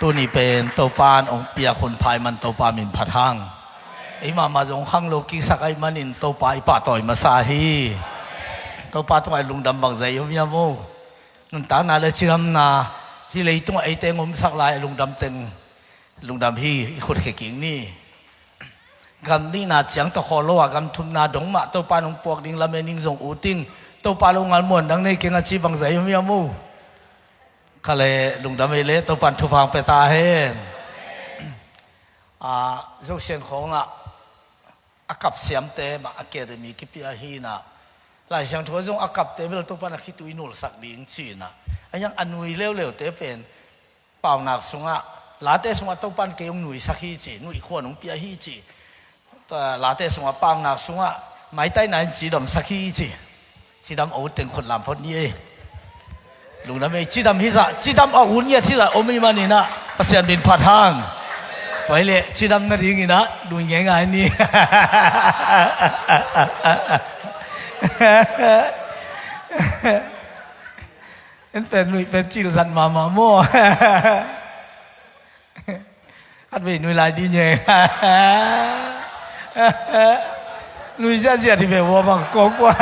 ตัวนี้เป็นตัวปานองเปียคนภายมันตัวปามินพัดหังไอ้มาจงขังโลกิสักไอ้มันอินตัวปาไอ้ป่าต่อยมาสาฮีตัวปาต้องไอ้ลุงดำบังใจยมยามูนั่นตาหน้าเลยเชื่อมนาที่เลยต้องไอ้เต็งอมสักลายลุงดำเต็งลุงดำฮีคนเก่งนี่กำนี่นาเสียงตะคอโลกำทุนนาดงมาตัวปานองปวกดิ่งละเมนิงส่งอูติงตัวปาลงงานมวนดังในเก่งอาชีพบังใจยมยามูก็เลยลุงดำเล่ตัวปันทุพังไปตาเห็นยกเสียงของอากับเสียมเตมาอาเกเรมีกิปิอาฮีนะหลายเสียงทัวร์จงอากับเตเบลตัวปันคิดตุยนุลสักดิ้งชีนะยังอันนุยเร็วเตเป็นเป่าหนักสุงลาเตสุงตัวปันเกี่ยงนุยสักฮีจีนุยขวานงปิอาฮีจีแต่ลาเตสุงเป่าหนักสุงไม่ใต้ไหนจีดำสักฮีจีดำเอาเต็งคนลำพอดีลุงน้ำไม่จีดำฮิซะจีดำเอาหุ่นเนี่ยที่ละอมีมันนี่นะภาษาบินพัดหางไปเลยจีดำนั่นเองนะดูยังไงนี่เป็นหนุ่ยเป็นจิลสันมาโม่อัดไปหนุ่ยลายดีเนี่ยหนุ่ยจะเสียที่เป็นวัวบังกอกว่า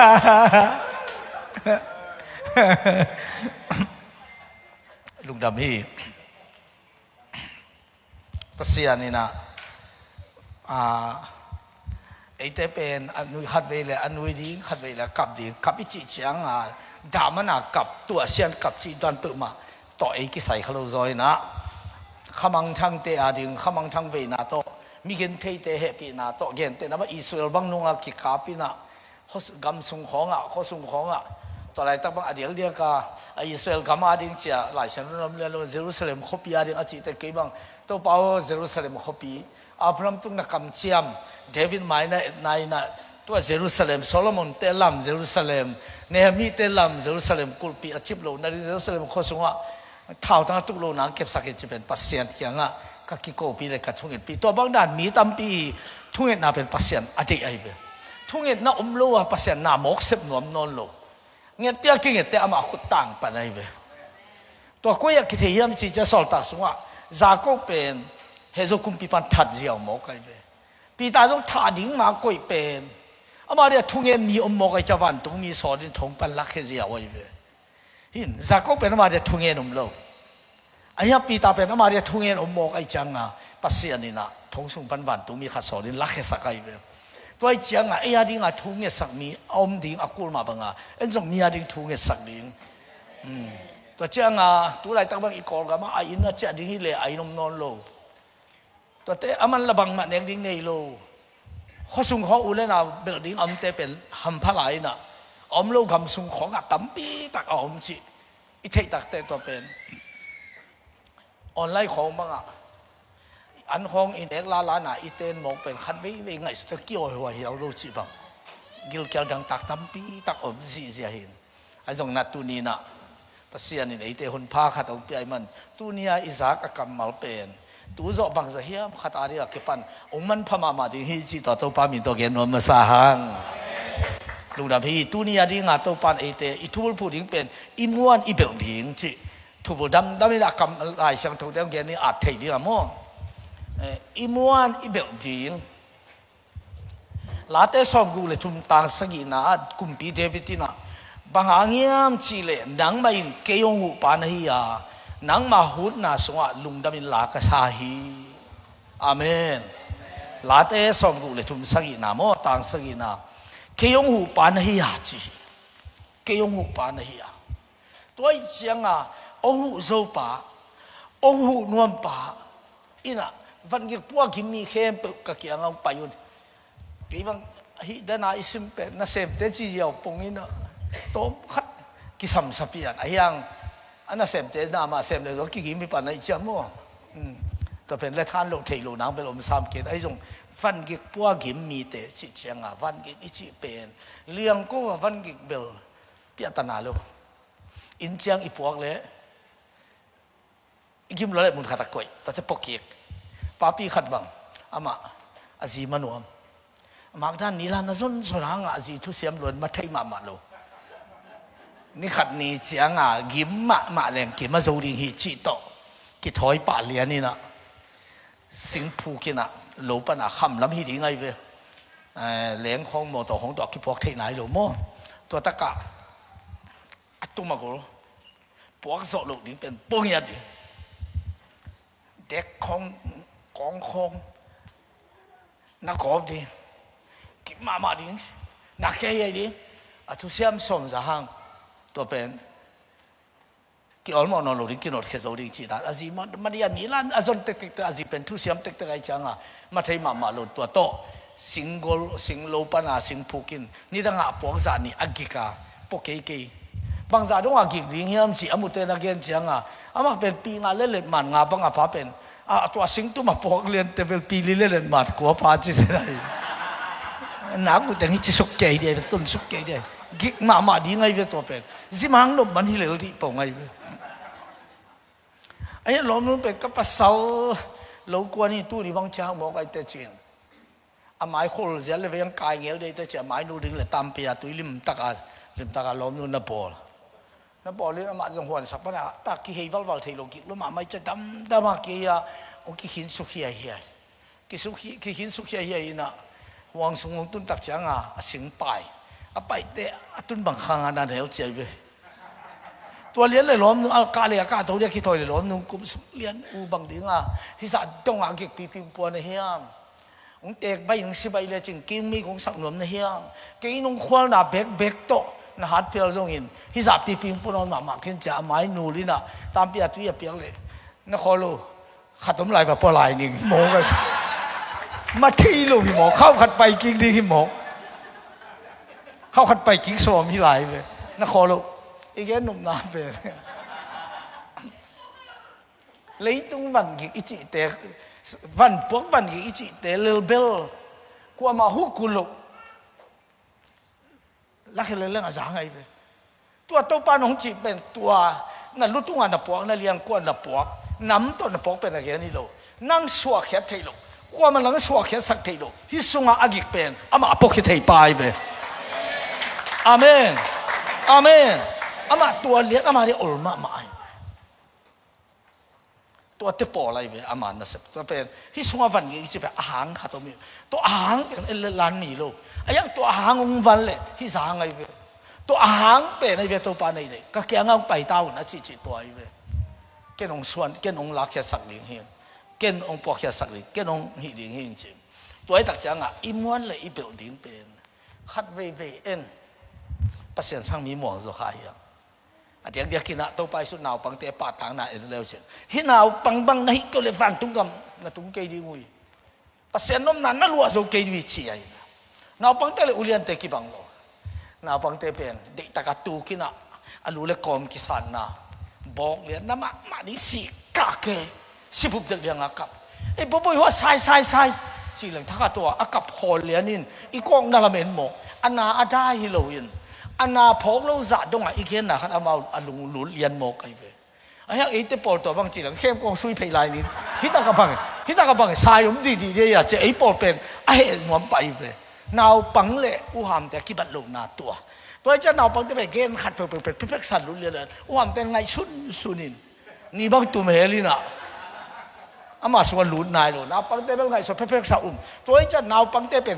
ลุงดำฮีภาษานี่นะไอ้เตเป็นอันนุยขัดไปเลยอันนุยดิ้งขัดไปเลยกับดิ้งกับอิจิเชียงดามันกับตัวเชียนกับจีดันตุมาต่อไอ้กิใส่ขลุ่ยซอยนะขมังทั้งเตะดิ้งขมังทั้งเวนาโตมีเงินเทเตะเฮปีนาโตเงินเตะนะว่าอิสราเอลบังนุงกิขาปีนะเขากำสุงของเขาสุงของตอนแรกตั้งแต่เดียวก็อิสราเอลกำมาดิ้งเจ้าหลายชั้นเริ่มเรียนรู้เยรูซาเล็มขบีดิ้งอาจิตเตกี่บังตัวเป้าเยรูซาเล็มขบีอับรามตุงนักกำเชียมเดวิดไม่ในตัวเยรูซาเล็มโซโลมอนเตลัมเยรูซาเล็มเนฮมีเตลัมเยรูซาเล็มกุลปีอาชิบโลนาริเยรูซาเล็มข้อสุงท้าวตั้งตุกโลนังเก็บสักจะเป็นปัสเซียนอย่างก็กิโกปีเลยกับทุ่งเงินปีตัวบางด้านมีตั้มปีทุ่งเงินน่าเป็นปัสเซียนอดีตไอ้เบทุ่งเงินน่าโลปัสเซียนน่าหมกเสพนวมนอนโลเงี้ยเตี้ยกิเงี้ยเตี้ยอามาขุดต่างปันไอ้เบตัวกูอยากคิดเยี่ยมจีจะสอนตักสุงจาก็เป็นเฮซุคุมปีปันทัดเจียวหมกไอ้เบปีตาต้องทัดดิ้งมาก็เป็นอามาเดียทุ่งเงินมีอมหมกไอ้เจ้าวันตุ้งมีสอนทงปันลักเฮเจียวไอ้เบหินจาก็เป็นอามาเดียทุ่งเงินโลไอ้ยาปีตาเป็นอามาเดียทุ่งเงินอมหมกไอ้จังปัสเซียนนี่นะทงสุงปันวันตุ้งมีขัดสอนลักเฮสักไอ้เบตัวจังไอ้ยาดิ้งทุ่งเงินสักมีอมดิ้งอากูลมาบังเอ็นจงมียาดิ้งทุ่งเงินสักดิ้งตัวจังตัวไรตั้งบางอีกคนก็มาไอ้น่าจะดิ้งฮิเลไอ้นมนอนโลตัวเตะอามันระบังมาเนียงดิ้งในโลข้อสุงของอุเลน่ะเบลดิ้งอมเตเป็นหัมพลายน่ะอมโลคำสุงของตั้มปีตักอมจีอีเทตักเตตัวเป็นออนไลน์ของบ้างอันของอินเอกลาน่ะอีเตนมองเป็นคันวิไงสุดเกี่ยวหัวเหี่ยวรู้จีบังกิลเกี่ยวดังตักตั้มปีตักอมจีเสียหินไอ้ตรงนัดตัวนี้น่ะภาษานี่ไอ้เตคนพาขัดเอาไปไอ้มันตัวนี้อิสากกำมาเป็นตัวจบางจะเหี้ยขัดอะไรก็เก็บปันองมันพม่ามาดิ้งฮิจิต่อตัวปามินตัวเกนวนมาสาหังลุงดำพี่ตัวนี้ดิ้งตัวปันไอ้เตอีทุบพูดดิ้งเป็นอิมวนอีเบลดิ้งจีทุบดำไม่ได้กำลายช่างทุกเรื่องเกนนี่อัดเทียดิ้งมั้งอิมวนอีเบลดิ้งลาเตสอมกูเลยทุ่มตางสกีน่ะกุมปีเดวิติน่ะบางอย่างยามจีเลนังมาอินเกยงหูปานฮียานังมาหุดน่าสงะลุงดำอินลากสาฮีอาเมนลาเตสอมกูเลยทุ่มสกีน่ะโมตางสกีน่ะเกยงหูปานฮียาจีเกยงหูปานฮียาตัวอีเจียงโอหูโซปาโอหูนวมปาอินะวันนี้พวกกิมมีเข้มปุกกะเกียงเอาไปอยู่ปีบางฮิดานาอิสิมเป็นน่าเสพเตจีเดียวปงอินะโตขัดกิสัมสัพยันไอ้ยังอันนั้นเสพเตน่ามาเสพเลยก็กิมมีปัญหาอีกจังมั้งแต่เป็นเรื่องท่านโลกเทโลนังเป็นลมสามเกตไอ้ตรงฟันกิพวกกิมมีเตจิเชียงฟันกิอิจิเป็นเลี้ยงกูฟันกิเบลเปียตนาโลอินเชียงอีพวกเลยกิมเลยมุนขัดตะกุยแต่จะปกเกียป้าปีขัดบังอามาอาจีมันวมมากท่านนิรันดร์ส่วนสนางอาจีทุเสียมล้วนมาไทยมาโลนี่ขัดนี่เสียงกิมมาแรงกิมมาโจดิงฮิจิโต กิถอยป่าเลียนี่นะสิงผูกินะหลูปนะคำล้ำฮีดีไงเว้ยเลี้ยงของโมตัวของตัวกิพวกที่ไหนหลูโมตัวตะกะตุ้มมากูพวกโซลูนี่เป็นปุ่งยัดเด็กของกองคงนักกอบดีกิมาดีนักแค่ยัยดีทุกเสียมสมจะห่างตัวเป็นกี่อลมอนอลูริกินอดแค่โซลิจีดันอาจีมันยันนี่ล้านอาจนเต็กๆอาจีเป็นทุกเสียมเต็กๆไอ้จังอ่ะมาใช้มาลูตัวโตสิงกอลสิงโลปนาสิงพูกินนี่ตั้งอ่ะพวกจานี่อากิกาพวกเก๋ๆบางจาต้องอากิริงเฮียมจีอามุเตนักเรียนจังอ่ะอามาเป็นปีงาเล่นมันงาบังอ่ะพาเป็นตัวสิงตัวมาพวกเรียนแต่เป็นปีเล่นมันกลัวพาจีได้นักกูแต่นี่จะสุกใจเดียวต้นสุกใจเดียวกิมาดีไงเว้ยตัวเป็นสิมังลมมันที่เหลือที่ปงไงเว้ยไอ้ล้อมนู้นเป็นก็ปัสสาวลูกว่านี่ตู้ที่บางเช้าบอกไอ้เตจินไม้โคลเสียเลยยังกายเงี้ยเลยแต่จะไม้นู้นดึงเลยตามไปตุยลิมตากาล้อมนู้นน่ะปอเลยมาจังหวัดสัปดาห์ตากี่เฮวัลเทโลกิแล้วมาไม่จะดำมากี่ยาโอกิหินสุขีเฮียกี่หินสุขีเฮียน่ะวางสงตุนตักจังสิงไปไปเตะตุนบังคังนั่นเหรอเจ้าเว้ยตัวเลี้ยนเลยล้อมนู้นกาเลยกาตัวเลี้ยนคิดถอยเลยล้อมนู้นกุมเลี้ยนบังดิ้งที่สัตว์ต้องเก็บปีปวนในเฮียงองเตกไปยังสิไปเลยจริงกินมีของสักหนุนในเฮียงกินน้องควาน่ะเบกโตนะฮัดเพียวจงอินที่สัตว์ปีปวนมาขึ้นจะไม้นูลินะตามเปียตุยเปียเลยนะขอรู้ขัดต้มลายแบบปลายนี่หมอกันมาที่ลูกหมอเข้าขัดไปกินดีหมอเข้าขัดไปกินสวมที่ไหลไปนะขอรู้อีกแค่หนุ่มน้ำไปlấy tung văn cái chị té văn quốc văn cái chị té lơ bel qua mà hút cù lục lắc lên lên à giá ngay vậyตัวโตปานของจีเป็นตัวนั่นรู้ตัวน่ะปวกนั่นเลี้ยงกวนน่ะปวกน้ำต้นน่ะปวกเป็นอะไรนี่โลนั่งสัวแค่ไทยโลกว่ามันนั่งสัวแค่สักไทยโลที่สุงอากิกเป็นอามาปวกแค่ไทยไปไปอาเมนอาเมนอามาตัวเลี้ยงอามาได้อลมาไม่ตัวเตปออะไรไปอามานะสิตัวเป็นที่สุงวันนี้จะเป็นอาหารขาตัวมีตัวอาหารเป็นเอลลันนี่โลไอ้ยังตัวอาหารองวันเลยที่สางไงไปตัวอาหารเป็นในเวทตัวปานในเลยก็แกงเอาไปเต้านะจีตัวไอ้เว้ยแกนองส่วนแกนองลักแค่สักหนึ่งเฮงแกนองปอกแค่สักหนึ่งแกนองหิดิ่งเฮงจริงตัวไอ้ตักจังอิมวันเลยอิเปิลดิ่งเป็นคัดเวเอ็นภาษาช่างมีหมวงสุขายอ่ะเดี๋ยวกินนะตัวไปสุดหนาวปังเตะปาต่างหน้าเอ็นเร็วเชียวหินหนาวปังบังนะฮิก็เลยฟังตุ้งกำนะตุ้งเกยดีงุยภาษาโน้มนั้นนั่นรัวสุเกยดีชีไอ้หนาวปังเตะเลยอุเลียนเตะกี่บังโลนาปังเตเป็นเด็กตะกัตูกินะอลูเลกอมกิสันนะบอกเลียนน้ำมาดิสิกาเกสิบุบเด็กเลี้ยงอากับไอ้บ่บ่ว่าใส่สิเหลืองทักตัวอากับพอเลียนินอีกองนั่นละเมนหมกอันนาอาได้ฮิโลอินอันนาพกเราจัดตรงไหนอีกเห็นนะขันเอามาอลุงหลุดเลียนหมกไอ้เว้ยไอ้ยังไอ้เตปอลตัวบางทีหลังเข้มกองซุยเพลายนินฮิตากระบังสายผมดีๆเนี่ยจะไอ้ปอลเป็นไอ้หมอนไปเว้ยนาวปังเละอุหามแต่กิบัดลงนาตัวเพราะจะนาวปังจะไปเกณฑ์ขัดเปิดพิพักษัตริย์รุ่นเรียนอุหามแต่ไงสุนินนี่บางตัวเมลินะอามาส่วนรุ่นนายเลยนาวปังแต่เป็นไงส่วนพิพักษัตริย์ตัวจะนาวปังแต่เป็น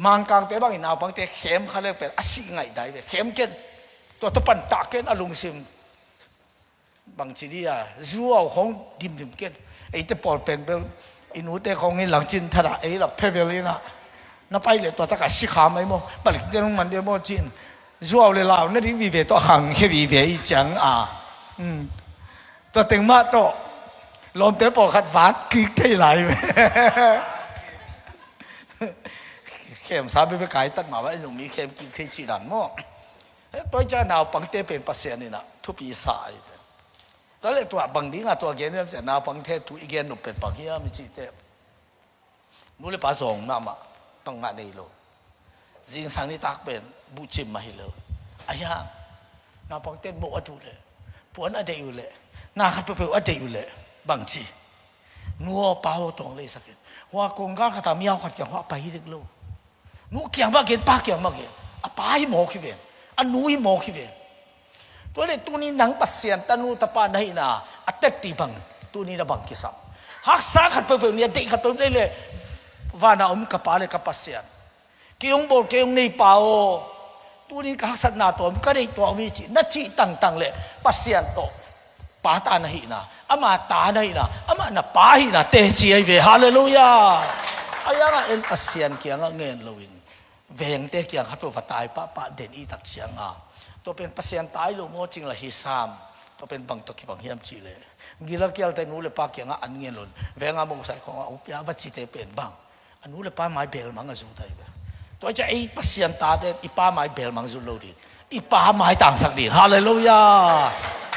มังกรแต่บางนาวปังแต่เข้มเขาเรียกเป็นอาศิไงได้เลยเข้มเกณฑ์ตัวตะปันตาเกณฑ์อารมณ์ซิมบางทีนี่รัวของดิมเกณฑ์ไอ้เตปอลเป็นอินุเตของนี่หลังจินทระไอ้หลับเพเวลินะนับไปเลยตัวตะกัสิขาไม่โม่ปลิกเดี๋ยวมันเดี๋ยวโม่จินรัวเลยเราเนี่ยที่วิเวตัวหังแค่วิเวอีจังตัวตึงมาโตลมเตปอขัดฝาดกิ๊กได้ไหลไปเข้มสาบไปไกลตัดมาว่าไอ้หนุ่มมีเข้มกิ๊กที่จีนันโม่ตัวเจ้าหนาวปังเตเป็นภาษานี่นะทุบีสายตอนแรกตัวบางทีนะตัวเกณฑ์เนี่ยจะหนาวปังเททุอีเกณฑ์หนุ่มเป็นปังเฮียไม่จีเตนู้นเลยภาษาองมาต้องงานนี้โลจริงสังนี่ตักเป็นบุจิมมาให้เลยอายะนาปังเต้นโมอดูเลยปวนอเดอยู่เลยนาขัดเปรี้ยวอเดอยู่เลยบางทีนัวเปล่าตรงเลยสักทีว่ากงก้าขัดมีเอาขัดเกี่ยวว่าไปที่เด็กโลนัวเกี่ยวมาเกี่ยวปากเกี่ยวมาเกี่ยวไปหมอขี้เวียนนุยหมอขี้เวียนตัวเล็กตัวนี้หนังปัสเซียนตานูตะปานให้นาอัตเตตีบัง ตัวนี้นะบังกิสัมหักษาขัดเปิดเนี่ยติขัดเปิดได้เลยว่าน่ากระป๋าเลยกระป๋าเสียนกี่องบอกกี่องในเป่าตัวนี้หักษาหน้าตัวมันก็ได้ตัววิจินัดจีตั้งเลยปัสเซียนโตป้าตาหนีนะอามาตาหนีนะอามาน่ะป้าหนีนะเตจีไอเวฮาเลลูยาอายังเอ็นปัสเซียนเกี่ยงเงินลวินเวงเตเกี่ยงขัดตัวตายป้าเด่นอีตักเสียงตัวเป็นปัสเซียนตายลูกโมจริงละฮิซามตัวเป็นบางตัวกี่บางเฮียมจีเลยกิลเกี่ยวแต่นู้นเลยป้าเกี่ยงอันเงินล้นเวงมุกใส่ของอุปยาวัชิเตเป็นบางอันนู้นเลยป้าไม้เบลมังกรสุดได้เว้ยตัวจะไอ้ปัสเซียนตาเด็ดอีป้าไม้เบลมังสุดโลดีอีป้าไม้ต่างสักดีฮาเลลูยา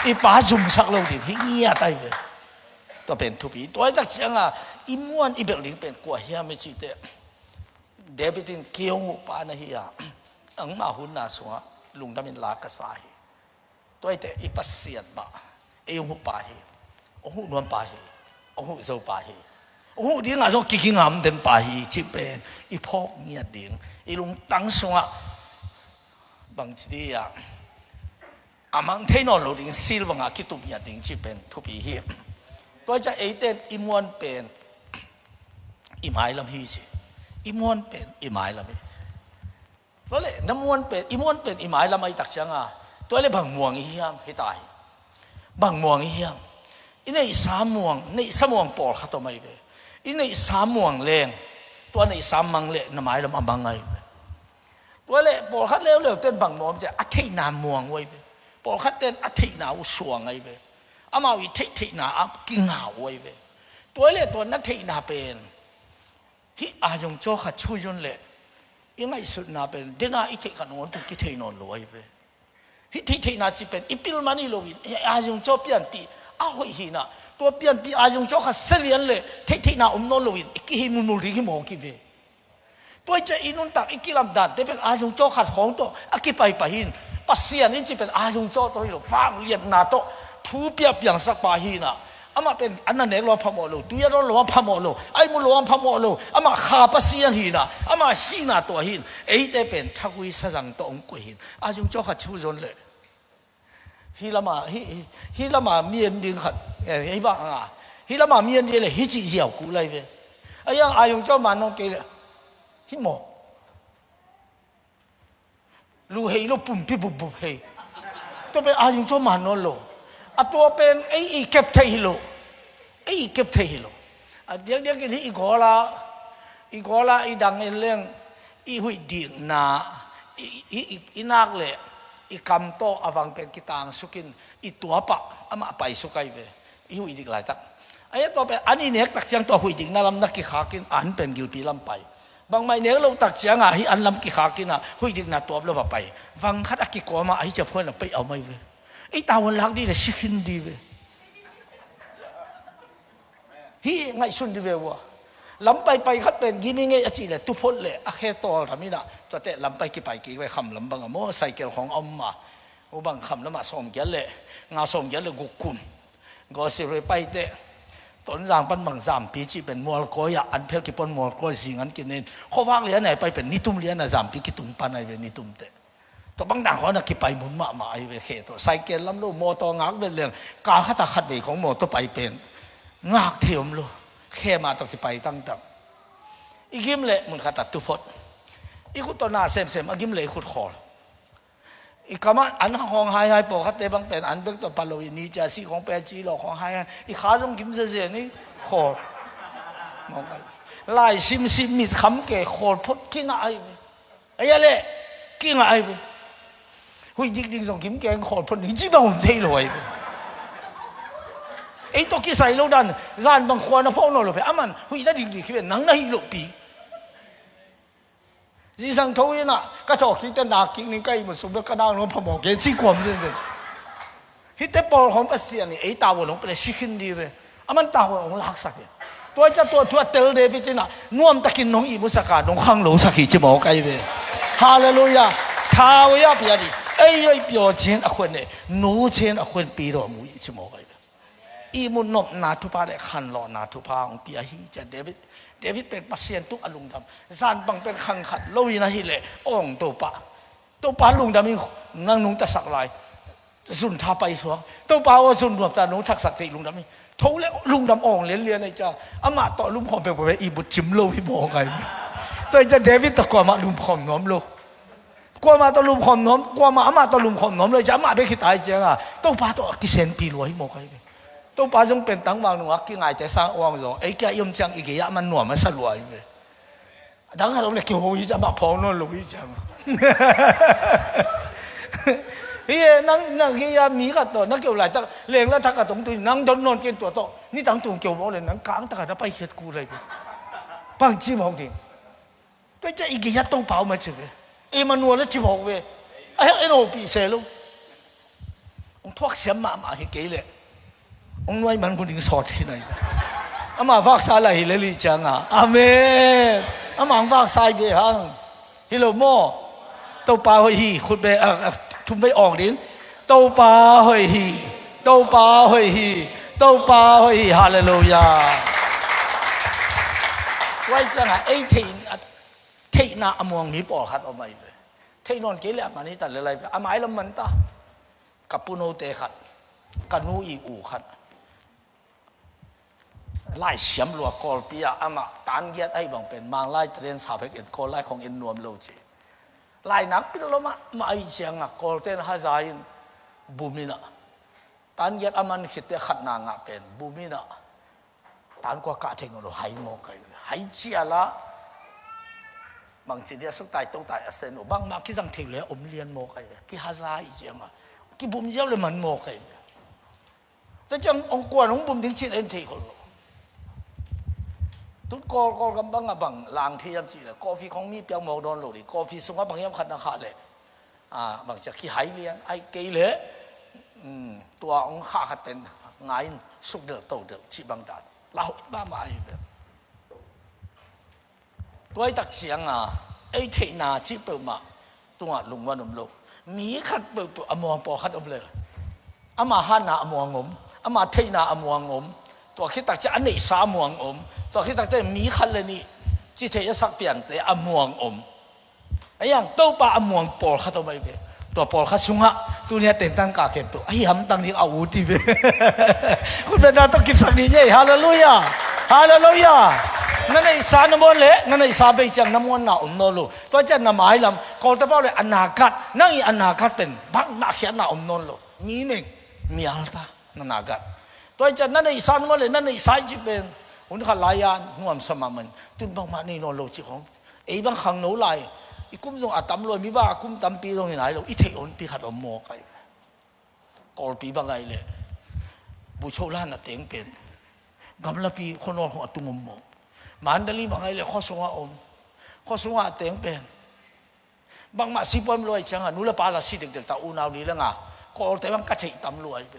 อีป้าจุ่มสักโลดีเฮียได้เว้ยตัวเป็นทุบีตัวจักเสียงอีม้วนอีเบลลิงเป็นกว่าเฮียไม่จีเตเดวิดินเกี่ยวงูป้านะเฮียอังมาหุ่นนาสัวลุงดามินลากระสายตัวไอ้แต่อีปัสเซียนบ้าไอ้หูป้าเฮียโอ้โหนวลป้าเฮียโอ้โหเจ้าป้าเฮียโอ้โหดีงาจงกิงามเดินป้าเฮียจีเป็นอีพอกเงียดิ่งอีลุงตั้งสัวบางทีอามังเทนอนโลดิ่งซิลบังอาคิตุเงียดิ่งจีเป็นทุบีเฮียตัวจะไอ้แต่อีม้วนเป็นอีไม้ลำฮีจีอีม้วนเป็นอีไม้ลำฮีตัวเล่น้ำม้วนเป็นอีม้วนเป็นอีไม้ลำไอตักจังตัวเล่บังม่วงเฮียมให้ตายบังม่วงเฮียมอินในสามม่วงในสามม่วงปอดขัดตัวไม่เว้อินในสามม่วงแรงตัวในสามมังเละน้ำไม้ลำบังไงตัวเล่ปอดขัดเร็วเต้นบังม่วงจะอัฐินามม่วงไว้ปอดขัดเต้นอัฐินาอุสวงไงเว้อามาวิทินาอับกิงหาไว้เว้ตัวเล่ตัวนัททินาเป็นที่อาจงโจขัดช่วยยนเล่ยังไงสุดนาเป็นเดน่าอิเทกันนวลตุกิเทนอนรวยเว้ฮิทินาจีเป็นอิปิลมานีโลวินอาจงโจเปลี่ยนปีอาหอยหินะตัวเปลี่ยนปีอาจงโจขัดเสียนเล่ทินานอนโลวินอิกิฮิมุริฮิโมกิเว้ตัวจะอินุนตักอิกิลำดันแต่เป็นอาจงโจขัดของตัวอากิไปหินปัสเซียนนี่จีเป็นอาจงโจตัวฮิโลฟังเลียนนาโตทูเปียเปียงสักปาหินะอามาเป็นอันนั้นเองล้อมพมอโลตัวยร้อนล้อมพมอโลไอ้มุล้อมพมอโลอามาขาปัสเซียนหินะอามาหินาตัวหินไอ้แต่เป็นทักวิสสังตัวองกุหินอาจงโจขัดชูจนเลยฮิละมาเมียนดิงขัดไอ้บ้างฮิละมาเมียนดิเลยฮิจิเจียวกูเลยเว้ยไอ้ยังอาจงโจมันน้องเกเลยฮิโมลูเฮลูปุ่มพิบุบเฮตัวเป็นอาจงโจมันน้องโลตัวเป็นไอ้เก็บเทฮิโลไอ้เก็บเทฮิโลเดี๋ยวกินอีกอลาอีดังเรื่องอีหุยดิ่งนาอีนักเลยอีคำโตอวังเป็นกิตางสุกินอีตัวปะอามาไปสุกัยเวอีหุยดิ่งหลายตักไอ้ตัวเป็นอันนี้เน็กตักเสียงตัวหุยดิ่งนั่นลำนักกิขากินอันเป็นกิลปีลำไปบางไม่เน็กเราตักเสียงฮิอันลำกิขากินหุยดิ่งน่ะตัวเราไปฟังคัดอักกิกอมาไอ้เจ้าพ่อน่ะไปเอาไม่เว้ไอ้ตาวันลักดีเลยชิคินดีเว้ฮีไงสุนดีเว้วะลำไปคัดเป็นกินนี่ไงอาจีเลยตุพลเลยอะแค่ตัวทำนี่นะตัวเตะลำไปกี่ไปกี่ไปคำลำบังอะโม่ใส่เกลือของอมมาโอ้บังคำแล้วมาส่งเยอะเลยงาส่งเยอะเลยกุกุมก็สิเลยไปเตะต้นจางปันบางจามปีจีเป็นมัวก้อยอันเพลกิปนมัวก้อยสิงันกินเองเขาว่างเลี้ยนไหนไปเป็นนิตุมเลี้ยนนะจามปีกิตุมปันไหนเป็นนิตุมเตะตัวบางด่างเขาเนี่ยกี่ไปหมุนมาไอ้เวเคตัวใส่เกลลำลูกโมตัวงักเป็นเรื่องการขัดขัดเวของโมตัวไปเป็นงักเทียมลูกแค่มาตัวกี่ไปตั้งอีกิมเละมันขัดตุพดอีขุดตัวหน้าเซมอีกิมเละขุดคออีกมันอันห้องไฮปกติบางเป็นอันเบื้องตัวปาโลอินีจะซีของเปจีหลอกของไฮอีขาตรงกิมเสียนี่คอมองไปลายซิมมิดคำเกะคอพดกินไอ้เละกินไอ้หุยดิ่งส่งกิมแกงขอดพอนี่จีดองเท่เลยไอ้ตัวกี่ใส่เราดันจานบางคนนะพ่อเราเลยอามันหุยนั่นดิ่งคิดเป็นนังนั่งฮิโลปีจีสังทวีน่ะก็ถอดคิดแต่นากินนี่ใกล้หมดสมบัติก็นั่งลงพมอเกจีความเส้นฮิตแต่ปอของปัสเซียนี่ไอ้ตาวันลงเป็นชิคินดีเลยอามันตาวันลงลักสักตัวจะตัวเตลเดวิดน่ะน่วมตะกินน้องอีมุสกาน้องข้างหลูสักจีบอกไกลเลยฮาเลลูยาท้าวายาพิยาดีไอ้ยัยเปียวเชนอควนเนี่ยนูเชนอควนปีโรมุยชิโมไกอีมุนนบนาทุพาเดขันหล่อนาทุพาของปีอาฮีจะเดวิดเป็นปัสเซียนตุกอลุงดำซานบังเป็นขังขัดโลวินาฮิเลองตัวปะลุงดำมีนั่งนุ่งตะสักลายสุนทาไปสวงตัวปะว่าสุนรวมตานุ่งทักสักติลุงดำมี thấu lẽ lung đâm ong liên liên này cha mà tọt lung hòm về về ít bút chìm lâu thì bỏ cái tôi cha David tọt qua mà lung hòm nóm lâu qua mà tọt lung hòm nóm qua mà tọt lung hòm nómเลยcha mà biết khiตายจังต้องปาตอกี่เซนปีรวยหมดcáiต้องปาจงเป็นตั้งวางหนูว่ากี่ไงแต่สร้างวางrồiไอ้แกยมจังอีกอย่างมันหน่วมันสลวยเลยดังนั้นเราเลยเกี่ยวกับจะมาพองนั่นลูกอีจังเฮ้ยนั่งเฮียมีกันตัวนั่งเกี่ยวไรตั้งเลี้ยงแล้วทักกันตรงตัวนั่งโดนนอนกินตัวโตนี่ตั้งตัวเกี่ยวบอกเลยนั่งกลางตะกันไปเฮ็ดกูเลยบางจีมองดิด้วยจะอีกอย่างต้องเป่ามาจุดเอมันนัวแล้วจีมองเว้ยไอ้โนปีเซลูองทวักเสียมาเฮกี่เลยองน้อยมันคนดิ้งสอดที่ไหนอามาฟักสายเลยเลยลิจังอาเมนอามาฟักสายเบี้ยหังฮิโลโมตัวปลาหอยหีคุณเบทุ่มไปออกดิ้งตัวปลาหอยหีตัวปลาหอยหีตัวปลาหอยหีฮาเลลูยาไว้จังไอ้ที่น่าอมวงมีปอขัดออกมาเลยที่นอนกี่เหลี่ยมมันนี่แต่อะไรอาไม้ลำมันตากับปุโนเตขัดกันนูอีอูขัดไล่เสียมหลวกกอลปีอามาตันเกียรไอ้บางเป็นมังไล่เทรนสาวเพกเอ็นกอลไล่ของเอ็นนวมโลจีไล่นักปิดลมาไอ้เชียงกอลเทนฮาซายินบูมินะตันเกียรอามันคิดแต่ขัดนางเป็นบูมินะตันกว่ากะเทงเราหายโมกันหายเจียละบางทีเดียสุดท้ายต้องตายอาเซนบางมาคิดสังเกตเลยอมเลียนโมกันคิฮาซาอีเจียงคิบุมเจ้าเลยมันโมกันแต่จังองกวนองบุมถึงชิดเอ็นทีคนทุกกกำบังบังลางที่ยำจีเลยกาแฟของมีเปียกหมอกโดนหลุดกาแฟส่งมาบางยำขัดนาขาเลยบางจากขี้หายเลี้ยงไอ้เกย์เลยตัวองข้าขัดเป็นไงสุกเดือดโตเดือดชีบังดันเราบ้ามาอยู่เลยตัวไอ้ตักเสียงไอ้เทนาชีเปิดมาตัวลุงว่านุ่มลูกมีขัดเปิดอมวงปอขัดอมเลยอามาฮันนาอมวงงมอามาเทนาอมวงงมตัวคิดตักจะอันนี้สามวงอมตัวคิดตักจะมีขันเลยนี่จิตเทียสักเปลี่ยนแต่อมวงอมไอ้ยังตัวปลาอมวงปอขัดตัวไม่เป็นตัวปอขัดสุงะตัวเนี้ยเต็มตั้งกาเก็บตัวไอ้หำตั้งนี้เอาวุฒิเป็นคุณเป็นนาต้องกินสักนิดเนี่ยฮาเลลูยาฮาเลลูยานั่นไอ้สารน้ำมันเละนั่นไอ้สาไปจังน้ำมันหนาอุ่นนลูตัวจะน้ำไม้ลำกอลตะเป้าเลยอนาคตนั่งอีอนาคตเป็นบังนักเสียหนาอุ่นนลูมีหนึ่งมีอัลตาอนาคตตัวจะนั่นไอ้สารน้ำมันเลยนั่นไอ้สายจีเป็นหุ่นขัดลายยานนวมสมามันตุนบางมานี่นอนลูจีของไอ้บางขังหนูลายอีกุ้มทรงอัตตำรวยมีบ้ากุ้มตำปีตรงไหนลูอีเทอุ่นปีขัดอมโมกันกอลปีบางไงเลยบุโชล้านน่ะเต็งเป็นกำลังปีคนนอนหัวตุ้งโมมันดลีบางไงเลยข้อสงฆ์ข้อสงฆ์เต็งเป็นบางมาสิบวันรวยจังนู่นละปาละสิเด็กๆตาอูนาวนี่ละงะก็แต่บางกระเทยตำรวยไป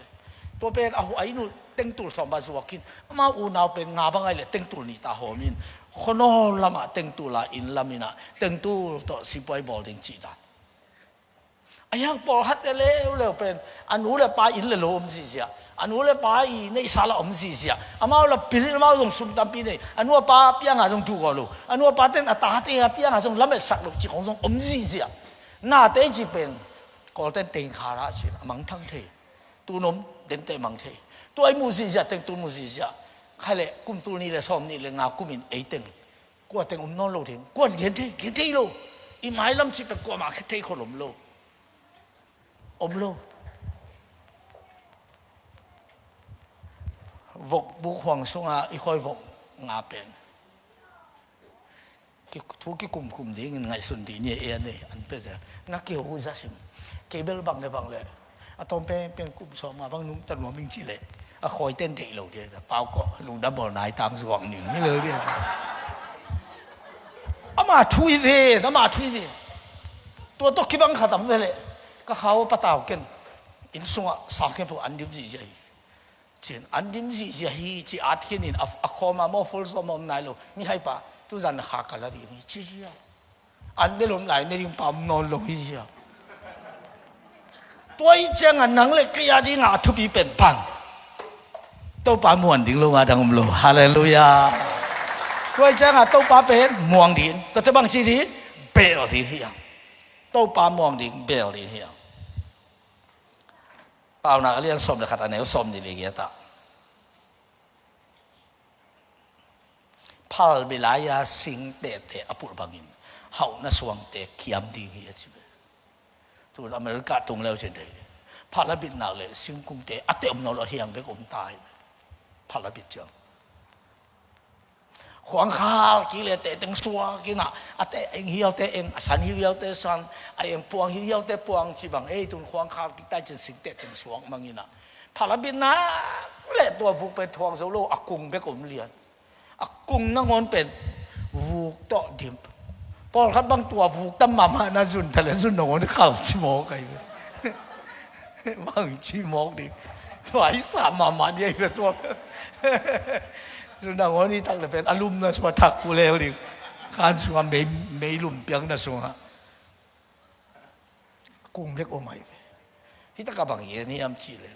ตัวเป็นเอาไอ้นู่นเต็งตุลสองบาสวกินมาอูนาวเป็นงาบางไงเลยเต็งตุลนี่ตาหอมินคนนอนละมาเต็งตุลาอินละมินะเต็งตุลต่อสิบวันบอลเต็งจีดาไอ้ยังปอฮัตเล่เป็นอันนู้นละปาอินละโลมสิเสียอันนู้นเลยป้าอีในสาระอมสิเสียอามาเราปีนี้อามาลงสุดตามปีนี้อันนู้นป้าเปียงหาจงถูกกันลูอันนู้นป้าเต้นตาเต้นเปียงหาจงล้ำเอ็ดสักลูจีของจงอมสิเสียหน้าเต้จีเป็นก็เต้นเต็งขาราชิมังทั้งเทตัวนมเต้นเต้มังเทตัวไอ้มูสิเสียเต้นตัวมูสิเสียใครเลยกุมตัวนี้เลยซ้อมนี่เลยงากุมินไอ้เต้นกว่าเต้นอมนอนโลทิ้งกว่าเห็นที่โลอีไม้ล้ำชิเป็นกว่ามาเทคนอมโลอมโลวกบุกห่วงสงอีคอยวกงาเป็นทุกกลุ่มดีเงินไงสุนดีเนี่ยเนี่ยอันเป็นแบบนักเกี่ยวกับจะสิมเกเบลบังเลยอะตอมเป็นกลุ่มสองมาบางนุ่มตันหัวมิงจีเลยอะคอยเต้นเตะเราเดียวแต่เปล่าก็ลุงดับบอลนายตามสว่างหนึ่งนี่เลยเนี่ยอามาทุยเลยอามาทุยเลยตัวตกขี้บังขาดตั้มเลยก็เขาปะตาวกันอินสงสาเข้มพวกอันดิบจีใจเช่นอันดิมสิจะฮีจีอาทิตย์นี้อะข้อมาโมฟุลสมอมนายโลมีให้ปะตุจันหักกันละดีนี่จีอ่ะอันเดลมไหลในริมปั๊มนอนลงอีจีอ่ะตัวอีเจ้าหนังเล็กกี่อาทิตย์งาทุบีเป็นพังตัวปลาหมวนดิ้งลงมาดังมโลฮาเลลูยาตัวอีเจ้าตัวปลาเป็นม่วงดิ้งตัวที่บางทีนี้เบลดีเฮียตัวปลาม่วงดิ้งเบลดีเฮียเปล่านักเรียนสมเลยขัดอันไหนสมดีเลยเงี้ยตา phal bilaya sing te apur bangin hau na suang te kiam di hi achibe tu America tung leo chen dei phala bit na le sing kum te ate om no lo hiang be kom tai phala bit chang Hoàng Khal kỹ lệ tệ tiếng xua kỹ nà ate anh hiếu tệ anh san hiếu tệ san anh puang hiếu tệ puang chỉ bằng ấy tuần Hoàng Khal kỹ tai chân sinh tệ tiếng xua mang như nà phala bit na lệ tua vụ pe thuang solo akung be kom lian akung na ngon pen vụ to dim Paul khát băng tua vụ tâm mama na zun thà lệ zun ngon khal chi mo cái bằng chi mo đi phải sa mama đi về tua Sudah orang ni tak lepas alumna semua tak boleh ni kan semua melum piang na semua kung bek omai kita kabang ye ni am chile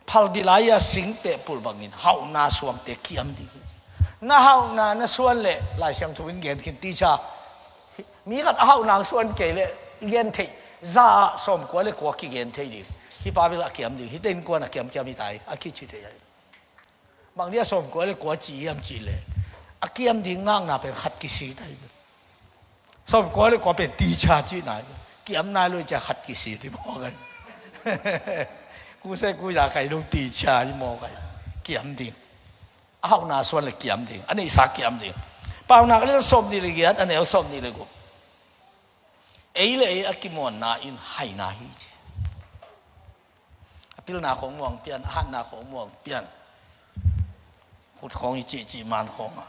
phal bilaya sing te pul bangin hau na suam te kiam di na hau na suan le lai siang thuin gen kin ti cha mi kat hau na suan ke le gen thei za som ko le ko ki gen thei di hi pa bila kiam di hi ten ko na kiam kiam mi tai a ki chi te bang dia som ko le ko chi am chi le akiam ding ngang na pe khat ki si dai som ko le ko pe ti cha chi na kiam na lo cha khat ki si ti mo gan ku se ku ya kai lo ti cha ni mo kai kiam ding au na suan le kiam ding ani sa kiam ding pau na le som ni le giat ani som ni le go ei le akimon na in hai na hi apil na khong mong pian han na khong mong pian hụt không chỉ man không à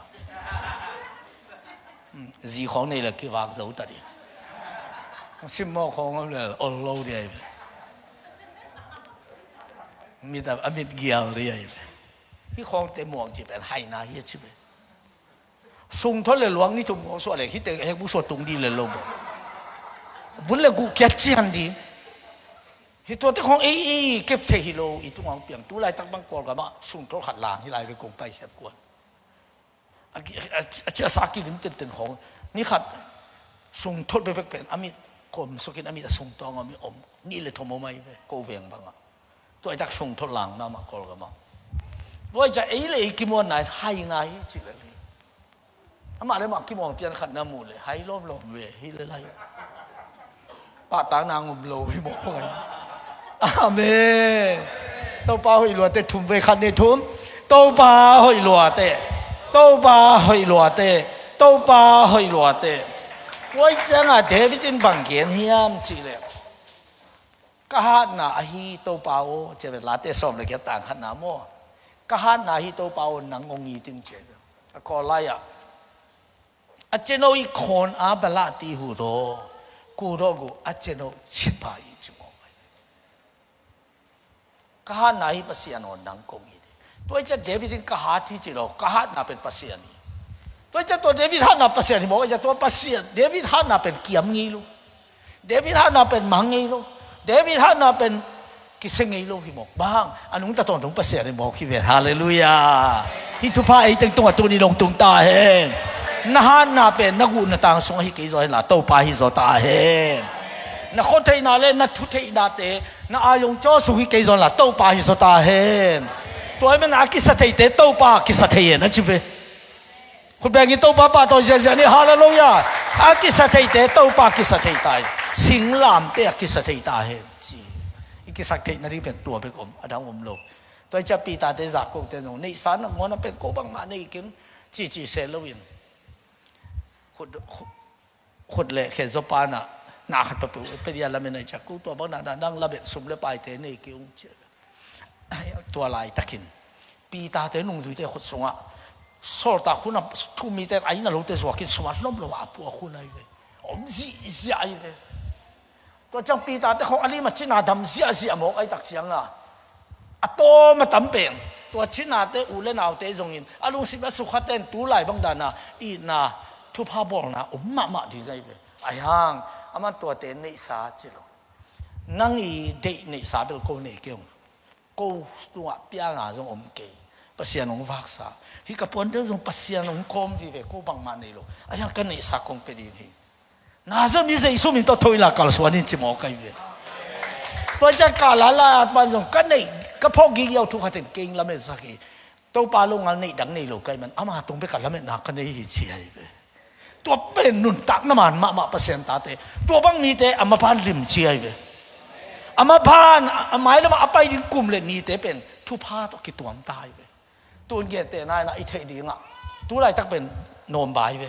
gì không này là cái vạc dấu tadi sim mò không là all lâu đi mi ta amit giàu đi cái không tem mong chỉเป็นhay na hết chứ sung thôi là luang ni tụm mò số này khi te hay bu số tung đi là lâu vốn là cụ kiệt chian đi thìตัวที่ของเก็บเทฮิโลอีตัวของเปียงตัวไรตั้งบังกอลกับมาสุ่งโตขัดลางที่ไรเลยกงไปแคบกวนอาจจะสากิลิมเต็นของนี่ขัดสุ่งโตไปเป็นอามิดกลมสุกินอามิดสุ่งตองอามิอมนี่เลยทมไม่ไปโกเวียงบังอ่ะตัวจากสุ่งโตลางมากอลกับมาว่าจะเลยกิมวนไหนให้ไงจิเลยอามาเลยมากิมวนเปียนขัดน้ำมูเลยให้ล้อมเวให้เลยไรป้าตางนางงมโลพี่โมกันอาเมนตัวป้าหอยหลวดเตะทุ่มไปคันนี้ทุ่มตัวป้าหอยหลวดเตะตัวป้าหอยหลวดเตะตัวป้าหอยหลวดเตะว่าจังอ่ะเดวิดินบังเกียนเฮียมจีเลยก็ฮันน่ะฮีตัวป้าโอจะเป็นลาเตะสอมเลยแกต่างขันน้ำโมก็ฮันน่ะฮีตัวป้าโอหนังงงีตึงเจอก็ไล่อ่ะอาเจโนอีคนอาเบลาตีหูโตกูรอกูอาเจโนชิบายจิโมไปข้าหน้าฮีปัสยานอนนังกงอีเดตัวเจ้าเดวิดข้าที่จิโร่ข้าหน้าเป็นปัสยานีตัวเจ้าตัวเดวิดหน้าปัสยานีบอกว่าจะตัวปัสยาเดวิดหน้าเป็นเกียมงี้ลูเดวิดหน้าเป็นมังงี้ลูเดวิดหน้าเป็นกิเซงี้ลูที่บอกบ้างอันนู้นตะตอนตรงปัสยานีบอกที่เวทฮาเลลูยาที่ทุพาไอ้ตึงตัวนี้ลงตุงตาเฮงน่าหน้าเป็นนักบุญต่างส่งให้กิจอยน่ะโตไปให้จอตาเห็นน่ะคนไทยน่ะเล่นน่ะทุเทน่ะเตะน่ะอายงจ้อส่งให้กิจอยน่ะโตไปให้จอตาเห็นตัวมันอากิสเทเตโตไปกิสเทเห็นนะจิเวคุณแบงก์โตไปป่ะตัวเจนี่ฮาเลลูยาอากิสเทเตโตไปกิสเทตายสิงลามเตะกิสเทตาเห็นจีอีกิสเทนั่นนี่เป็นตัวเป็นผมอาจารย์ผมโลกตัวจะปีตาเตจากกูเตนงนี่สารน่ะมันเป็นโกบังมานี่กินจีเซลวินขุดเละเขตสปานะนาขัดประตูเป็นยาละเมนจากกูตัวบ้านนั้นดังระเบิดสุ่มเลยไปเตนี่กิ้งเจตัวลายตะกินปีตาเตนุ่งอยู่เตขุดสงะโซลตาคุณน่ะทุ่มมีแต่ไอ้น่ะรู้แต่สวากินสวัสดิ์ล้มละว่าปัวคุณอะไรเลยอมซีซีไอ้เลยตัวจังปีตาแต่ของอะไรมาชินาดำซีซีหมกไอ้ตักเสียงอ่ะอะโตมาตั้มเป่งตัวชินาเตอูเลนเอาเตจงอินอาลุงสิบสุขัดเตนตูไหลบังดานะอีน่ะทุพาบอลนะมาดีใจเลยไอ้ห่างอามันตัวเต็นนี่สาจิโลนั่งอีเด็กนี่สาเป็นกูนี่เกี่ยวกูตัวเปียงาจงอมเกยปัสยานงวักษาที่กับปนเดิมจงปัสยานงคมที่เวกูบังมันนี่โลไอ้ห่างกันนี่สาคงเป็นดีนี่น่าจะมีใจสุ่มตัวถอยหลังกัลสวรรค์จิโมกันเวตัวจะกาลาลาปันจงกันนี่ก็พอกี่เดียวทุกขัดเก่งละเมสักกี่ ตัวปลาลงอันนี้ดังนี้โลกไกมันอามาตรงไปกันแล้วมันนักกันนี่เชียร์ไปตัวเป็นนุนตักน้ำมันมาเปอร์เซ็นต์ตาเตตัวบางนี้เตอามาพานริมเชียร์ไปอามาพานหมายแล้วมาเอาไปดึงกลุ่มเลยนี้เตเป็นทุพาตัวกิตัวมันตายไปตัวเงี้ยเตนายนะไอ้เทดีงะตัวไรตักเป็นโนมบายไป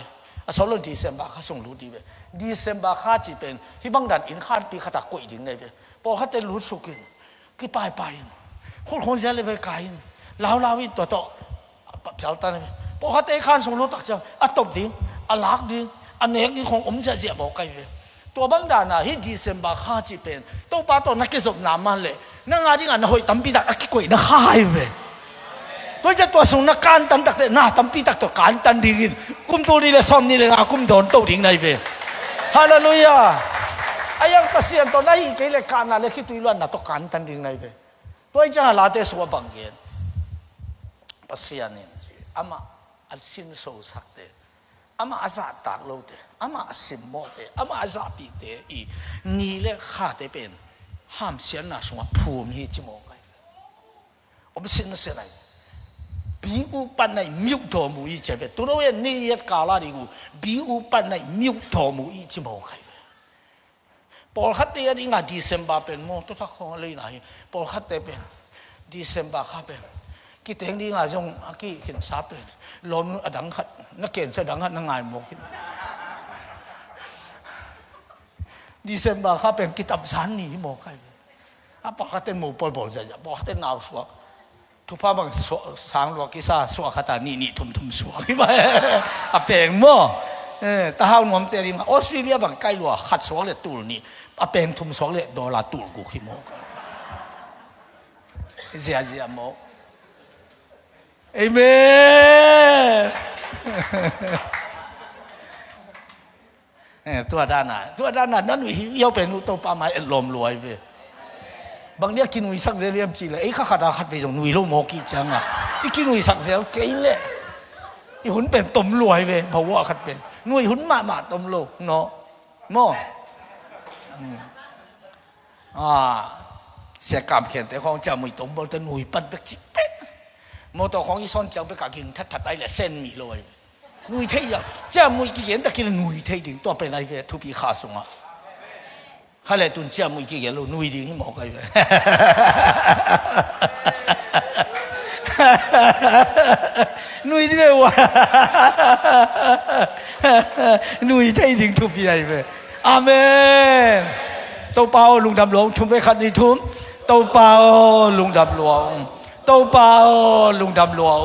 สองเรื่องดีเซมบาข้าส่งรู้ดีไปดีเซมบาข้าจีเป็นที่บางดันอินข้านปีขตักกุยดึงเลยไปพอเขาเตรู้สุกินกี่ไปคนเสียเลยไปไกลลาวอีตัวโตเผาตาเนี่ยพอเขาเตะข้านส่งรู้ตักจังอัตตบดิ้งอัลลักดิ้งอันเนกดิ้งของอมเสียบอกไกลไปตัวบางด่านน่ะที่ดีเซมบาข้าจีเป็นตัวป้าตัวนักเก็ตศพน้ำมันเลยนั่งงานที่งานหอยตั้มปีดักกี่กุยน่าหายไปตัวจะตัวส่งนักการตั้มตักเตน่าตั้มปีตักตัวการตั้มดิ้งกุมตัวนี้เลยซ้อมนี่เลยกุมโดนตัวดิ้งไหนไปฮาเลลูยาไอ้ยังเปอร์เซ็นต์ตัวนั้นกี่เลยการน่ะเลยคิดตัวล้วนน่ะตัวการตั้มดิ้งไหนไปตัวจะลาเตสวบังเกนเปอร์เซ็นต์นี่อามาอัลซินโซสักเตอามาอาซาตักโลเตอามาสิมโมเตอามาอาซาปีเตอีนี่เลยข้าเตเป็นห้ามเสียน่ะสงฆ์ภูมิจิโมกันอมสินเสียไหนบีอุปันในมิวโตมูอีเจ็บตัวเราเองนี่ยัดกาลาดิกูบีอุปันในมิวโตมูอีจิโมกันพอขัดเตียดิ้งอ่ะดีเซมบาเป็นโมตัวทักของเลยไหนพอขัดเตียเป็นดีเซมบาข้าเป็นกี่เตียงดิ้งอ่ะจงกี่เห็นซาเป็นลมอดังขัดนักเก่งเสดังขัดนักงานโมกินดีเซมบาข้าเป็นกิตับสันนี่โมกันอ่ะพอขัดเตียโมปอลจะพอขัดเตียนาวสวกทุกภาพบางสางหลวงกิซาสวกขัดนี่ทุ่มสวกที่บ้านอ่ะเป็นโมตาหาวงอมเตริงออสเตรเลียบางไกลลัวขัดสวกเลยตูลนี่อาเป็นทุ่มสวกเลยดอลลาร์ตูลกูขี้โมกันเสียโมเอเมนตัวด้านน่ะนั่นวิเยาเป็นอุตปาไม้ลมรวยไปบางเนี้ยกินวิสักเรียมจีเลยไอ้ข้าขัดขัดไปส่งนุยโลโมกี้จังอ่ะไอ้กินวิสักเสียเก่งเลยไอ้หุ่นเป็นต้มรวยไปเพราะว่าขัดเป็นนุยหุ่นมาต้มโลเนาะโม่เสียกรรมเขียนแต่ของเจ้ามุยต้มบอลแต่นุยปั้นเป็กจิเป๊ะโมตัวของอีซ้อนเจ้าไปกากินทัดได้แหละเส้นมีลอยนุยเที่ยวเจ้ามุยกี่เย็นแต่กินนุยเที่ยวดิ่งตัวเป็นอะไรทุบีขาส่งอ่ะข้าเลยตุนเจ้ามุยกี่เย็นลูนุยดิ่งให้หมอกไปนุยที่ไม่ว่านุยเที่ยวดิ่งทุบีอะไรไปอาเมนตัวเปล่าลุงดำหลวงทุ่มไปขัดนี่ทุ่มตัวเปล่าลุงดำหลวงตัวเปล่าลุงดำหลวง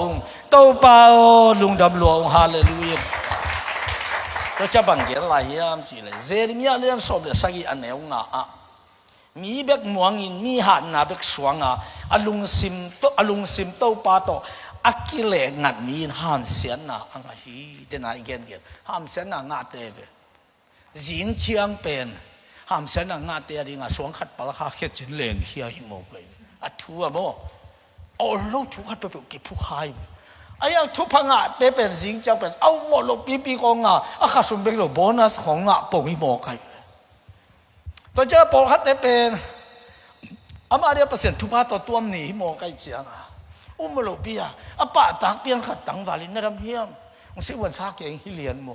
ตัวเปล่าลุงดำหลวงฮาเลลูยาเราจะบังเกิดอะไรยามจีเลยเจเรมียาเลี้ยงสอบเลยสักอีอันเดียวง่ะมีเบกม่วงอินมีหันนาเบกสวงอ่ะอลุงซิมตัวเปล่าตัวอักกิเลงัดมีห้ามเสียนน่ะอังฮีเดน่าอีกเกินห้ามเสียนน่ะงัดเตะจิงเชียงเป็นห้ามเสียนงาเตียดิงสวงขัดปลาคาเขียนจินเหลงเฮียหิโมกเลยอัดทัวโมเอาลูกทุกขัดไปเก็บผู้ขายไอ้ยังทุกพังอ่ะเตเป็นจิงจะเป็นเอาหมดลูกปีของอ่ะอาคาสุนเป็นลูกโบนัสของอ่ะปงหิโมกเลยตัวเจ้าปงขัดเตเป็นอามาเดียเปอร์เซ็นต์ทุกพันตัวหนีหิโมกเลยเชียงอ่ะอุ้มลูกปีอ่ะอาป้าตักเปียงขัดตังวาลินนั่นเฮียมมันสิวันซาเก่งฮิเลียนโม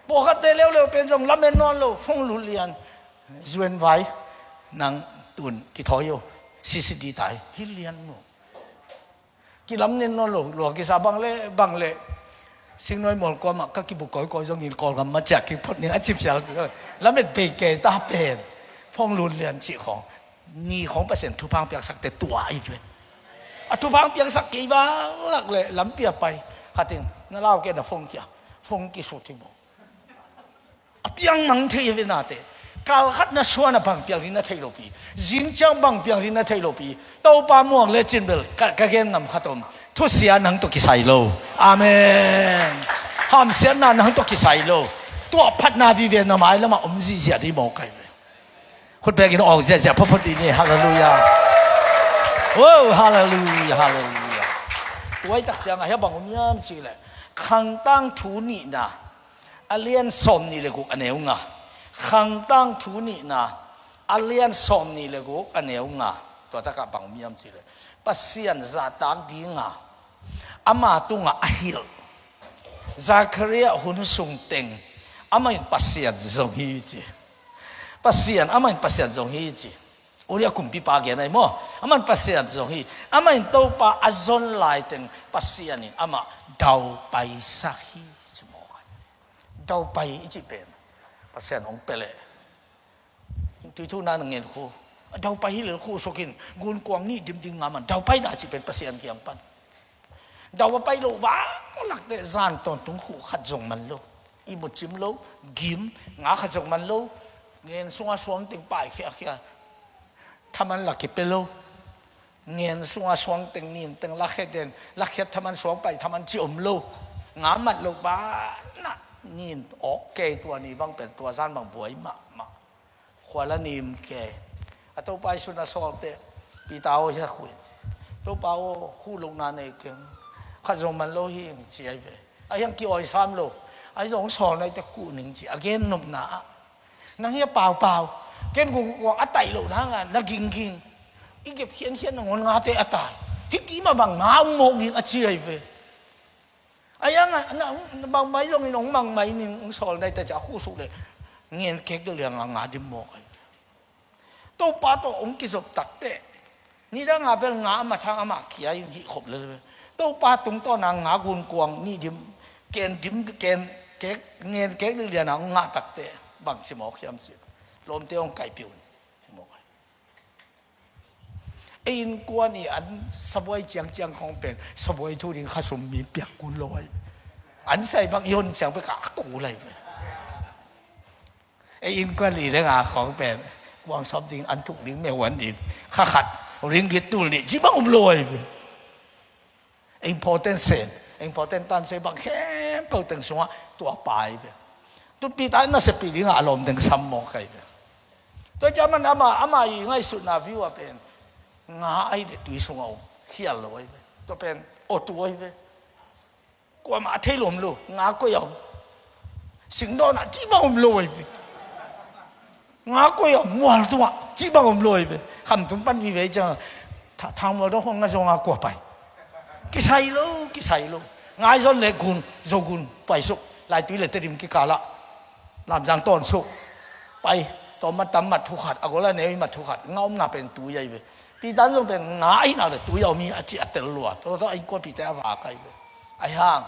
ปกติเร็วๆเป็นจงรับเมนนอนโลฟงลุเลียนจวนไว้นางตุนกิทอยโยสิดีตายฮิเลียนโมกิลำเนนนอนโลหลวงกิซาบังเล่สิ่งน้อยหมดก็มาก็กิบุกก้อยจงยินกอลกันมาจากกิพดเนี่ยอาชีพเสียแล้วเป็นเปเกตาเป็นฟงลุเลียนชีของนี่ของเปอร์เซ็นต์ทุพังเปียกสักแต่ตัวไอ้เพื่อนทุพังเปียกสักกี่บ้าหลักเลยล้ำเปียไปขัดทิ้งนั่นเล่าแกน่ะฟงเกี่ยฟงกิสุทิโมเปียงมังเทียวินาเตกาลขัดน่ะชวนน่ะบังเปียงรินาเทโลปีจิงจังบังเปียงรินาเทโลปีเต้าปาม่วงเลจินเบลกะเกนงำขัดอมทุเสียนังตุกิไซโลอาเมนห้ามเสียนังตุกิไซโลตัวพัฒนาวิเวียนน่ะหมายแล้วมาอมซีเสียที่โมกเลยคนแปลกินออกเสียพระพุทธนี่ฮาเลลูยาโอ้ฮาเลลูยาฮาเลลูยาตัวไอ้ตักเสียงไอ้บังอมยามจีเลยขังตั้งทูนี่นะอเลียนสมนี่เลยกูอันเอวงาขังตั้งทูนี่นะอเลียนสมนี่เลยกูอันเอวงาตัวตะกับบังมีมจีเลย pasien zatak dinga ama tunga ahil Zakaria hun sung teng amain pasien zong hi chi pasien amain pasien zong hi chi ulia kumpi pa gen ai mo aman pasien zong hi amain to pa azon lai teng pasien in ama dau pai sahi chmo dau pai chi pen pasien ong pele tu tu na ngen khu dau pai hi le khu sokin gun kwang ni dim ding ngaman dau pai da chi pen pasien kiam pan dau pai lo wa lak de zan ton tung khu khat jong man lo i mu chim lo gim nga khat jong man lo ngen sunga suang ting pai khia khia thaman lak ki pelo ngen sunga suang ting nin teng la khet den la khet thaman suang pai thaman chi om lo nga mat lo ba na nin ok keตัวนี้บางเป็นตัวzan bang buai ma ma khwala nim ke ato pai suna sol te pi tao ja khu to pao khu long na ne ke khát dùng mình lâu hi chỉ ai về ai yang kêu ai sam lâu ai dùng sò này te khu nín chỉ again nộp nã nang hi pao pao ken gung gung atai lâu nang à na ging ging ít cái hiên hiên ngon ngã te atai hi kí mà bằng ngã ông mộ ging chỉ ai về ai yang à na bằng mấy dùng nong bằng mấy nín sò này te chả khu sụt đấy nghiền kẹt được liền ngã đi mộ to pa to ông kí sụp tắc te ni đang ngã bên ngã mà thang ama kia yung hi khopเลยตัวปลาตรงต้นนางงากุนกวางนี่ดิมเกณฑ์ดิมเกณฑ์เก๊กเงินเก๊กเรียนงาตักเตะบางชิมอกยำสิลมเตี้ยงไก่ปิวชิมอกอินกวนนี่อันสบายเจียงเจียงของเป็นสบายทุเรียนข้าสมมีเปียกกุลอยอันใส่บางยนเจียงไปกะกูเลยไปอินกวนนี่เรื่องอาของเป็นวางซอบดิงอันทุกดิ้งไม่หวนดิงข้าขัดริงกิดตุลนี่จีบังลอยไปimportant sen important tan se bang khem pau teng sunga tua pai be tu pi ta na se pi ling alom teng sam mo kai be to jaman ama yi ngai su na view a pen nga ai de tui sunga hial loi be to pen o tu oi be kwa ma thei lom lu nga ko yong sing do na chi bang loi be nga ko yong mual tu chi bang loi be kham tum pan vi ve cha thang mo do hong nga zonga kwa pai cái sai luôn ngay rồi lệ cùn dầu cùn bảy sụp lại túi lệ tê điểm cái cả lạ làm giang toàn sụp bay tóm mặt tắm mặt thu hạt à có là nếu mặt thu hạt ngao ngà bên túi vậy vậy vì đàn rồi bên ngái nào để túi ao mi à chị à tê lùa tôi anh quan bị té vào cái vậy ai hàng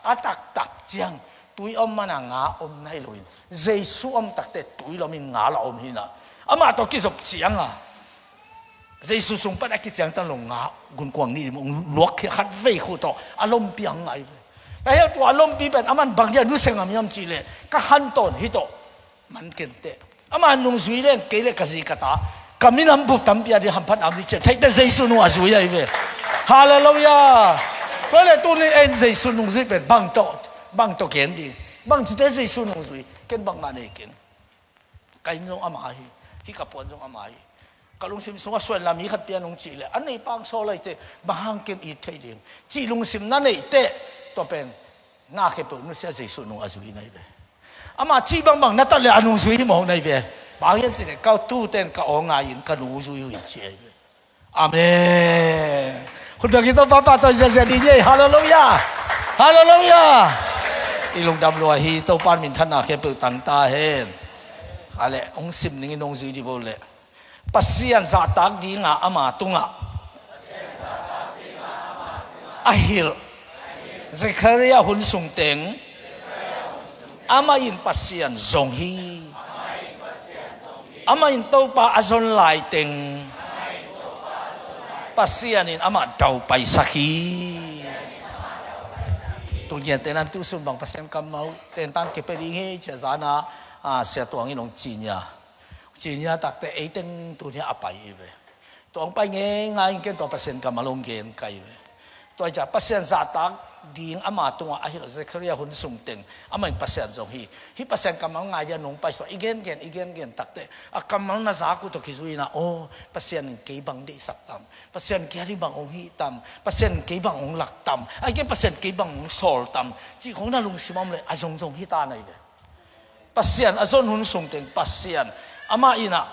à tắc chiang túi mà là ngã này rồi dây su tắc tê túi lo mình ngã là hi nè mà tôi cái sụp chiang à dây su sung bắt cái chiang tăng lồng ngãกุนกวางนี่มึงลวกขัดเว่ยคู่ต่ออารมณ์เปียงไงไอ้ตัวอารมณ์ปีเป็นอามันบางอย่างรู้สึกงามจีเลยก็หันต้นฮิโตมันเก่งเตะอามันนุ่งสวยเล่นเกลี่ยกษีกตากำมินำบุตรตั้มปีอะไรหันพันอามิเจให้แต่ใจสุนัวสวยไอ้เว้ยฮาเลลูยาเพราะเลยตัวนี้เอ็นใจสุนุงสวยเป็นบางโตเก่งดีบางจุดใจสุนุงสวยเก่งบางมันเองไก่จงอามาฮีที่กับปนจงอามาฮีกลุงซิมสงส่วนลามีขัดเปียนงจีเลยอันนี้ปังโซเลยเตะบางเกมอีเทเดียงจีลุงซิมนั่นเองเตะตัวเป็นง่าเขปนุเสียใจสุนงอาจุยในเบอามาจีบางนั่นตอนเลยอนุสุยมองในเบบางอย่างจีเนี่ยเขาตู้เต้นเขาอ่างยิงเขาหนูสุยอยู่เฉยเบอาเมนคุณตะกี้ต้องป้าตัวเสียดีเย่ฮาเลลูยาฮาเลลูยาที่ลุงดำรวยฮีตัวปานมินท่านอาเขปตั้งตาเห็นอะไรองซิมนี่องสุยดีโบเลยpasien zatak di nga ama tunga ahil Zakaria hun sung teng ama in pasien zong hi ama in to pa azon lai teng pasien in ama dau pai saki tung yen tenan tu sun bang pasien kamau ten tan ke peri he cha zana sia tuang in ong chinyaจีนตักแต่ไอ้เต็งตัวนี้อาไปเลยตัวไปเงี้ยง่ายเกินตัวเปอร์เซ็นต์กับมาลงเกณฑ์ไกลเลยตัวจะเปอร์เซ็นต์ซาตักดีงอามาตัวไอ้เราจะเรียกหุ่นสูงเต็งอามันเปอร์เซ็นต์ตรงที่เปอร์เซ็นต์กับมาง่ายจะลงไปส่วนอีกเงี้ยตักแต่กับมาหน้าสากุตัวคิดว่าโอ้เปอร์เซ็นต์กี่บังได้สักต่ำเปอร์เซ็นต์กี่บังองฮีต่ำเปอร์เซ็นต์กี่บังองหลักต่ำไอ้แค่เปอร์เซ็นต์กี่บังองโซลต่ำที่ของนั่นลงสิมั่มเลยอาจงที่ตาในเลยเปอร์เซ็นต์อาจงหุ่นสูงเต็งเปอร์เซ็นต์อามาอินะ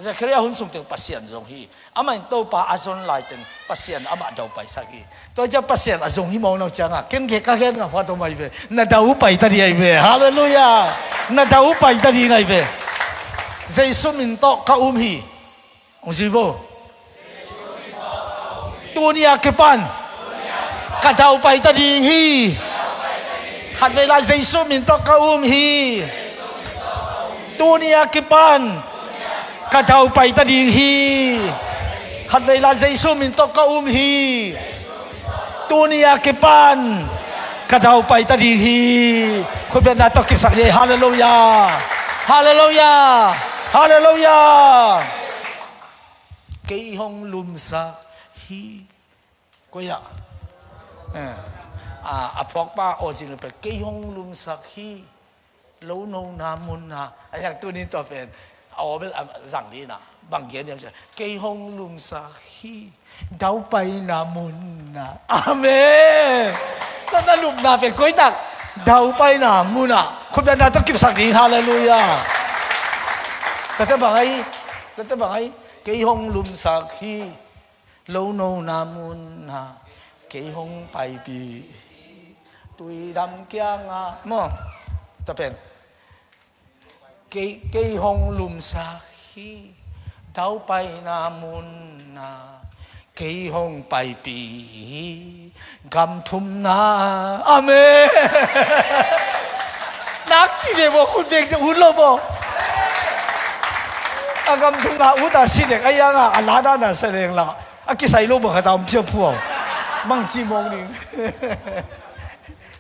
จะเคลียร์หุ่นส่งถึงปัสเซียนตรงที่อามันโตป่าอาซนลายถึงปัสเซียนอามาดาวไปสักทีตัวจะปัสเซียนอาซงที่มองเราจังอ่ะเก่งเก่งก็เก่งอ่ะพอตัวไม่เว้ยน่าดาวไปตัดยังไงเว้ยฮาเลลูยาน่าดาวไปตัดยังไงเว้ยเยซูมินโตข้าฮีองศิโบตัวนี้อาเก็บปันข้าดาวไปตัดยังไงขัดเวลาเยซูมินโตข้าฮีตัวนี้อาเก็บปันข้าดาวไปตัดยังไงขัดเวลาเยซูมินโตข้าฮีตัวนี้อาเก็บปันข้าดาวไปตัดยังไงคนเป็นนาตกิบสักเลยฮาเลลูยาฮาเลลูยาฮาเลลูยาเกี่ยงลุมสักฮีก็อยากพวกป้าโอจินเป็นเกี่ยงลุมสักฮีลูโนนามุนนะอย่างตัวนี้ตัวเป็นเอาเป็นสั่งดีนะบางอย่างเนี่ยจะเกี่ยงลุมสักฮีดาวไปนามุนนะอาเมนแล้วนั่นลุมนาเป็นก้อยตักดาวไปนามุนนะคนเป็นนาต้องกิบสักดีฮาเลลูยาแต่ถ้าบอกไอ้เกี่ยงลุมสักฮีลูโนนามุนนะเกี่ยงไปปีตุยดำเกียงอ่ะมั่งจะเป็นเกี่ยงลุมสักฮีดาวไปนามุนนะเกี่ยงไปปีกำทุมนาอาเมนนักจีเดบอกคุณเด็กจะหุ่นโลบอกอากำทุมนาอุตาสิเด็กไอ้ยังอ่ะอันลาดาน่ะแสดงละอากิใส่โลบอกเขาทำเชื่อพวกมั่งจีมองนี่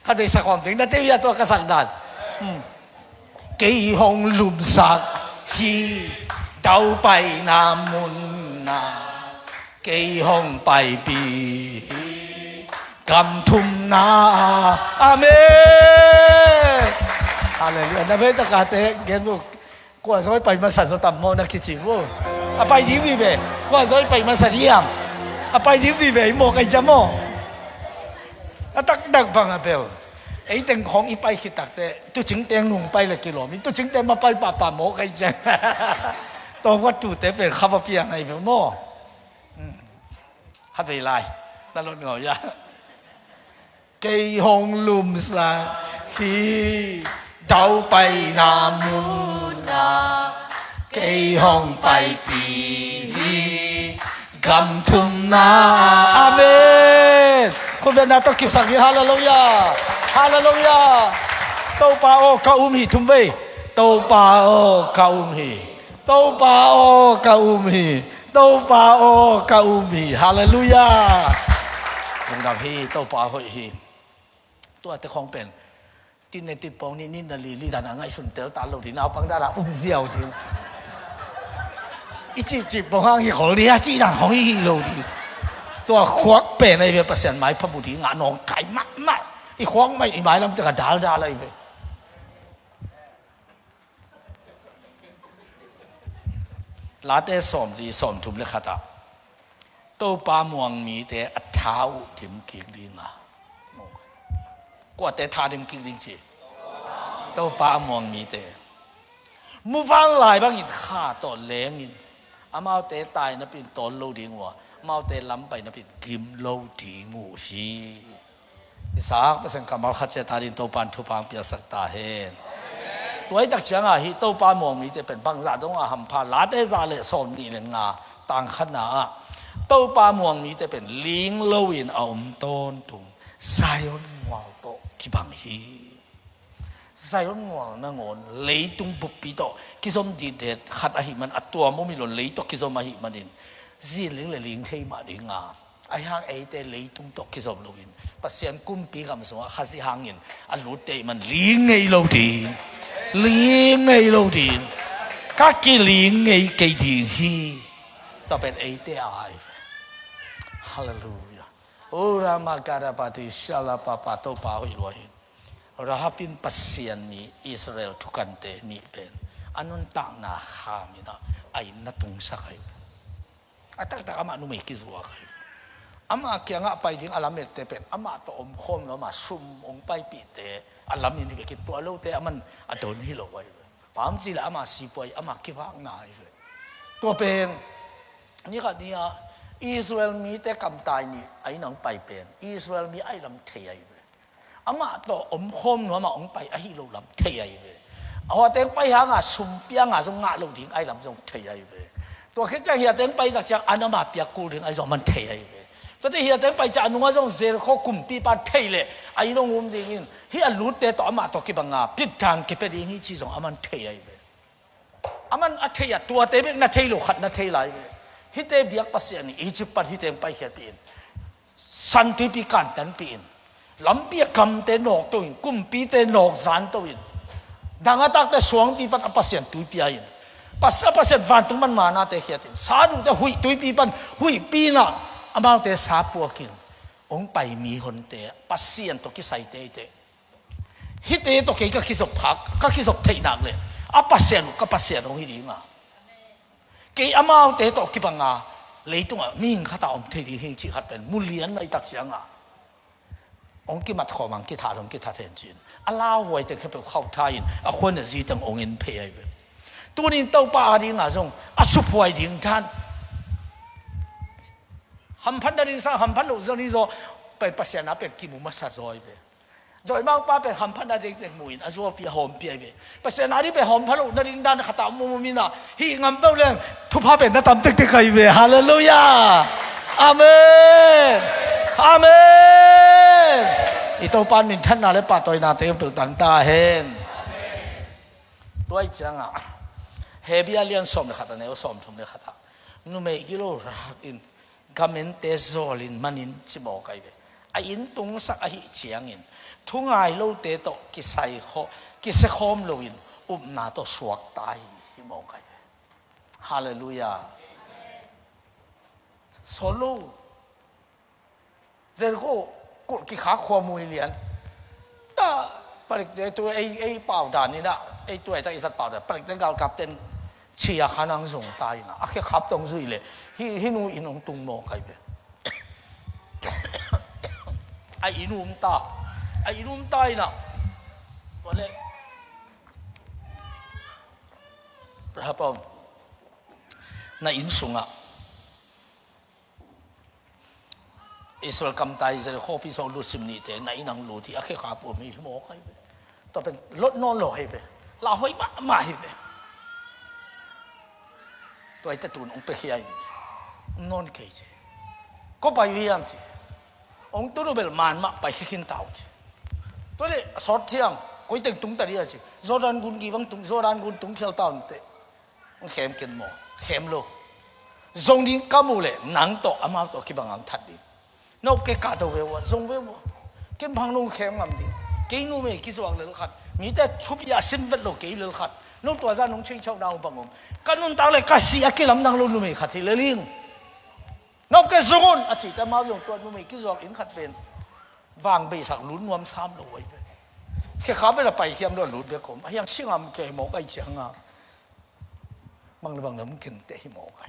เขาได้สักความถึงนั่นเทียตัวกษัตริย์นั่นเกี่ยงลุมสักฮีดาวไปนามุนนาเกี่ยงไปปีกำทุมนาอาเมนอะไรเนี่ยนั่นเป็นตะการเตะเกณฑ์บุกกว่าจะไปมาสั่นสตัมโมนักกิจวัตรไปที่วิเวกว่าจะไปมาสั่นยามไปที่วิเวโมกไอจามโมตักดักบังอาเปลไอ้ตึงของอีไปคิดตักเตะตัวจิงเตียงหนุ่มไปละกิโลมิตัวจิงเตียงมาไปป่าโมกไอจังตอนว่าตัวเตะเป็นข้าวเปียงไอเปลโมข้าไปไล่ตลอดเหงายาเกี่ยงลุมสักฮีดาวไปนามุนนาเกี่ยงไปปีกำทุมนาอาเมนคุณเป็นนาตกิบสักดีฮาเลลูยาฮาเลลูยาโตปาโอกาอุมฮีทุมเวโตปาโอกาอุมฮีโตปาโอกาอุมฮีโตปาโอกาอุมฮีฮาเลลูยาคุณดำฮีโตปาโอฮีตัวแต่ของเป็นตินในติดปองนี่นินนาลีดานังไอสุนเตลตาโลดินเอาปังดาราเสียวที一จีปองอีของเลียจีนังของอีโลดิตัวควักเป็นไอเบี้ยเปอร์เซ็นต์ไม้พระบุตรงานนองไก่มากอีควักไม่ไม้ลำจะกระดาลอะไรไปลาเตสอมดีสอมทุมเลขาตาโตปามวงมีแต่อัฐเท้าถิ่มกิงดิงอ่ะกว่าแต่ทาถิ่มกิงดิงจีโตปามวงมีแต่มูฟังหลายบางอินข้าต่อแรงอินอามาเตตายนับเป็นตอนโลดิงวะมาเตล้ำไปนับเป็นกิมโลดิงูฮีสากภาษาคำว่าขัดเจตาดินโตปานทุพังเปียสักตาเฮนตัวไอ้ตักเชียงอ่ะฮิโตปามวงมีแต่เป็นบางญาต้องอาหัมพาลาเตซาเลสอนนี่เลงาต่างขนาดโตปามวงมีแต่เป็นลิงโลวินเอาต้นตุงไซออนวาวโตกิบังฮีไซออนวาวนั่งอนเลยตุงปุบปีโตกิสมดีเด็ดขัดอหิมันอัตัวมุมิลเลยโตกิสมอหิมันดินซีลิงเลยลิงเทมาดิงาไอหางเอเตเลยตุงโตกิสมลูกินปัสยันกุมปีคำสงฆ์ข้าสิหางอินอันรู้เตมันลิงไงโลดินลิงไงโลดินกักกิลิงไงเกดิงฮีต่อเป็นเอเตไอฮาเลลูยาโอรามาการาปาติชาลาปาปาโตปาอิลวะฮิราฮับินปัสยันนี้อิสราเอลทุกันเตนี่เป็นอันนั้นต่างนาขามินะไอ้นัตุงสักไอ้อาตักอามานุไม่คิดว่าไงอามาเกี่ยงไปถึงอาลามิเตเป็นอามาตัวอมคมแล้วมาซุ่มองไปปีเตอาลามินี่ก็คิดตัวเราเตมันอดนฮิโลไว้ความจริงแล้วอามาสีป่วยอามาคิดว่าง่ายเลย ตัวเป็นนี่ก็เนี่ยอิสราเอลมีแต่กำตายนี่ไอ้หนังไปเป็นอิสราเอลมีไอ้ลำเทียไปอามาตัวคมหัวมาไปไอ้ลูกลำเทียไปเอาเต็งไปหางาสุ่มเปียงส่งงาลงทิ้งไอ้ลำส่งเทียไปตัวแค่จะเหียเต็งไปจากอันนั้นมาเปียกกูทิ้งไอ้ส่งมันเทียไปตัวที่เหียเต็งไปจากนุ่งส่งเสือเขากุมปีปัดเทียเลยไอ้น้องอุ้มดิ้งเฮียลุดเตะต่อมาตัวกี่บังอาพิจารณ์กี่เป็นอย่างนี้ชีส่งอามันเทียไปอามันอัธยาตัวเต็มนัทเทโลขัดนัทเทไลฮิเตเบียกปัสยานีอียิปต์ปัดฮิเตไปเขียนปีนสันติพิการตันปีนลำเบียกำเตนอกตัวอินกุมปีเตนอกสานตัวอินดังอัตักเตสวงปีปัดปัสยานตุยปีอินปัสยานวันตุมันมานาเตเขียนสาดุเตหุยตุยปีปันหุยปีน่ะอามาเตสาปัวกินองไปมีคนเตปัสยานตัวกิใส่เตฮิเตตัวกิก็กิศกพักก็กิศกเทนักเลยอาปัสยานก็ปัสยานองฮิดีงากี่อามาเตตัวกิบังอาเลยตัวมิ่งข้าตาอมเทดีเฮจิขัดเป็นมุลียนในตักเสียงอ่ะองกิมัดขอมังกิถาองกิถาเทนจินอาลาวไว้แต่แค่เป็นเข้าทายินอาคนเนี่ยจีตังองเงินเพย์ไปตัวนี้เต้าป่าดีงาส่งอาสุพวยดิ่งท่านหัมพันดาริสาหัมพันลุจนี่โซเป็นปัสยานาเป็นกิมุมัสซาซอยไปโดยมากป้าเป็นหัมพันดาริเด็กมุยอาสุปีหอมเปียไปปัสยานาที่เป็นหอมพันลุนาริงด้านข้าตามุมินะฮีงามเต้าเรื่องทุพาเป็นนัตตัมตึกตึกใครไปฮาเลลูยาอาเมนอาเมนอีตัวปานมินท่านนาเลปาตัวนาเตมตุตันตาเฮนตัวไอ้จังอ่ะเฮบิอาเลียนสมเลยขัดเนี่ยสมเลยขัดนุ่มเอกิโลรักอินกามินเตโซลินมันินจิบอกไอ้เว้ไอ้อินตุงสักไอ้เฉียงอินทุ่งไอ้โลเตโตกิใส่ข้อกิเสคอมโลอินนาโตสวกตายที่บอกไอ้เว้ฮาเลลูยาโซโลเจ้าก็กูกิขาขวามุยเลียนแต่ปริกตัวไอ้เป่าด่านนี่นะไอ้ตัวไอ้ตั้งอิสระเป่าด่านปริกตั้งการกับเต้นเชียร์ขานังส่งตายนะอ่ะแค่ขับตรงสุดเลยฮินูอินุงตุงโมกันไปไอ้อินุมตาไอ้อินุมตายนะวันนี้พระพรในอินสุงอ่ะอิสราเอลกำตายจะข้อพิสูจน์ลุสิมนี่แต่ในนังลุที่อาเคขาปุ่มมีหมอกไปต่อเป็นรถนอนลอยไปลาหอยมาไปตัวไอ้ตะตุนองไปเขียนนอนเกยก็ไปวิยามจีองตัวนู้นเบลมันมาไปขินเต่าจีตัวนี้สอดเที่ยงก็ยังตุ้งตาดีจีโซดานกุนกีบังตุ้งโซดานกุนตุ้งเขียวเต่าเตะเข้มกินหมอเข้มโลทรงดิ้งกามูเลยหนังโตอามาโตกีบังอังทัดดีนกเกะกาตัวเววทรงเววกินพังนุ่งเข้มงามดีกินนุ่มเอกิสวางเลยขัดมีแต่ชุบยาซิมเวลโลกิเลยขัดนุ่งตัวซานุ่งชิงเช่าดาวบังงมกันนุ่งตาเลยกัสซี่อากิลำดังลุ่มนุ่มเอขัดที่เลลิงนกเกะสกุลอาจิตมาอยู่ตัวนุ่มเอกิสวางอินขัดเป็นวางเบสักลุ้นวมซ้ำเลยแค่ขาไปละไปเขียมด้วยหลุดเบียกผมยังชิงอามเกะหมอกไอเจียงอ่ะบางน้ำกินเตะหมอกไอ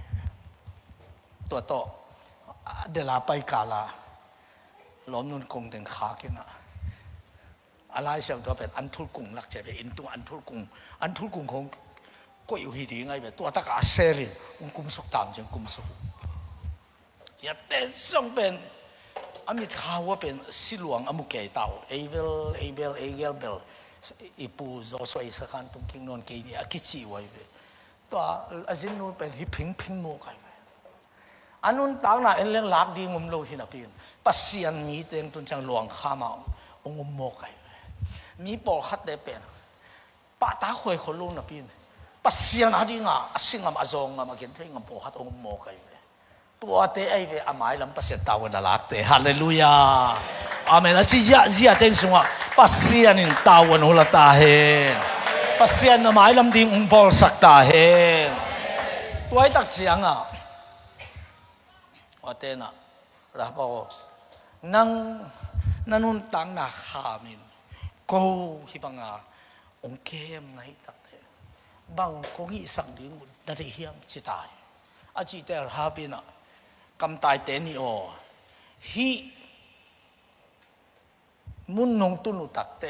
ตัวโตเดลาไปกาลาล้อมนุนคงถึงขากินอ่ะอะไรเสียงตัวเป็นอันทุลกุงหลักใจเป็นอินตัวอันทุลกุงของก็อยู่ที่ดีไงแบบตัวตะกาเซรินกุมสุกตามจังกุมสุกอย่าเตะส่งเป็นอามิท้าว่าเป็นสิหลวงอามุเกยเต่าเอเบลอีปูโซสวยสักการตุงกิงนนเกยนี่อากิจิไว้เป็นตัวอาจินนูเป็นฮิพิงโมกันอันนู้นต่างน่ะเอ็นเลี้ยงหลักดีงมโลหินาปีนปัสยันมีเตียงตุนจังหลวงข้ามาองมโมกันมีปอขัดได้เป็นป้าตาคอยคนลุงนาปีนปัสยันอะไรง่ะสิ่งงามอจงงามกินเท่งงามปอขัดองมโมกันตัวเตะไอ้เวอหมายลำปัสยันตาวันละลักเตะฮาเลลูยาอาเมนอาจิยะจิยะเต็งสงะปัสยันตาวันหัวตาเฮปัสยันหมายลำดิ่งบอลสักตาเฮตัวไอ้ตักเสียงอ่ะว่าเต้น่ะรับเอานั่งนุ่นตั้งหน้าขามินกูฮิบังอาองเข้มไงตักเตบังคงอีสังดิ้งนั่นเฮียมจิตายอาจิตแต่ฮาบิน่ะกำตายเตนี่โอฮีมุนนงตุนุตักเต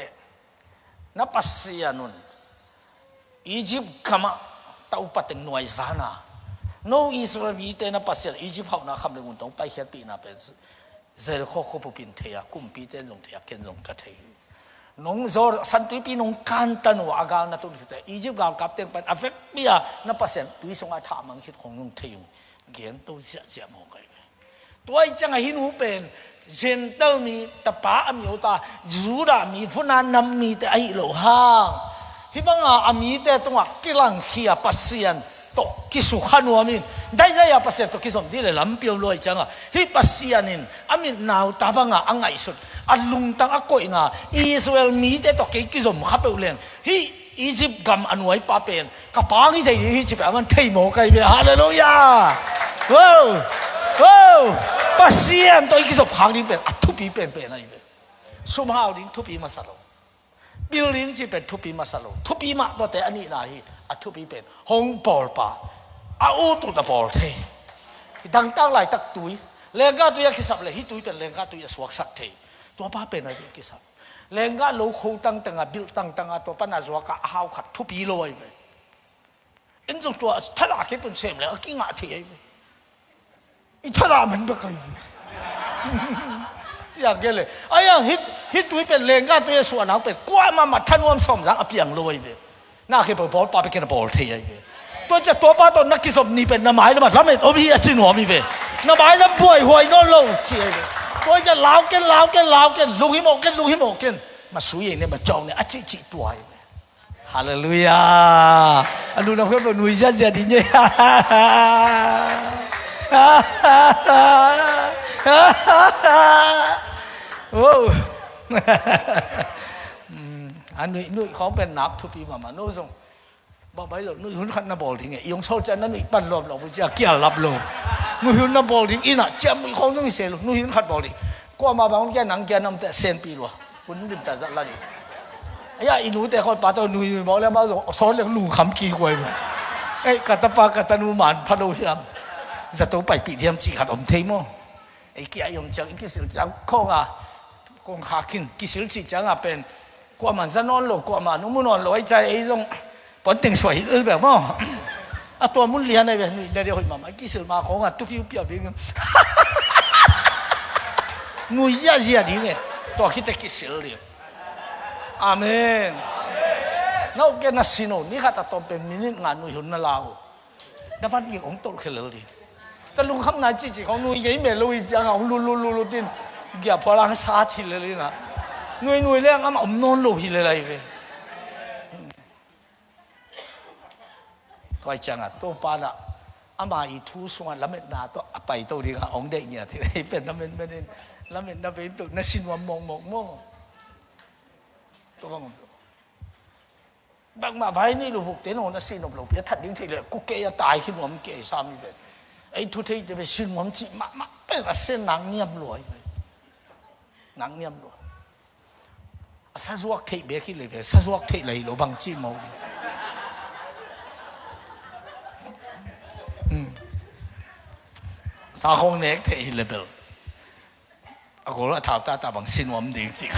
นับปัสยานุนอียิปต์ขมาเต้าปัตติงหน่วยซานา no Israel mi te na pasel Egypt hau na kham le un tong pai hiat pi na pe zel kho kho pu pin thea kum pi te jong thea ken jong ka thei nong zor san tu pi nong kan tan wa agal na tu te Egypt gal kap teng pan affect pia na pasel tui song a tha mang hit khong nong thei gen to sia sia mo kai toi chang a hin hu pen jen tao mi ta pa am yo ta zu da mi phuna nam mi te ai lo hang hi banga ami te tonga kilang khia pasian to kisu khanwa min dai dai ya pasien to kisom dile lam piom loi changa hi pasianin amin naw ta banga angai sut alung tang akoi na Israel mi te to ke kisom khapeu leng hi Egypt gam anwai pa pen kapang hi dai hi chi pa man thei mo kai be hallelujah wow wow pasien to kisom phang ni pen athu pi pen pen ai be somehow ding thu pi masalo building chỉเป็นทุบปีมาสโลทุบปีมาตัวแต่อันนี้นะฮีอัทุบปีเป็นห้องบอลป่าอาอูตุตะบอลเทดังตั้งหลายตักตุยเลงกาตุยกิสับเลยฮีตุยเป็นเลงกาตุยสวกสักเทตัวป้าเป็นอะไรกิสับเลงกาโลโคตั้งตั้งบิลตั้งตั้งตัวป้านาจวกะหาวขัดทุบปีลอยไปอินทร์ตัวทลาเก็บเป็นเซมเลยกิ้งอาเทียไปอิทลามันไม่เคยอย่างเงี้ยเลยไอ้ยังฮิตตัวเป็นเลงก้าตัวส่วนหนังเป็นกว่ามาท่านวมสมสังอภิยังรวยเลยน่าคือเป็นบอลปาไปกินบอลเทียไปตัวจะตัวป้าตัวนักกิจสมนี่เป็นน้ำไม้แล้วมาทำให้ตัวพี่จีนหัวมีไปน้ำไม้แล้วป่วยหวยนอนโลเชียไปตัวจะล้าวกันลุงหิมอกกันมาสุยเนี่ยมาจองเนี่ยอาจิตัวไปฮาเลลูยาอันนู้นเราเพิ่มหนุ่ยเสียดีเนี่ยโอ้อันนุ่ยเขาเป็นนักทุบปีมาโน้ตส่งบอกไปเลยนุ่ยหุ่นขันนับบอลทิ้งไงยงโซ่จันนั่นนุ่ยปั่นรอบเราไม่ใช่เกี่ยวรับลงนุ่ยหุ่นนับบอลทิ้งอีน่ะเจ้ามือเขาต้องเสียลงนุ่ยหุ่นขัดบอลทิ้งก็มาบางแกนังแกนำแต่เซนปีลัวคุณดิมแต่จะละนี่ไอ้ยาอินูแต่เขาปาตัวนุ่ยบอกแล้วมาส่งสอนเรื่องลุงคำกี่กวยไปไอ้กัตตาปากัตตานูหมันพัดโอเชียมจะต้องไปปีเดียมจีขัดอมเทมไอ้เกี่ยยงจังกิสิลจังข้องกงหากินกิสิลจีจังเป็นกว่ามันจะนอนหลบกว่ามันนุ่มนอนลอยใจไอ้ตรงปนติงสวยแบบมั้งตัวมุนเลียนอะไรแบบนี้เดี๋ยวมากิสิลมาของตุ๊บปิ้วเปียกดิ้งมุยยาเสียดิ้งตัวคิดแต่กิสิลเลยอาเมนน่าเกณฑ์สิโนนี่ข้าตัดตัวเป็นมินิงานนุ่ยหุ่นนั่นเราแต่ฟันอีกองตัวขึ้นเลยแต่ลุงคำนายจีของนุ่ยยังไม่รู้จังของลุดินเกี่ยวพลังชาติเลยนะนุ่ยเรื่องอ้ำอมนอนลุยเลยไปตัวจังอ่ะตัวปาละอ้ำมาอีทูส่วนละเม็ดนาตัวไปตัวดีกับองเด็กเนี่ยที่เป็นละเม็ดไม่ได้ละเม็ดละเม็ดตัวนั่นสินว่ามองตัวบางมาไปนี่ลูกเต้นนั่นสินลูกเปียทัดดิ้งทีเลยกูเกยตายขึ้นหัวมันเกยซ้ำเลยไอ้ทุกทีจะไปสินหัวมันจีมาเป็นเส้นหนังเนียบรวยไปหนังเนียบรวยถ้าสวกเทเบี้ยขี้เลยไปถ้าสวกเทเลยเราบังจีมเอาดิสาคงเน็กเทเลยเบลaku lah tahu tak bang sinwam ding sih.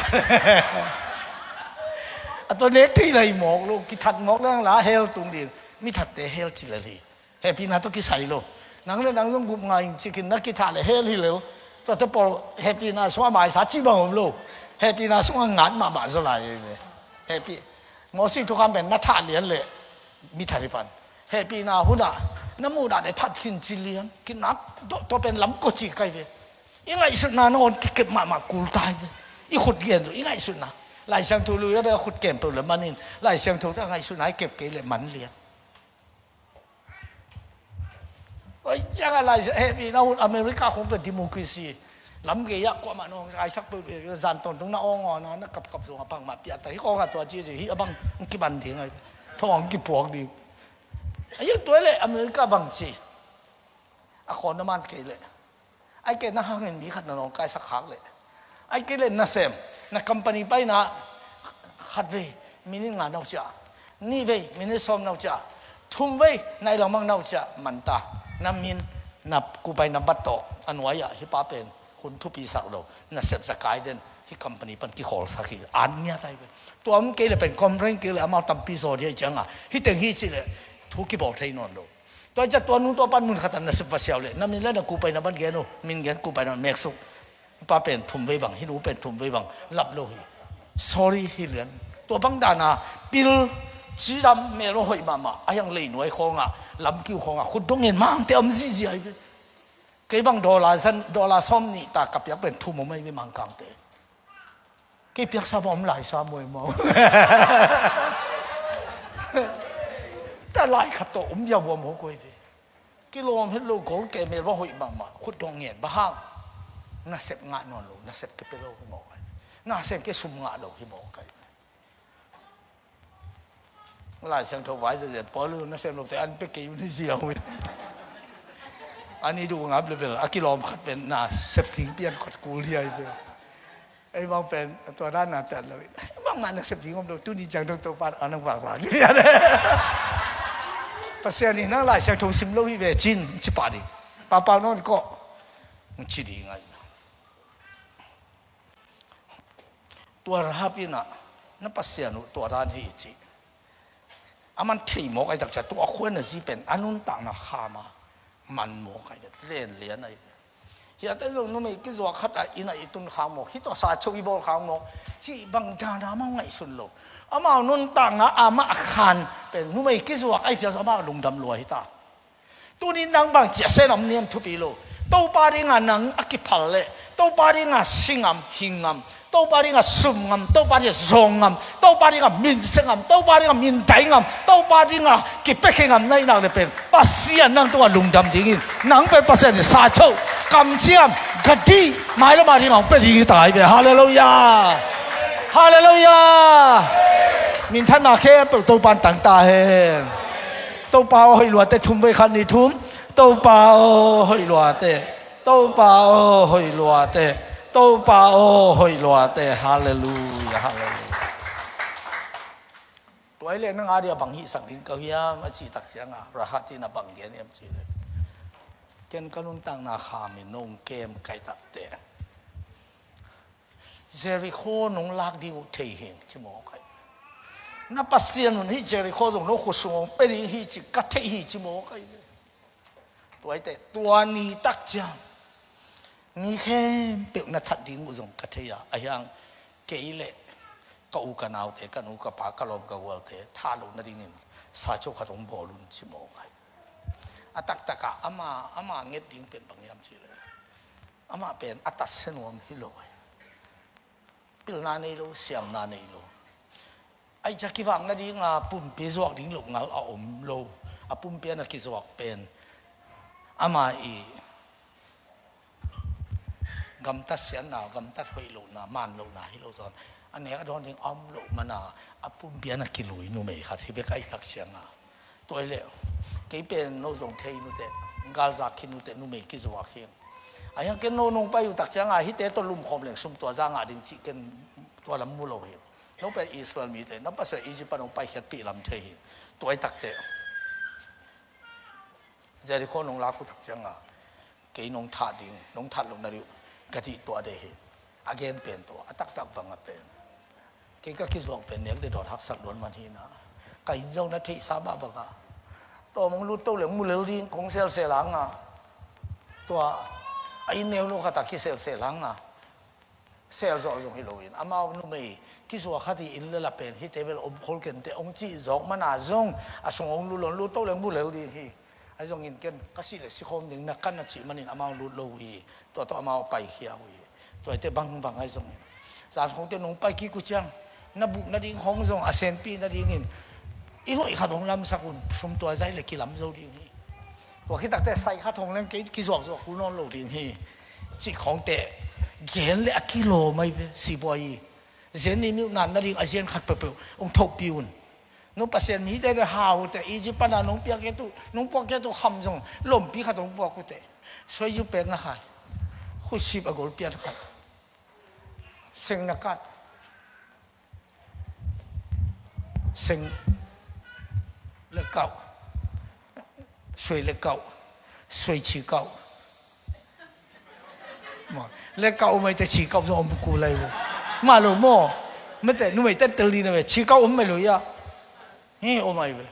Atau nek ti lai mok lo, kitat mok lang lah hell tung ding, mi tat te hell cilali. Happy na to kisai lo. Nang le nang song gup ngai chicken na kitat le hell hi lo. To te pol happy na swa mai sa chi bang lo. Happy na swa ngat ma so lai. Happy. Ngo si tu kam ben na tha lian le. Mi thai pan. Happy na hu na. Na mu da de that kin chi lian. Kin na toเป็นลำก็จีไกลเลยยังไงสุดนะนอนเก็บมากูตายเลยอีขุดเกียนเลยยังไงสุดนะหลายเชียงทูลุยไปขุดเก็บไปเลยมันนี่หลายเชียงทูถ้าไงสุดนะเก็บเกลือมันเลี้ยงโอ้ยจังอะไรเฮ้ยพี่น้องอเมริกาคงเป็นดิโมคราซีลำเกียร์กว่ามันน้องไอ้สักตัวจานตนตรงนั้นอ่อนนะนักกับส่งบังมาเปียแต่ที่กองกับตัวจีจีที่บังกี่บันทิ้งไงท้องกี่ปวกดีไอ้ยังตัวเลยอเมริกาบังจีอะคนน้ำมันเกลือไอ้เกน่าเงินมีขัดน้องกายสักครั้งเลยไอ้เกลน่าเซมน่าคอมพานีไปน่ะขัดเว้ยมินิงานเอาจ้ะนี่เว้ยมินิซ้อมเอาจ้ะทุ่มเว้ยในหลังมังเอาจ้ะมันตาน้ำมินนับกูไปนับบัตโตอันไว้อะที่ป้าเป็นคนทุบปีสักเราน่าเซมสกายเดนที่คอมพานีเป็นกี่ฮอลสักทีอันเนี้ยได้เว้ยตัวมันเกลเป็นคอมเพลนเกลเอามาตั้งปีโซเดียจังอ่ะที่แต่งที่สิเลยทุกกี่บอกให้นอนเรา ตัวจะตัวนู้นตัวปันมุนขัดนัสภาษาเลยนั่นมีเรื่องกูไปนับเกณฑ์มินเกณฑ์กูไปนับเมกซุกป้าเป็นทุ่มไว้บังฮินูเป็นทุ่มไว้บังรับโลหิ sorry ฮิเลียนตัวบังดานาปิลสีดำเมโลหอยมาไอ้ยังเลยหน่วยของอ่ะลำคิวของอ่ะคุณต้องเห็นมั่งเต็มซีซีไอ้เกี่ยบัง$ซ้อมนี่ตากับยักเป็นทุ่มไม่มั่งกังเตะเกี่ยบซาบอมหลายซามวยมองแต่หลายขัดตัวอย่าวอมหัวกุยดิกิโลเมตรลูกของเกเมโลหอยมาคุณต้องเห็นบ้างน่าเสพงานนอนลูกน่าเสพกิเปโลหิมอกน่าเสพกิสุมงาลูกหิมอกหลายสังทวายจะเจ็บปอลูน่าเสพลูกแต่อันเป็กเกี่ยวนี่เสียวอันนี้ดูงับเลยเป็นกิโลเมตรเป็นน่าเสพทิ้งเปลี่ยนขดกูเรียไปไอ้บางเป็นตัวด้านน่าแต่เลยบางมันน่าเสพทิ้งผมดูตู้นี้จังตัวปานอันนั้นฝากๆเนี่ยภาษานี่นั่งหลายสังทวสิมโลหิเวจินชิปาดิป้าโน่นก็มันชิดีไงตัวราบินะนั่นภาษาหนูตัวด้านที่จีอามันที่หมอกไอ้ตักจะตัวคนน่ะจีเป็นอันนู้นต่างนะข้ามามันหมอกไอ้เล่นเลี้ยนไอ้เฮียแต่เราโน้มไม่คิดว่าขัดไอ้น่ะอีตุนข้างหมอกที่ตัวสาช่วยบอลข้างหมอกจีบางจานามาไงสุดโลอามาโน้นต่างนะอามาขันเป็นโน้มไม่คิดว่าไอ้เพียงสามารถลงดำรวยให้ตาตัวนี้นั่งบางเจเซนำเนียนทุบีโลตัวปาริงานังอักิพัลเล่ตัวปาริงาสิงามหิงามตัวปาริงาสุมงามตัวปาริงาซองงามตัวปาริงามินเซงามตัวปาริงามินไดงามตัวปาริงากิเปกงามในนักเป็นภาษานังตัวลุงดำดิ้งนังเป็นภาษาเนี่ยซาโชกำเชียมกะดีไม่ละมาริงาเป็นยิ่งตายไปฮาเลลูยาฮาเลลูยามินท่านนาเข้ตัวปานต่างตาเฮตัวเปล่าให้หลวดแต่ทุ่มไว้คันนี้ทุ่มตัวเปล่าให้หลวดแต่ตัวเปล่าให้หลวดแต่ตัวเปล่าให้หลวดแต่ฮาเลลูยาฮาเลลูยาตัวเล็กนั่งอาเดียบังฮิสังดินเขาเฮียมาจีตักเสียงอ่ะราคาที่น่าบังเกียนเอ็มจีเลยเกณฑ์กนุนตั้งนาคามินงเกมไก่ตัดเตะเจริโคนงลากดิวเทียงชิโมไก่นับปัสเซียนมันฮิเจริโคตรงโลกสงฆ์เป็นฮิจิกัตเทียชิโมไก่ตัวไอ้เตะตัวนี้ตักจังนี่แค่เปลี่ยนนัดทัดดิ้งอุจงกัตเทียไอ้ยังเกยเล่ก็อุกันเอาเตะกันอุกปากกลมกับวัวเตะท่าลงนัดดิ้งสาธุขัดองบอลุนชิโมไก่อัตักตะกะอามาเงียบดิ้งเป็นบางอย่างสิเลยอามาเป็นอัตัสเซนวมฮิโลยปิลนาเนโลเสียมนาเนโลไอ้จักรีวังนัดดิ้งปุ่มเปียจวกดิ้งหลงเงาเอาอมโลปุ่มเปียนักกิจวักเป็นอามาอีกำตัดเสียนากำตัดหอยโลนามันโลนาฮิโลซอนอันนี้ก็โดนดิ้งอ้อมโลมานาปุ่มเปียนักกิลุยนูเมย์ค่ะที่เบกไอ้ตักเสียงตัวเล็กกี่เป็นโนซงเทนุเตกาลจากขินุเตนูเมย์กิจวักเขียงไอ้ยังเกินโนนงไปอยู่ตักเสียงฮิตเตตัวลุ่มคอมเหลงซุ่มตัวจ้างดิ้งจีเกินตัวลำมูโลเหี่ยน้องไปอิสราเอลมีเตน้องไปอิจิปต์น้องไปเขียนปีลำเทียตัวไอ้ตักเตเจริญคนน้องรักกูตักเสียงเกี่ยน้องทัดดิ้งน้องทัดลงนาริวกะทิตัวเดหีอาเกนเป็นตัวตักบังเป็นเกี่ยก็คิดว่าเป็นเนี่ยได้โดนหักสักล้วนมาทีนะไก่เจ้าหน้าที่สาบะบังตัวมึงรู้ตัวเหลืองมูเลวดิ้งของเซลเซลังตัวไอ้เนวลูกตะกี้เซลเซลังเซลสองฮิโรอินอามาหนุ่มคิดว่าข้าที่อินเลลเป็นฮิตเทเบลอมโคลเกนเตองจีจอกมันจงส่งองรู้หลงรู้ตัวเหลืองมูเลวดิ้งฮีไอ้จงอินกันก็สิเลยสิคมดิ้งนักกันนักจีมันอินอามารู้โลวีตัวอามาไปเขียววีตัวไอ้เตบังไอ้จงอินสารของเตนงไปกี่กุจังนับบุกนัดดิ้งของจงอาเซนปีนัดดิ้งอินอีโน่อีข้าทงลำสักุลสมตัวใจเลยกี่ลำโจดิ้งฮีตัวคิดตักแต่ใส่ข้าทงเล่นกี่จอกคุณนอนโลดิ้งฮีจีของเตเขียนเลยกิโลไม่เป็นสิบวัยเซนนี่นิ้วนานนัดดิ้งอาเซียนขัดเปล่าองทบปิวน์น้องปัสเซียนมีแต่หาวแต่อีจิปต์น่ะน้องเปียกตัวน้องปอกตัวคำจงลมปีข้าทงปอกกูเตะสวยอยู่เป็นนะคะคุชิบอากอลเปียนค่ะเซ็งนักกัดเซ็งเล็กเก่าสวยเล็กเก่าสวยชีเก่าเล็กเก่าไม่แต่ชีเก่าจะอมกูเลยมาลูโม่ไม่แต่นุ่มไม่แต่เตลีนะเว้ยชีเก่าอมไม่รู้ยะเฮ้ยอมไม่เว้ย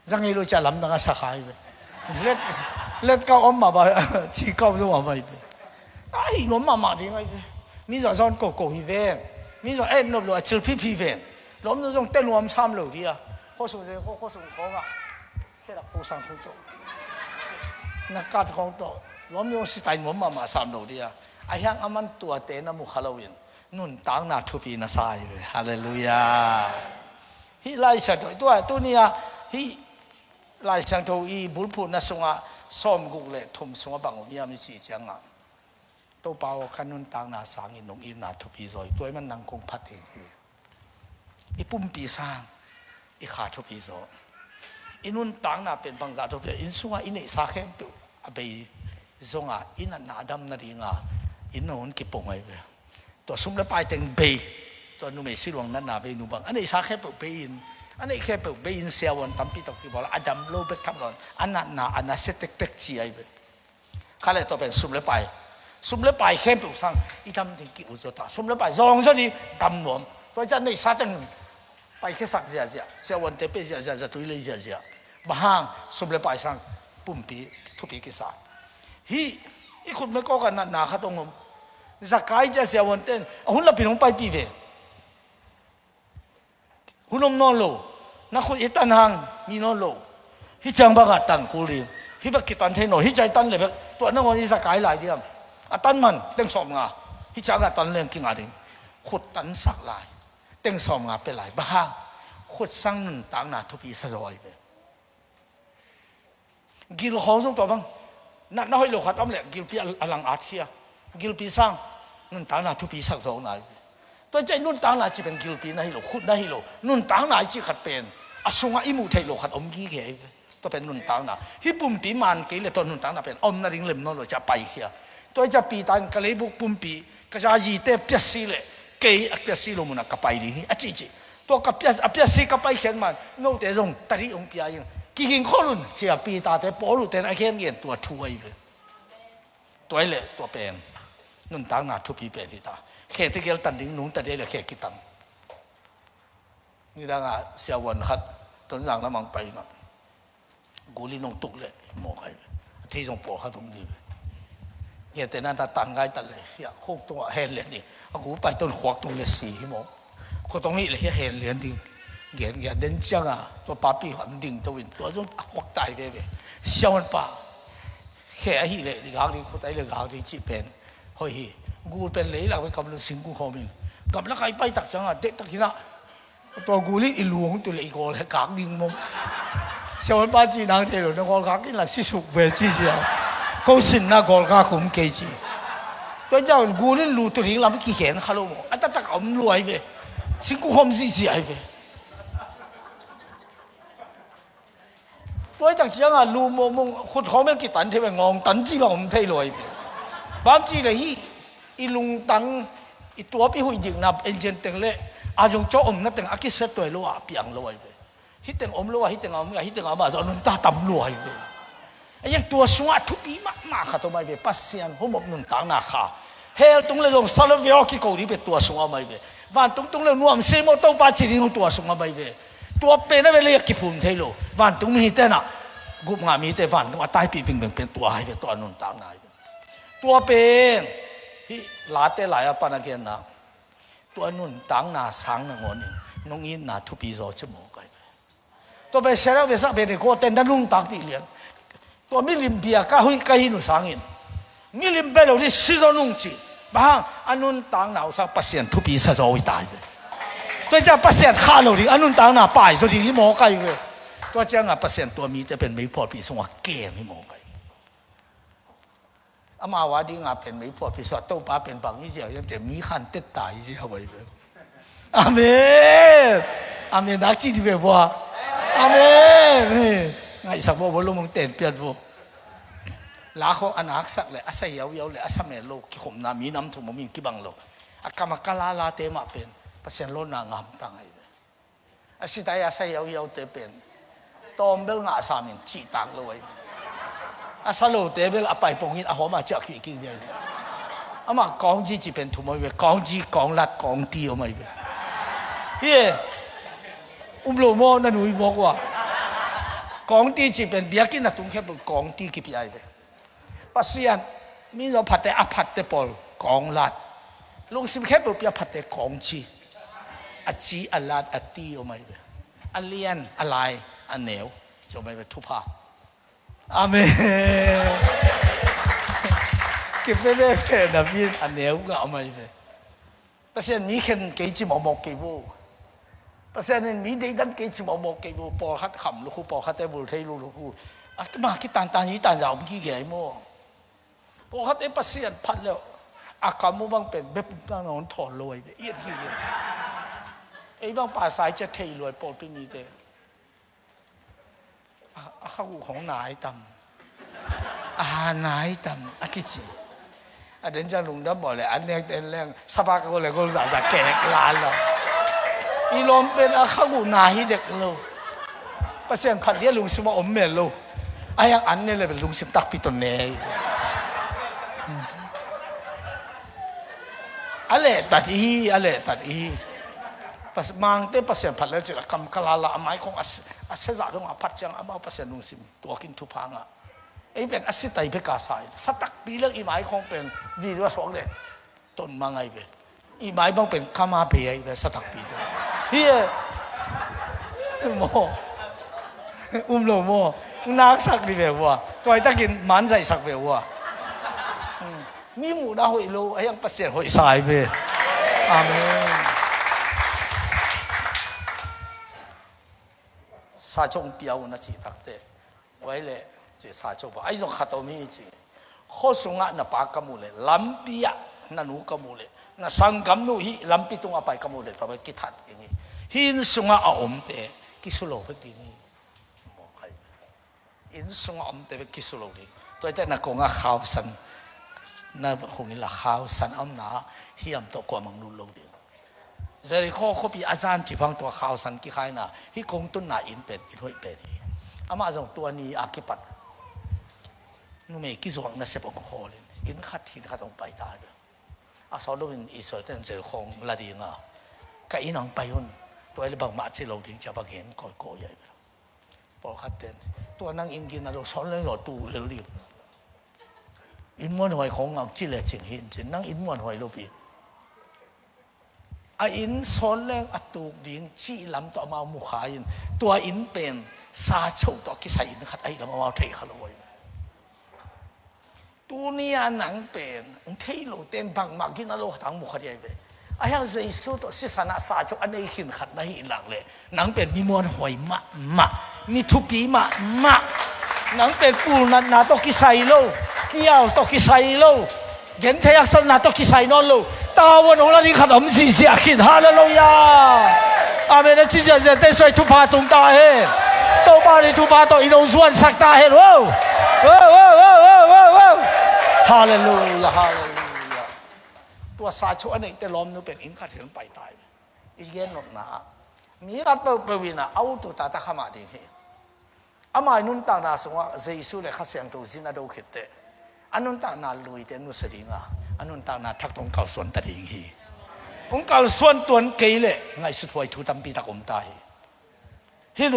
จังไงรู้จะล้ำดังสักหายเว้ย เล็ดเก้าอมมาบ่ชีเก้าตัวมาไปไอ้หนุ่มมาที่ไงมีสอนโกโก้ฮีเวนมีสอนนบลัวชิลพี่เวนล้มตรงเต้นรวมซ้ำเลยดีอ่ะข้อสุดเลยข้อสุดของอ่ะแค่ละผู้สังคมตัวนักการของตัวล้มยงสไตล์หนุ่มมาซ้ำเลยดีอ่ะไอ้ยังอามันตัวเต้นมุขฮาโลวีนนุ่นต่างนาทุพีนาซายเลยฮาเลลูยาฮิไลสัตว์ตัวนี้อ่ะฮิไลสังตัวอีบุญพูนน่ะส่งอ่ะซ้อมกุกเลยทุ่มส่งอ่ะบังมีอะไรจีจังอ่ะตัวเปล่าขันนุ่นต่างนาสางอินนงอินนาทุพีซอยตัวมันนั่งคงพัดเองอีปุ่มปีสร้างอีขาทุพีซอยอินุ่นต่างนาเป็นบางจากทุพีอินส่งอ่ะอินเอสาเข้มเปล่าไปส่งอ่ะอินนาดำนาดีงอ่ะอินโน่นกิปงไงเว้ยตัวสุ่มแล้วไปแต่งเบย์ตัวนุ่มเอสิลวงนั้นนาเบย์นุ่มบังอันนี้สาเข้มเปล่าเบย์อินอันนี้แค่เปล่าเบย์อินเซลวันตั้มปีตกที่บอกแล้วอดัมโลเบกทับหลอนอันนั้นอันนั้นเซตเต็กจีไอเว้ยข้าเลยตัวเป็นสุ่มแล้วไปสุ่มแล้วไปแค่เปล่าสั่งอีดำถึงกี่อุจจาระสุ่มแล้วไปรองซะดีดำหนวมตัวจันนี่ซาตึงไปแค่สักเสียเซลวันเตเปเสียตัวเลยเสียบ้างสุ่มแล้วไปสั่งปุ่มปีทุบปีกี่สาฮีอีคนไม่ก็กันหนาข้าตรงผมสักไก่จะเสียวันเต้นหุ่นละปีน้องไปปีเวหุ่นนอนโลนักคนอีตันหังมีนอนโลฮิจังบังตันกูรีฮิบักกิตันเทโนฮิใจตันเลยตัวนั่งวันนี้สักไก่หลายเดียมตันมันเต็งสอบงาฮิจังตันเรื่องกินอะไรขุดตันสักหลายเต็งสอบงาเป็นหลายบ้างขุดสั่งนึงต่างหน้าทุบีสะรอยไปกิลของส่งตัวบ้างนั่นน้อยโลขัดอ้อมเลยกิลปีอลังอาเทียกิลปีสั่งนุ่นต่างหน้าทุบีสักสองนายตัวใจนุ่นต่างหน้าจีเป็นกิลปีนั่นฮิโลขุดนั่นฮิโลนุ่นต่างหน้าจีขัดเป็นอาสุงอิมูเทโลขัดอมกี้เกยตัวเป็นนุ่นต่างหน้าฮิปุ่มปีมันเกยเลยตัวนุ่นต่างหน้าเป็นอมนาริงเล็มนั่นโลจะไปเฮียตัวจะปีตันกะเลยบุกปุ่มปีก็จะยีเตเปียสีเลยเกยเปียสีลงมันกับไปดีอ่ะจีตัวกับเปียสีกับไปเขียนมันโน้ตเดรงตรีองปียังกินข้อรุ่นเสียปีตาแต่ปอลุแต่ไอ้เขียนเงินตัวช่วยเลยตัวเลยตัวเป็นนุ่นต่างหน้าทุบปีเป็นที่ตาแค่ที่เกี่ยวตันดิ้งนุ่งแต่เดี๋ยวแค่กิตังนี่ดังอ่ะเสียวันขัดต้นอย่างน้ำมันไปมากูลีนงตุกเลยมองใครที่ตรงปอเขาตรงนี้เนี่ยแต่นั่นตันง่ายตันเลยอยากโคกตัวเฮนเลยนี่กูไปต้นขวากตรงเลยสีมองคนตรงนี้เลยเฮนเลยดิ้งเงี้ยเดินจังอ่ะตัวป้าปีหันดิ้งตัววินตัวจนขวากตายไปเลยเสียวันป้าแค่ฮีเลยที่กางดีคนไทยเลยกางดีจีเป็นเฮ้ยกูเป็นเลยหลังไปกำลังสิงกูขมินกำลังใครไปตักจังอ่ะเด็กตักที่น่ะตัวกูนี่อิหลวงตัวเลยกูเลยกางดิ้งมั้งเสียวันป้าจีนังเทโลนักกอล์ฟกางกินละสิสุกเวจีเสียเขาสินนักกอล์ฟกางคุ้มเกจีตัวเจ้ากูนี่รู้ตัวนี้เราไม่กี่เห็นเขาลูกอันตักเอารวยไปสิงกูขมสิเสียไปตัวจากเชียงอ่ะรู้มงคนเขาไม่กี่ตันเท่าไหร่งงตันจีบผมเท่รวยไปบางทีเลยอีลุงตังอีตัวพี่หุ่ยยิงนับเอ็นเจนเต็งเล่อาจงโจมนั่นเต็งอากิเสตัวรัวเปียงรวยไปฮิตเต็งอมรัวฮิตเต็งอมฮิตเต็งอมมาจนนุ่นตาต่ำรวยไปไอ้ยังตัวสวะทุบีมากขาตัวไม่ไปปัสเซียนหัวหมกนุ่นตังนาขาเฮลตรงเลยตรงซาลเวียกิโกดีไปตัวสวะไม่ไปวันตรงเลยนวมเซโมโตปาจิริงตัวสวะไม่ไปตัวเป็นอะไรเลยกิปุ่นเทโลวันตรงมีแต่น่ะกุมงามีแต่วันว่าตายปีเป็นตัวให้เป็นตัวนุ่นตังนายตัวเป็นที่หลาเตหลายปนักเกณฑ์นะตัวนุ่นต่างนาสังนงนินงอินนาทุบีโซจมูกไปตัวเป็นเสร็จแล้วเวสักเป็นโคเต็นดันนุ่งตักปีเลี้ยงตัวมิลิมเบียก้าหุยก้าหินุสังอินมิลิมเบลที่สิจนุ่งจีบางอันนุ่นต่างนาสักเปอร์เซ็นต์ทุบีสะโจวิตายตัวจะเปอร์เซ็นต์ข้าเราดิอันนุ่นต่างนาไปสุดที่หมอไก่เลยตัวเจ้าเปอร์เซ็นต์ตัวมีแต่เป็นไม่พอปีสงฆ์เกมไม่หมอไก่อามาว่าดีงาเป็นไม่พอพิสูจน์ตัวป้าเป็นบางยี่เดียวยังแต่มีขันเต็ดตายยี่เดียวไปเลยอาเมนอาเมนนักจีดีแบบว่าอาเมนไงสักบ่ลงมึงเต้นเปลี่ยนบ่ลาเขาอนาคสักเลยอาศัยยาวเลยอาศัยเมโลกิขมนามีน้ำถุงมันมีกี่บังโลอากามาคลาลาเตมาเป็นเปอร์เซ็นต์ล้นนางามตั้งไงเลยอาศัยอาศัยยาวเตเป็นตอมเบลงาสามินจีตังเลยอาสาโลเตเบลอาไปปงยินอาหอมาจากขี้กินเดียวอามาก้องจีจีเป็นทุ่มไปก้องจีก้องลัดก้องตีออกมาไปเฮ้ยโลโมนั่นหนุ่ยบอกว่า กองตีจีเป็นเบียกินนะตุ้งแค่เป็นกองตีกี่ปีไอ้เว้ปัสยานมีเราผัดแต่อผัดแต่ปอลกองลัดลุงสิมแค่เป็นเบียผัดแต่กองจีอัดจีอัลลัดอัดตีออกมาเว้อันเลียนอะไรอันเหนียวจะไม่เป็นทุพพาอาเมนเก็บไปได้เป็นนะมีอันเหนียวก็เอามาเว้ปัสยานมีแค่กี่จีหมอกกี่บูปัสยานมีได้ดันกี่จีหมอกกี่บูปอคัดขำลูกปอคัดเตบุลเทลูลูกอ่ะมาคิดตันยี่ตันยาวมีกี่ไงมั่วปอคัดเตปัสยานพัดแล้วอาการมั่วบางเป็นแบบบางนอนถอดลอยเอียดกี่เงี้ยไอ้บางป่าสายจะเทลอยปอดเป็นมีเตข้าวของนายตำนายตำคิดสิเดินจะลงดับบ่เลยอันแรงเดินแรงสภาพก็เลยก็จะแก่กลานแล้วอีลมเป็นข้าวนายเด็กเราเปอร์เซ็นต์พันเดียลุงสิมาอมเมลเราไอ้ยังอันนี้เลยเป็นลุงสิมตักปิตนเนยอะไรตัดอีpas mangte pasien phalle chila kam kalala amai khong ase za dong aphat chang ama pasien nung sim to kin thu phanga ei ben ase tai be ka sai satak pi lek i mai khong pen vi ro song le ton mangai be i mai bang pen kama be ai be satak pi de hi mo lo mo nak sak di be wa toi ta kin man sai sak be wa mi mu da hoi lo ai yang pasien hoi sai be amen sa chong piao na chi takte wai le che sa chong ba ai jong khato mi chi kho sunga na pa kamule lampia na nu kamule na sangam nu hi lampi tunga pai kamule pa ki that ngi hin sunga a om te ki sulo pe ti ni mo kai in sunga om te ki sulo ni toi te na ko nga khaw san na khong la khaw san am na hiam to ko mang lu lo giờ thì khó bị azan chỉ phang tua khao san ki khai na hi kong tun na in pet in hoi pet ama jong tua ni akipat nu me ki zong na se pom kho len in khat hin khat ong pai ta de a so lo in isol ten je khong la di nga ka in ang pai hun tua le bang ma chi lo ding cha ba gen ko ko yai pol khat ten tua nang in gin na lo son le lo tu le li in mon hoi khong ang chi le chin hin chin nang in mon hoi lo bi in son leng atuk ding chi lam to ma mu khain tua in pen sa chou to ki sai in khat ai lam ma thei khaloi tu nia nang pen thei lo ten bang ma kin alo thang mu khari be ayang jesu to si sana sa chou anei khin khat na hi lak le nang pen mi mon hoi ma mi thu pi ma nang pen pul na to ki sai lo kiao to ki sai lo gen thei ak san na to ki sai non loตาวันของเราที่ขนมสีเสียขิดฮาเลลูยาอาเมนที่จะได้ช่วยทุพาตุงตาเฮโตบาลีทุพาโตอินโนส่วนสักตาเฮว้าวฮาเลลูยาตัวซาชอันนี้แต่ล้อมนู้เป็นอินขัดถึงไปตายอีกเย็นหนกหนามีรัฐเปวินาเอาตัวตาตะขมาดีเฮอามานุนตานาสงว่าเจสุเลขัดเสียงตัวจินาดูขิดเตอันนุนตานาลุยเตนุสติงาอันนั้นตานาทักตรงเก่าส่วนตัดเองฮีองเก่าส่วนตัวเกยเลยไงสุดท้ายทุตัมปีตักอมตายฮิโน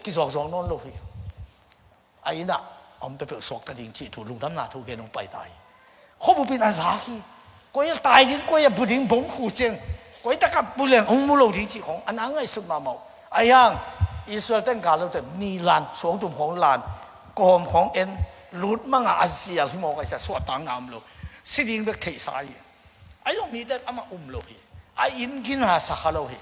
กิจวัตรนอนโลกฮีไอ้น่ะอมไปเปิดสอกตัดเองจีถูลุงทำนาถูกเกนลงไปตายเขาบุปินอาสาฮีก็ยังตายยิ่งก็ยังบุญบงขู่เจงก็ยังตะกับบุเรงองมุโลดีจีของอันนั้นไงสุดมาเมาไอ้ยังอิสราเอลเต้นการเราแต่มีลานสองตุ่มของลานกอมของเอ็นลุดมั่งอาเซียที่มองไอ้จะสวดต่างงามโลสิ่งเด็กเขยสายไอ้ตรงนี้แต่อามาโลหิไอ้อินกินหาสักฮัลโลหิ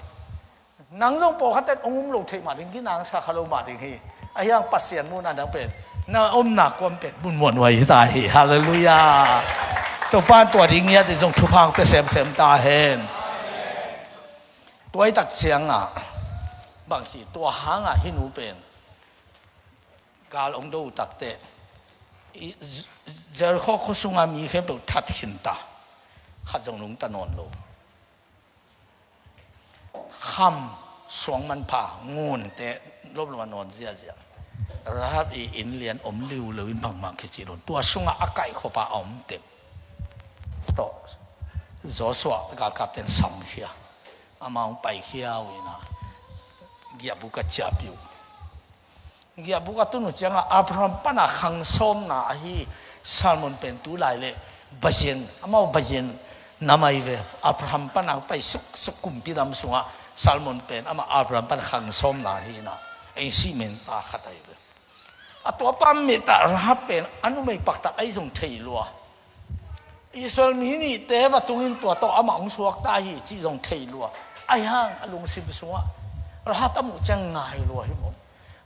นังจงปอกแต่โลเทมาถึงกินนางสักฮัลโลมาถึงหิไอ้ยังปัสเซียนมูนันดังเป็นน่าหนักความเป็นบุญมวลไว้ตายฮาเลลูยาตัวป้านตัวดิ้งเงี้ยจะจงทุพังเป็นเสมตาเห็นตัวไอ้ตักเชียงบางทีตัวหางหินูเป็นการองดูตักเตะเจอข้อข้อสุงามีแค่แบบทัดหินตาขัดจงลุงตะนอนโลคำสวงมันผ่างูนแต่ลบลงมานอนเสียรับอินเลียนอมลิวเลยบางคิดจีนตัวสุงาอากาศเขาป่าอมเต็มต่อจอสวะกับเป็นสัมเฮียอามาไปเฮียวินะเกียบุกจับอยู่ ya buka tu nu changa Abraham pana khang som na hi Salmon pen tu lai le bajen amau bajen namai ve Abraham pana pai suk kumpi dam sunga Salmon pen ama Abraham pan khang som na hi na ei si men ta khatai ve atwa pam me ta ra pen anu mai pakta ai jong thei lua Israel mi ni te wa tungin tua to ama ong suak ta hi chi jong thei lua ai hang alung sim sunga ra ta mu chang ngai lua hi mo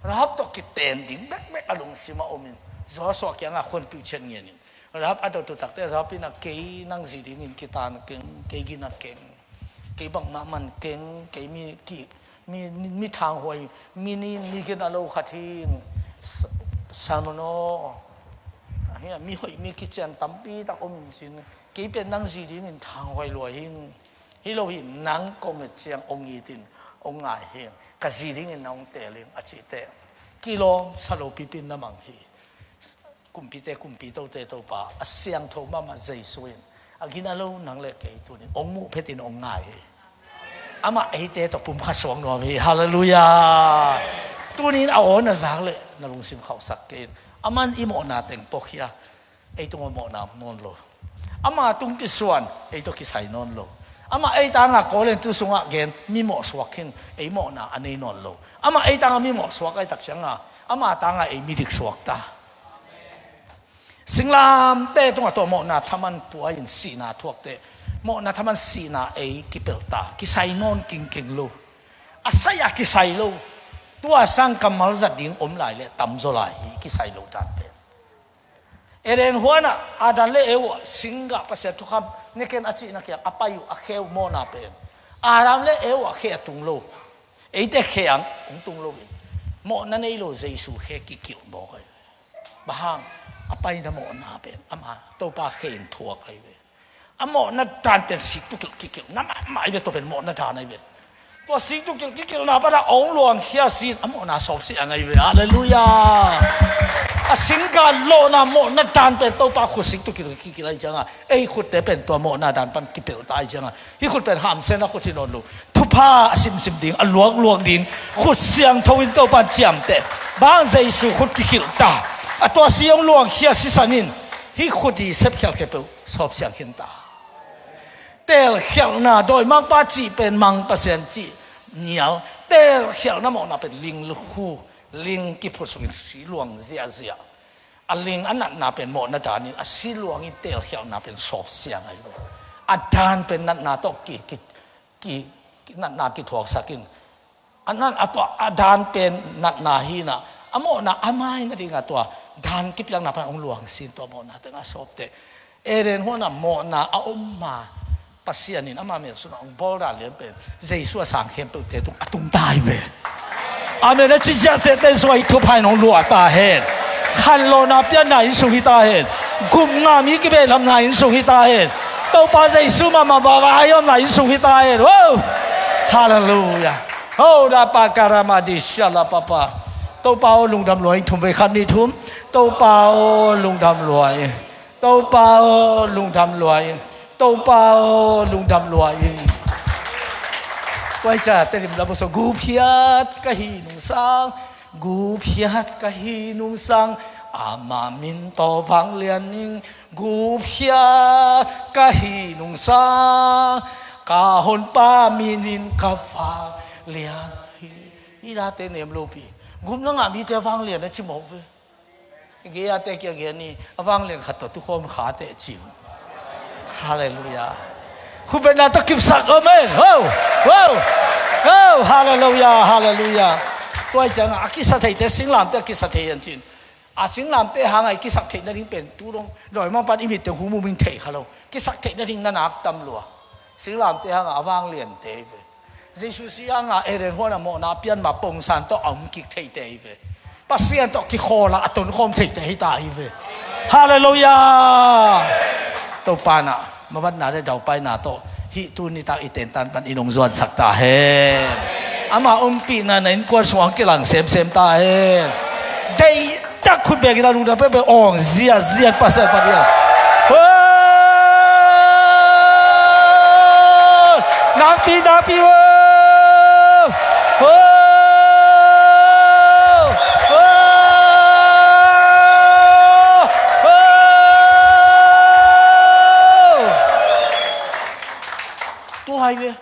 rahap to kiten ding bek alung sima omin zo so kya nga khon pi chen ngen rahap ado to takte rahap ina ke nang ji ding in kitan keng ke gi na keng ke bang ma man keng ke mi ki mi thang hoi mi ni ke na lo khathing salmono he mi hoi mi ki chen tampi ta omin sin ke pe nang ji ding in thang hoi lo hing hi lo hi nang kong chiang ong yi tin ong ngai he ka ji ding in nong te ling a chi te kilo salo pipin namang hi kumpi to te to pa asyang tho ma zai suin agina lo nang le ke tu ni ong mu phetin ong ngai ama ei te to pum kha song no hi hallelujah tu ni a on na zak le na lung sim khau sak ke aman imo na teng pokhia ei tu mo na non lo ama tung ki suan ei to ki sai non lo ama ei ta nga ko len tu sunga gen mi mo swakin ei mo na anei non lo ama ei ta nga mi mo swak ai tak changa ama ta nga ei mi dik swak ta singlam te tung to mo na thaman tua in si na thuak te mo na thaman si na ei ki pelta ki sai non king lo asaya ki sai lo tua sang kamal za ding om lai le tam zo lai ki sai lo tan pe eren huana adan le ewa singa pasya tukham neken achi na kya apayu akheu mo na pe aram le ewa khe tung lo eite kheang ung tung lo mo na nei lo jesu khe ki kil mo kai bahang apai na mo na pe ama to pa khen thua kai ve amo na tan pen sik tu ki kil na mai ve to pen mo na ta nai ve to sik tu ki kil na pa da ong luang khia sin amo na sop si angai ve hallelujah asingka lo na mo na tan pen to pa khu sik tu ki lai changa ei khut te pen to mo na dan pan ki pel tai changa hi khut pen ham sen na khut non lo thu pa sim ding a luang ding khut siang thoin to pa chiam te bang jesu khut ki kil ta a to siang luang khia si sanin hi khut i sep khel ke pe sop siang kin ta tel khel na doi mang pa chi pen mang pa sen chi nial tel khel na mo na pen ling lu khu ling ki phut sung si luang zia a ling an na pen mo na dan a si luang i tel khel na pen so siang ai a dan pen na to ki na ki thuak sakin anan atwa a dan pen na hi na amo na amai na ding atwa dan ki piang na pan ong luang sin to mo na tanga sop te eren hona mo na a omma pasianin ama me su na ong bol ra le pen jesu sang khem tu te tu atung dai ve amen na chi ja se ten so i thu pai nong lua ta hen khan lo na pya na in su hi ta hen gum nga mi ki be lam na in su hi ta hen to pa jesu ma ba ba yom na in su hi ta hen oh hallelujah oh da pa karama di shala papa to pa o lung dam loi thum ve khan ni thum to pa o lung dam loi to pa o lung dam loi to pa o lung dam loi quay trả tên là một số gu phiat cái hi nung sang gu phiat cái hi nung sang ama min to vang lian ning gu phiat cái hi nung sang cả hồn pa minin ka vang lian hi ra tên em lô pi gum nó ngam đi theo vang lian nó chỉ một về cái à tên kia ni vang lian khát tu khom khá tệ chịu hallelujah khu bên nào ta kịp sạc amen wow wow oh hallelujah hallelujah tôi chẳng à cái sát thầy te sinh làm te cái sát thầy anh chín à sinh làm te hàng ngày cái sát thầy nó đi bên tu đông rồi mà bắt imit te hu mu minh thầy khalo cái sát thầy nó đi na nạc tâm lúa sinh làm te hàng à vang liền te về Jesus si hàng à eren hoa na mo na pian mà bông san to ông kịch thầy te về pasian to cái kho là tuần khom thầy te ta về hallelujah tôi pa na mà bắt na để đầu pai na to hi tu ni ta iten tan pan inong zuan sakta hen ama umpi na nain kwa suang ki lang sem ta hen dei tak khut be kita lung da pe ong zia pasal pa dia napi wo hai về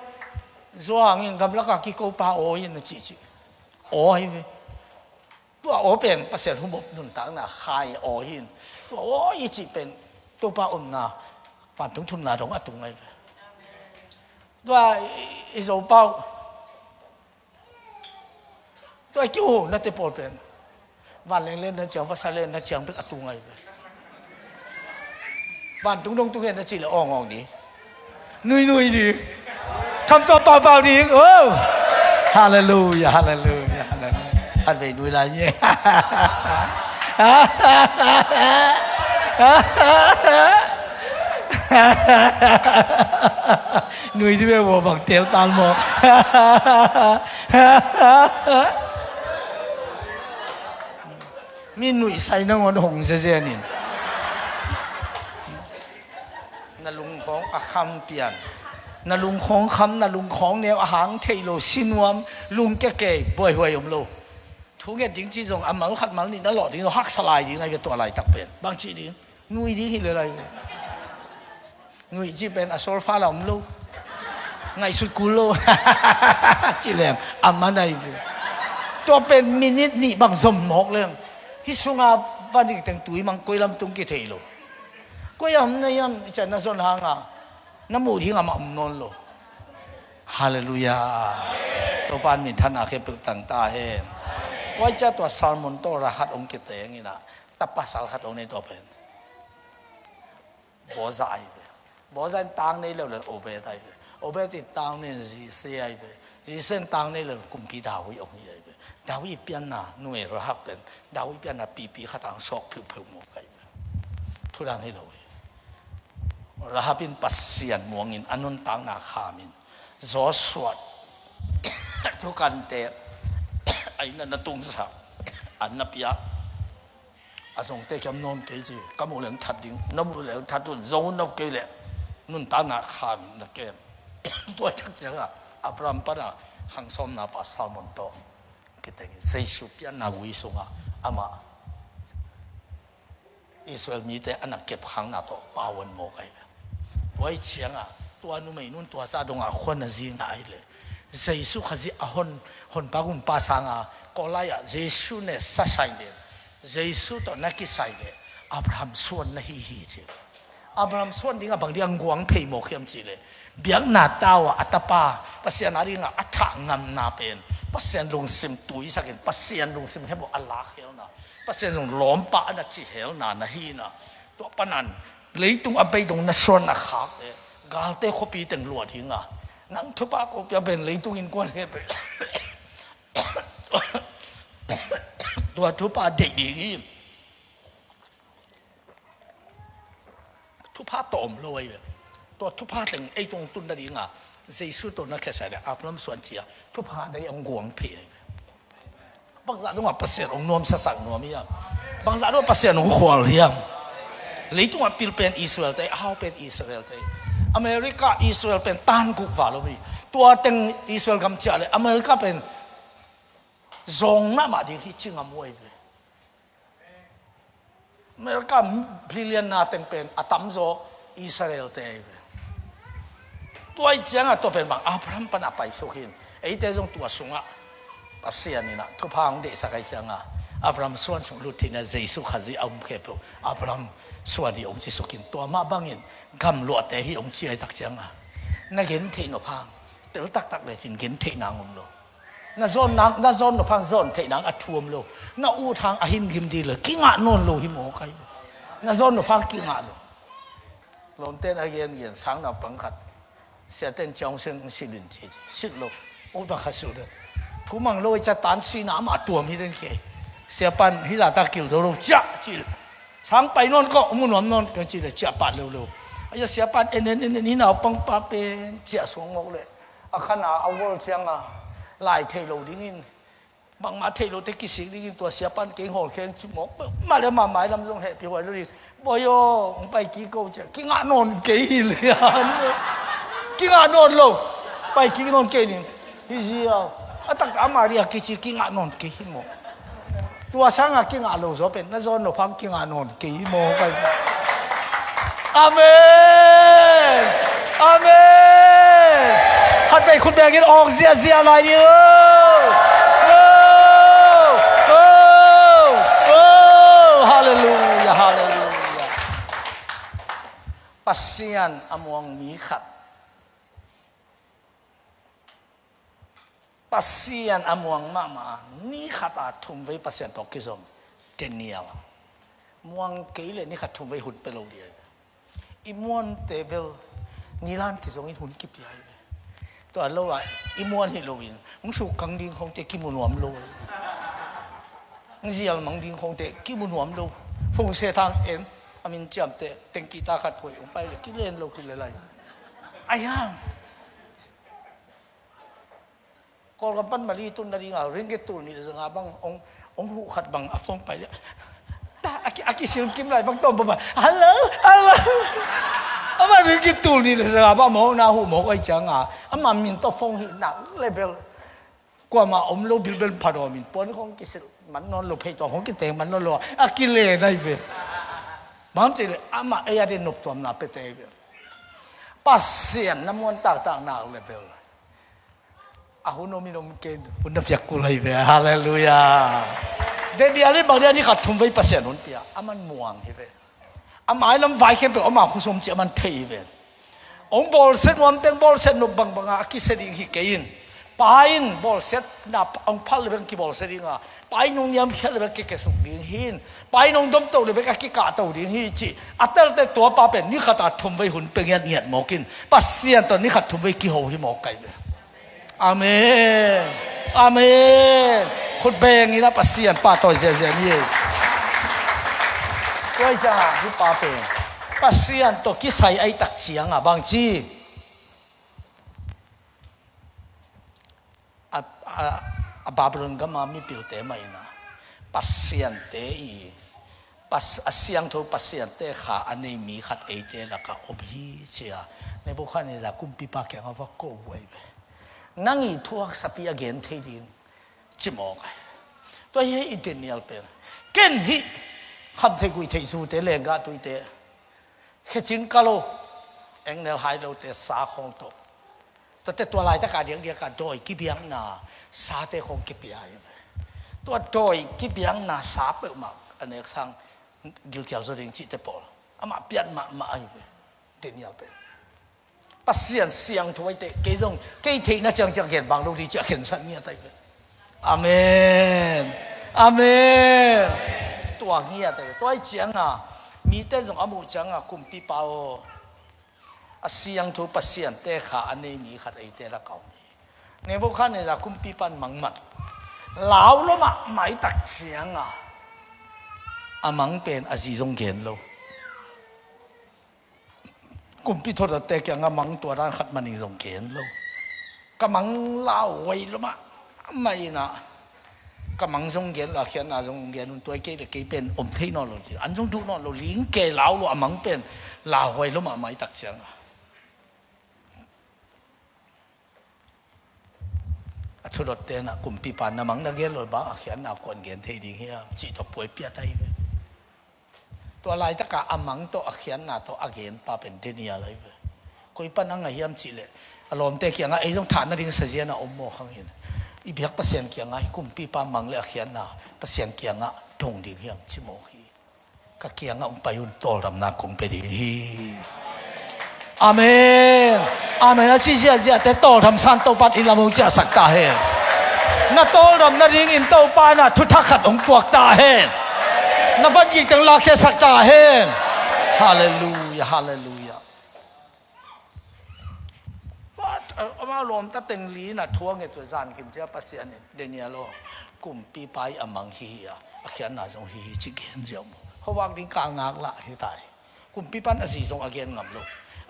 doang in gam laka ki ko pa o in chi chi o hai vềตัวโอเป็นภาษาหุ่มนุนต่างนะkhaiโอหินตัวโออีจีเป็นตัวป้าอุ่นนะฝันถึงทุนนาตรงอัตุงไงตัวอีโซเป้าตัวกิ้วนั่นเตปอลเป็นวันเล่นเล่นนั่นเจียงภาษาเล่นนั่นเจียงเป็นอัตุงไงวันตุงดงตุงเห็นนั่นจีละอ่องดีนุยดีคำตัวเปล่าดีโอ้ฮาเลลูยาฮาเลลูยาฮาเลลูยาอันเป็นนุยอะไรเนี่ยนุยที่เป็นวัวบักเตียวตังโมมีนุยใส่น้ำมันหงเสียนินนลุงของอาคำเปลี่ยนนลุงของคำนลุงของแนวอาหารเทโลซินวมลุงแก่ๆบ่อยๆยมโลทุกอย่างจริงๆส่งอันมันขัดมันนี่ตลอดที่เราหักสลายยังไงเป็นตัวอะไรตักเป็นบางทีนี่นุยดีอะไรนุยที่เป็นอโศกฟ้าเราไม่รู้ไงสุดกุโลจีแหลมอันมันไหนตัวเป็นมินินี่บางสมหมกเรื่องฮิสุงาวันนี้แต่งตุยมังกุยลำตุงกี่เทโลกุยลำนี่ยังจะน่าสนหางอ่ะน้ำมูที่งามาอุ่นนนโลฮาเลลูยาตัวปานมิท่านอาเคปตันตาเฮก็จะตัวซาลมอนโตระหัดองค์กิเตงนี่นะตับปัสสาวะตรงนี้ตัวเป็นบ่ใจบ่ใจตังนี่เลยโอเบได้เลยโอเบติดตังนี่จีเสียไปจีเส้นตังนี่เลยกุมพีดาวิองค์ใหญ่ไปดาวิเปียนน่ะหน่วยระหับเป็นดาวิเปียนน่ะปีขัดทางซอกผิวหมดไปทุรังให้เราระหับเป็นปัสเซียนมวงินอนุนตังนาคามินจอสวดทุกันเตะไอ้นั่นตุงสักอันนับยาอาสงเตะจำนวนกี่จีก็มูเหลืองทัดดิ้งน้ำมูเหลืองทัดตุนโจนนับกี่เลยนุ่นตาหน้าขามนักเกมตัวจักรจังอับรามปนะหังสมนาปัสสาวมันโตกิเตงเซชุปยันนาวิสุงะอามาอิสราเอลมีแต่อันนักเก็บขังนาโตปาวันโมกไอ้ไว้เชียงตัวนู้นไม่นุ่นตัวซาดงคนน่ะจีนได้เลยเยซูขจิอาหนปากุนปาสังก็ไล่เยซูเนี่ยสัสไซเดเยซูตอนนักกิไซเดอับราฮัมส่วนนั้นฮีจีอับราฮัมส่วนนี้ก็บางเรื่องกวางเพย์โมเข้มจีเลยเบียงนาตาวอัตปาปัสยานาริงอัฐงามนาเป็นปัสยานลงซิมตุยสักเห็นปัสยานลงซิมให้บอกอัลลาห์เฮลนะปัสยานลงล้อมปะนักจีเฮลนะฮีนะตัวปนันเลยตรงอเบยตรงนัชวนนักขักเลยกาลเตะขบีแต่งหลวดหิงนังทุบปากก็จะเป็นเลยตุกินกวนเฮไปตัวทุบปากเด็กดีทุบปากตอมลอยตัวทุบปากแต่งไอ้ตรงตุนได้ดีเยซูตัวนั้นแค่ใส่เนี่ยอาบน้ำส่วนเจียทุบปากได้ยังกวงเพยบางอย่างต้องว่าเปอร์เซ็นต์ของนวมสักนวมยังบางอย่างต้องว่าเปอร์เซ็นต์ของขวานยังเลยต้องว่าเป็นอิสราเอลแต่เอาเป็นอิสราเอลแต่อเมริกาอิสราเอลเป็นต้านกุกวาลมีตัวเต็งอิสราเอลกำจัดเลยอเมริกาเป็นจงน่ามาดีที่จริงอมวยเลยอเมริกาพิเลียนนาเต็งเป็นอัตมโซอิสราเอลเตยตัวจริงตัวเป็นบางอับราฮัมปนับไปสุขินไอ้เจ้าจงตัวสูงปัสเซียนี่นะทุกพังเดสักไอ้จังอับราฮัมส่วนสูงลุทินเยซูขัดจีเอาเก็บอับราฮัมส่วนที่องค์ที่สุขินตัวมาบางอินกำลัวแต่ที่องค์เชี่ยตักจังนักเห็นเทนอพังแต่เราตักเลยถึงเห็นเทนางองค์โลน่าโซนนางน่าโซนอพังโซนเทนางอัดท่วมโลน่าอู้ทางอหิมกิมดีเลยกิ้งอ่ะนนโลหิมโอไกน่าโซนอพังกิ้งอ่ะโลลงเต้นอะไรเงี้ยสังนับปังขัดเสียเต้นจงเชิงสิลินจีสิโลโอ้บังคับสุดเลยทุมังโลจะตันสีน้ำอัดตัวมีเรื่องเกี่ยเสียปันฮิลาตากิลโลจ้าจีสังไปนนก็มุ่งหนุนนนก็จีเลยจ้าปัดเร็วไอ้เสียปันนี่น่าปังปะเป็นเจ้าสวงโลเลยอาขณะเอาวอลเชียงลายเทโลดิ้งบางมาเทโลเทกิสิดิ้งตัวเสียปันเก่งโหดเก่งชิมกมาเลยมาหมายลำลงเหตุพิวัยเลยบอยไปกี่กูจะกี่งานนเกี่ยเลยกี่งานนโลไปกี่นนเกี่ยนี่ฮิซิเอาตั้งแต่มาเรียกี่กี่งานนเกี่ยโมตัวสังกี่งานโลจะเป็นนั่นโซนหนูพังกี่งานนเกี่ยโมไปอาเมนอาเมน ขัดไปคุณแบงกินออกเสียอะไรดิฮาเลลูยาฮาเลลูยาปัสเซียนอมวงมีขัดปัสเซียนอมวงมานี่ขัดอาทุ่มไว้ปัสเซียนตกกิจมเจนเนียลมวงเกลี่ยนี่ขัดทุ่มไว้หุ่นไปโลเดียอีมวนเตเบลนี่ล้านกิจงอินหุ่นกิบใหญ่ตัวเราว่าอีมวนฮิโลวินมึงสุกังดิงคงเตกิมุนวมโลมึงเจียมังดิงคงเตกิมุนวมโลฟงเสทางเอ็นอามินจำเตเต็งกีตาขัดหวยออกไปเลยกิเลนโลกิเลอะไรไอ้ยังกอลกับปั้นมาลีตุนนาดีงาเร่งเกตุนนี่จะงาบังองหูขัดบังอฟงไปเลยตาอากิสิลกิมไรบังต้มบ่มาฮัลโหลอามาเร่งเกตุนนี่จะงาบังหมอนาหูหมอไอ้จังอามามินต้ฟงหินักเลยเบลกว่ามาโลบิลเบลพาดอมินปนของกิสิลมันนอนโลเพจของกิเตมันนอนโลอากิเลนได้เบลบางทีเลยอามาเอียดินนบตัวมันเปเตเบลปัสเซียนน้ำมันต่างๆนักเลยเบลaku nominum ken unda fiakulai be haleluya de dia le bang dia ni khat thum vai pasien hun pia aman muang hi be amai lam vai ken be ama khusom chi aman thei be ong bol set wam teng bol set no bang banga ki seding hi kein pain bol set na ong phal le ki bol sedinga pain nong yam khel le ke suk ding hin pain nong dom to le be ka ki ka to ding hi chi atel te to pa pen ni khata thum vai hun pe ngiat niat mokin pasien to ni khat thum vai ki ho hi mo kai be Amin, amin. Khut beng ni na pasien pa toy je ni. Koi cha hi pa pe. Pasien to ki sai ai tak chiang bang chi. A Babylon ga ma mi piu te mai na. Pasien te I. Pas asiang tho pasien te kha anei mi khat ei te la ka ob hi chia. Ne bu khan ni la kum pi pa ke wa ko wei. Nangi tuak sapi again trading chimok to ye itenial pe ken hi kham the kui thei su te lenga tu te khechin kalo engnel hai lo te sa khong to te to lai ta ka diang dia ka doi ki biang na sa te khong ki piai to doi ki biang na sa pe ma ane sang gil kyal so ding chi te pol ama pian ma ai pe tenial pe pasien siang thôi te cái dòng cái thị nó chẳng hiện bằng đâu thì chẳng hiện sẵn nghĩa tay amen amen tua nghĩa tay tôi chẳng mi tên dòng amu chẳng cùng pi bao siang thôi pasien te khá anh ấy mi khát ấy te là cầu nếu bố khăn này là cùng pi pan măng mặt lão lắm mà máy tắc chẳng măng pen gì dòng kiến lâuกุมพิธรแต่แกงมังตัวด้านขัดมันอีสงเกนโลกมังเล่าไว้ละมะไม่นะกมังสงเกนละเขียนอะสงเกนตัวเกย์เกย์เป็นอมเทนอนโลสิอันสงทุนอนโลลิงเกย์เล่าโลอมังเป็นเล่าไว้ละมะไม่ตักเสียงชุดเตนะกุมพิปานนะมังนักเกย์โลบ้าเขียนอะคนเกย์เทดิ่งเฮียจีตบป่วยเปียไตตัวลายตะกะอมังโตอเขียนนาโตอเกนปาเป็นเดนียอะไรไปคุยปันนังไงยามจิเลอารมณ์เตะเกียงไอ้ต้องฐานนั่นเองเสียนะอมโมขังเห็นอีเบียกเปอร์เซ็นต์เกียงไงกุมปีปามังเลยอเขียนนาเปอร์เซ็นต์เกียงอ่ะตรงดิ่งเฮียงชิโมฮีก็เกียงอ่ะไปยุ่นโตรำนาคงไปดีอาเมนอาเมนนะชี้เสียแต่โตทำสันโตปัดอิลามุจะสักตาเห็นน่ะโตรำนาดิ่งอินโตปาน่ะทุทักขัดองปวกตาเห็นนับวันยิ่งตั้งลาแค่สักตาเห็นฮาเลลูยาฮาเลลูยาว่าเอามาลมตั้งแต่ลีน่ะทั่วเงี้ยตัวจานกิมเจ้าปัสเซียนเดนียโลกลุ่มปีไปอมังฮีอ่ะเขียนหน้าจงฮีจิเกนเจ้าเขาวางดิ้งกลางงากละให้ตายกลุ่มปีปันอาศีจงอาเกนงำโล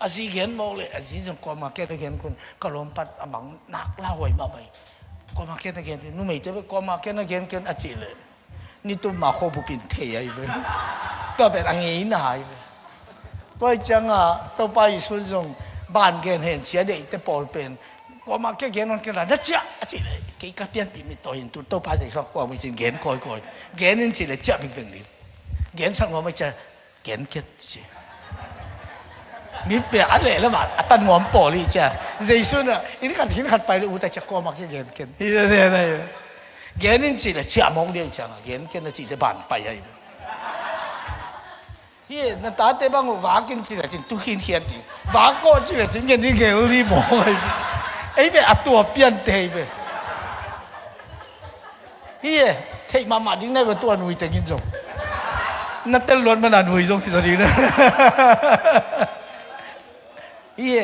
อาศีเกนโมเลยอาศีจงกวามาเกตเกนคุณก็ลมปัดอมังนักล่าหวยมาไปกวามาเกตเกนนู่นไม่เจอกวามาเกตเกนเกนอาจีเลยนี่ตัวมาโคบุปินเทียไปตัวเป็นอังงี้นายตัวจังตัวไปสุดจงบ้านเกณฑ์เห็นเสียเด็กแต่ปอลเป็นก็มาแค่เกณฑ์นั่นแค่นั้นนะจ๊ะจีเลยกี่กระเทียนปีมิตัวเห็นตัวไปสิครับว่าไม่จริงเกณฑ์คอยเกณฑ์นั่นจีเลยจ๊ะเป็นเรื่องนี้เกณฑ์สังว่าไม่ใช่เกณฑ์แค่จี มีเปียอะไรแล้วมาตันงอมปอลีจ้ะเจสุน่ะอินขัดหินขัดไปเลยอุตจะก็มาแค่เกณฑ์เกณฑ์ที่จะเนี่ยนะเกณฑ์นี่จีเลยเชื่อมองเดียวจังเกณฑ์เกณฑ์จีจะบานไปไอ้เฮ้ยนั่นตาเตบังว่ากินจีเลยจีตุขินเขียนดิว่าก็จีเลยจีเงี้ยนี่เกณฑ์รีมองไอ้เบะตัวเปลี่ยนเทไปเฮ้ยเทมาดิ้งได้เป็นตัวหนุ่ยแต่กินจงนั่นเต้นล้วนมันหนุ่ยจงที่สุดเลยนะเฮ้ย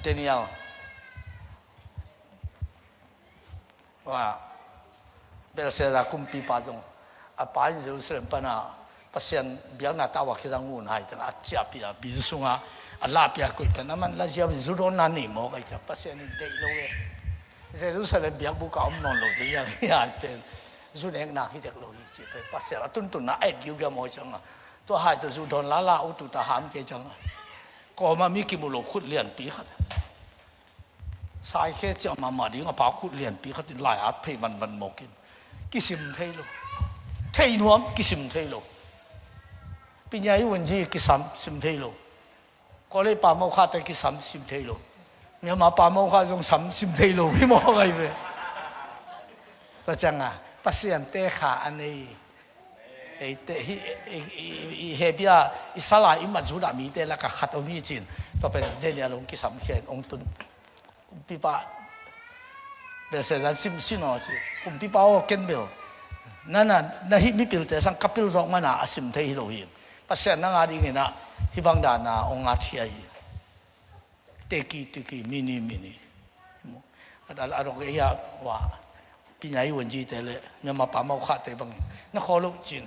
เจเนียลว่าเบลเซราคุมปีปาจงอาปายจะรู้สึกปนาพัศยันเบียงนาตาวคิดงูนหายแต่อาเจียปีอาบิสุงาอาลาปีอาคุยเป็นนั่นมันลาเจียบิสุโรนันนี่มองไอ้จ้าพัศยันเดย์โลเอเจรู้สึกเบียงบุกเอาหนอนโลเจียอย่างเป็นสุนัขนักที่เด็กโลหิตจีเป็นพัศยันตุนน่าเอ็ดกิวกันมองจังตัวหายตัวสุดอนลาอุตุตาหามเจจังก็มามีกิมุโลขุดเลียนปีขัดสายแค่จะมาดิ้งเอาปากขุดเลียนปีขัดหลายอาเพย์มันโมกินกิสิมเทโลเทนวมกิสิมเทโลปีนี้วันที่กิสัมสิมเทโลก็เลยปาโมฆะแต่กิสัมสิมเทโลเมื่อมาปาโมฆะจงสัมสิมเทโลพี่มองไงเว้ยก็จังอ่ะปัสยันเตขาอันนี้ไอ้เตเฮเบียอิสลาอิมัจุดามีเตละก็ขัดเอามีจินต่อไปเดลียลงกิสัมเขียนองตุนปีปะเบลเซรันซินอจีคุมปีปะโอเกนเบลนั่นน่ะนั่นฮิมิปิลเตสังคับปิลสองมันน่ะสิมเทฮิโลหิมปัสยันนั่งอาดิเงินะฮิบังดานาองอาทิยเตกิมินิอารมณ์เอียว่าปีนี้วันจีเตเลเนี่ยมาปามาขาดเตบังนั่นขอลูกจิน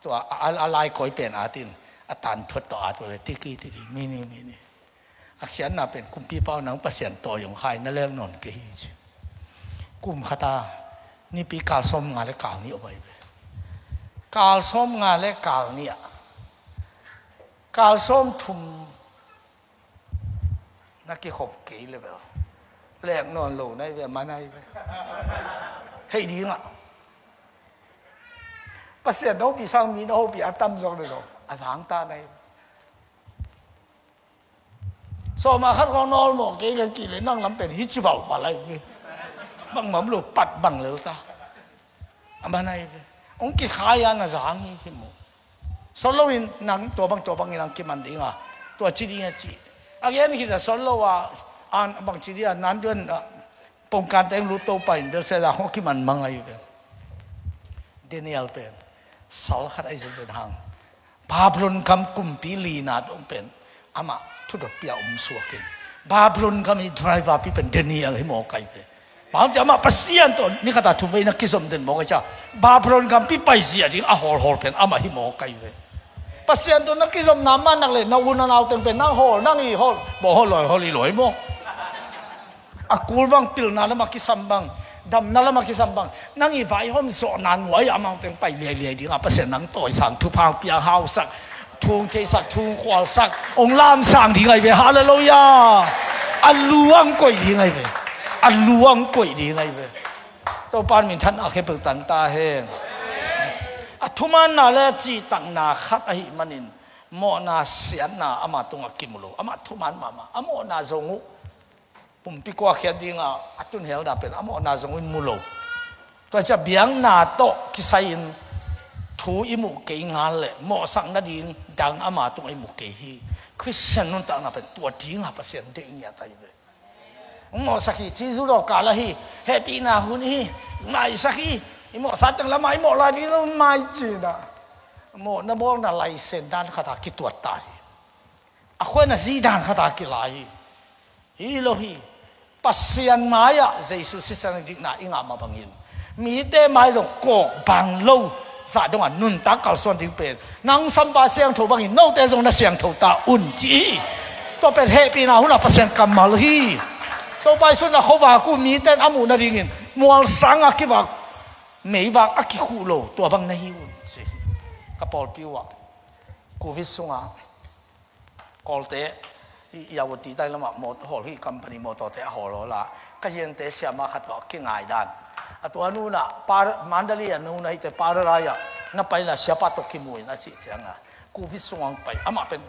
ตัวอะไรคอยเป็นอาตินอาตานทดต่ออาตัวเลยติกิมินิอาเขียนน่ะเป็นกุมปีเป้าหนังประเสียนต่ออย่างใครนั่นเรื่องนนกี่กุมขตานี่ปีกาลส้มงานและกาลนี้เอาไว้กาลส้มงานและกาลเนี่ยกาลส้มทุ่มนักกี่ขบกี่เลยแบบแหลกนอนโหลในแบบมาในไปให้ดีอ่ะประเสียนน้องปีช่างมีน้องปีอัตตั้มจงเลยหรออาสางตาในสมาคัดของนอนหมอกเกลือกี่เลยนั่งลำเป็นฮิจิบเอาอะไรบังหม่อมหลุดปัดบังเลยตาอามาในไปองค์กี่ขายานะสางนี่หิมสโลวินนังตัวบังนังกิมันดีอ่ะตัวจีดีอ่ะจีอาเกนคิดว่าสโลว่าอันบางทีอ่ะนั้นด้วยปงการแต่งรู้โตไปเดี๋ยวเสร็จแล้วเขาคิดมันมังไงอยู่เป็นเดนิเอลเป็นสาวขัดไอ้เจ้าทางบาบลอนคำกุมปีลีนาดองเป็นอามาทุกเปียสวกินบาบลอนคำอิทรายบาปีเป็นเดนิเอลให้หมอไก่เป็นบางจะมาปัสยันตัวนี่ขนาดทุบไปนักกิสมเดินหมอไก่จ้าบาบลอนคำปีไปเสียดิ้งฮอลเป็นอามาให้หมอไก่เป็นปัสยันตัวนักกิสมน้ำมันนักเลยนาวุนนาเต็มเป็นนั่งฮอลนั่งอีฮอลบ่ฮอลลอยหมออากูบังปิลนาละมากิสัมบังดำนาละมากิสัมบังนั่งอีไฟห้อมสอนนานไว้อามาเต็มไปเลียดิ้งอาปัสยันนังต่อยสั่งทุพางเปียหาวสักทุงเทสักทุงขวาสักองลามสั่งดิ้งไงไปฮาเลลูยาอัลลวงก่อยดิ้งไงไปอัลลวงก่อยดิ้งไงไปตัวปานมินทันอาเคปตันตาเฮงอัทุมันนาเลจีตังนาขัดอหิมันินโมนาเสียนาอามาตุงกิมุโลอามาทุมันมาอาโมนาจงูปุ่มปีกว่าเขียนดิ้งอ่ะตุนเฮลดาเป็นอาโมนาจงูมุโลตัวจะเบียงนาโตกิไซน์ทูอิมุเกยงานเลยโมสังนาดิ้งดังอามาตุงอิมุเกยคริสเตียนนุ่นต่างน่ะเป็นตัวดิ้งอ่ะเปอร์เซ็นต์ดิ้งเนี่ยตายไปโมสักฮีจีซูโรกาลาฮีเฮปีนาหุนฮีไม่สักฮีอิโมสัตย์ตั้งละไม่อิโมลาดีต้องไม่จีน่ะโมนั่นบอกนั่นไลเซนด้านข้าตาคิดตัวตายอ่ะคนน่ะซีด้านข้าตาคิดไลฮีโลฮีปัสยันมาอ่ะเจสุสิสันดิกน่ะอิงอามาบังยินมีเต้มาจงกอกบังโลสะดงอ่ะนุ่นตากาลส่วนดิ้งเป็นนังสัมปาเสียงถูบังยินโน้ตเต้จงน่ะเสียงถูตาอุ่นจีตัวเป็นเฮปีนาหุนอ่ะปัสยันกัมมาลฮีตัวไปสุดน่ะเขาว่ากูมีเต้อามูนาดิ้งยินมัวสังอ่ะคิดว่าไม่ว่าอักขิคูโลตัวบังนาฮิวสิกระเป๋าปิวอ่ะกูวิสุงอ่ะกอลเตะยาวตีได้ละมั้งมอเตอร์ฮอลที่คัมพานีมอเตอร์เตะฮอลละก็ยังเตะเสียมาขัดต่อกิ่งไอ้ด้านตัวนู้นอ่ะปาร์มันเดลีอ่ะนู้นไอ้แต่ปาร์อะไรอ่ะ นับไปละเสียปาตกิมวยนะจีจังอ่ะกูวิสวงไปอามาเป็น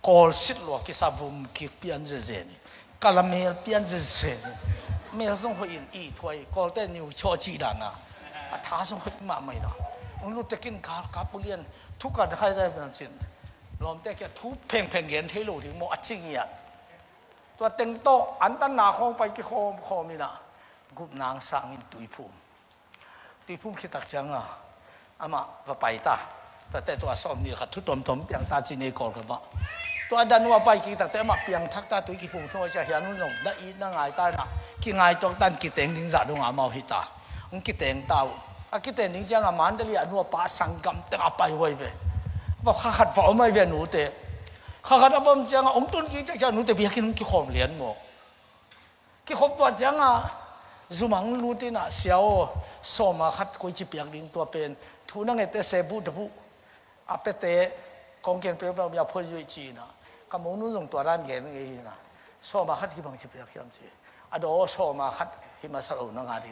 กอลสิลวกิซาบุมกิเปียนเจเจนี่กาลเมลเปียนเจเจนี่เมลส่งหัวอินอีถวยกอลเตนิวชอจีดานะท้าส่งหัวมาไม่นะอุลุตะกินกับปุเรียนทุกการใครได้เป็นจินลมแต่แกทุบเพ่งเย็นที่รู้ถึงโมอัจฉริยะตัวเต็งโตอันตันหนาคงไปกี่คอมีนะกุบนางสร้างอินตุยภูมิคิดตักจังอ่ะอามาว่าไปตาแต่ตัวซ้อมนี่ขัดทุตมเปียงตาจีเนกอลกันบ้าตัวดันว่าไปกี่ตักแต่มาเปียงทักตาตุยกี่ภูมิเขาจะเห็นนู่นงได้อีนั่งไงตาหน้ากี่ไงตัวดันกี่เต็งดิ้งจัดดงอามาหิตากี่เต็งเต้ากี่เต็งดิ้งจังอามันเดลีอันว่าป้าสังกัมแต่อาไปไว้เว้ว่าข้าขัดฝ่าไม่เวียนหนูเตะข้าขัดอับมจังองตุนกี่จังหนูเตะเบียกินกี่ขมเหรียญหมดกี่ขมตัวจังอ่ะจุมังรู้ที่น่ะเสียวสมาขัดกุยจีเปียกดิ้งตัวเป็นทุนังเอเตเซบูตะบุอาเปเตกองเกณฑ์เปรียบแบบพยุยจีนะกำมนุษย์ลงตัวด้านเกณฑ์เองนะสมาขัดกี่บังจีเปียกยังจีอดอสมาขัดหิมาสโลนังอาดิ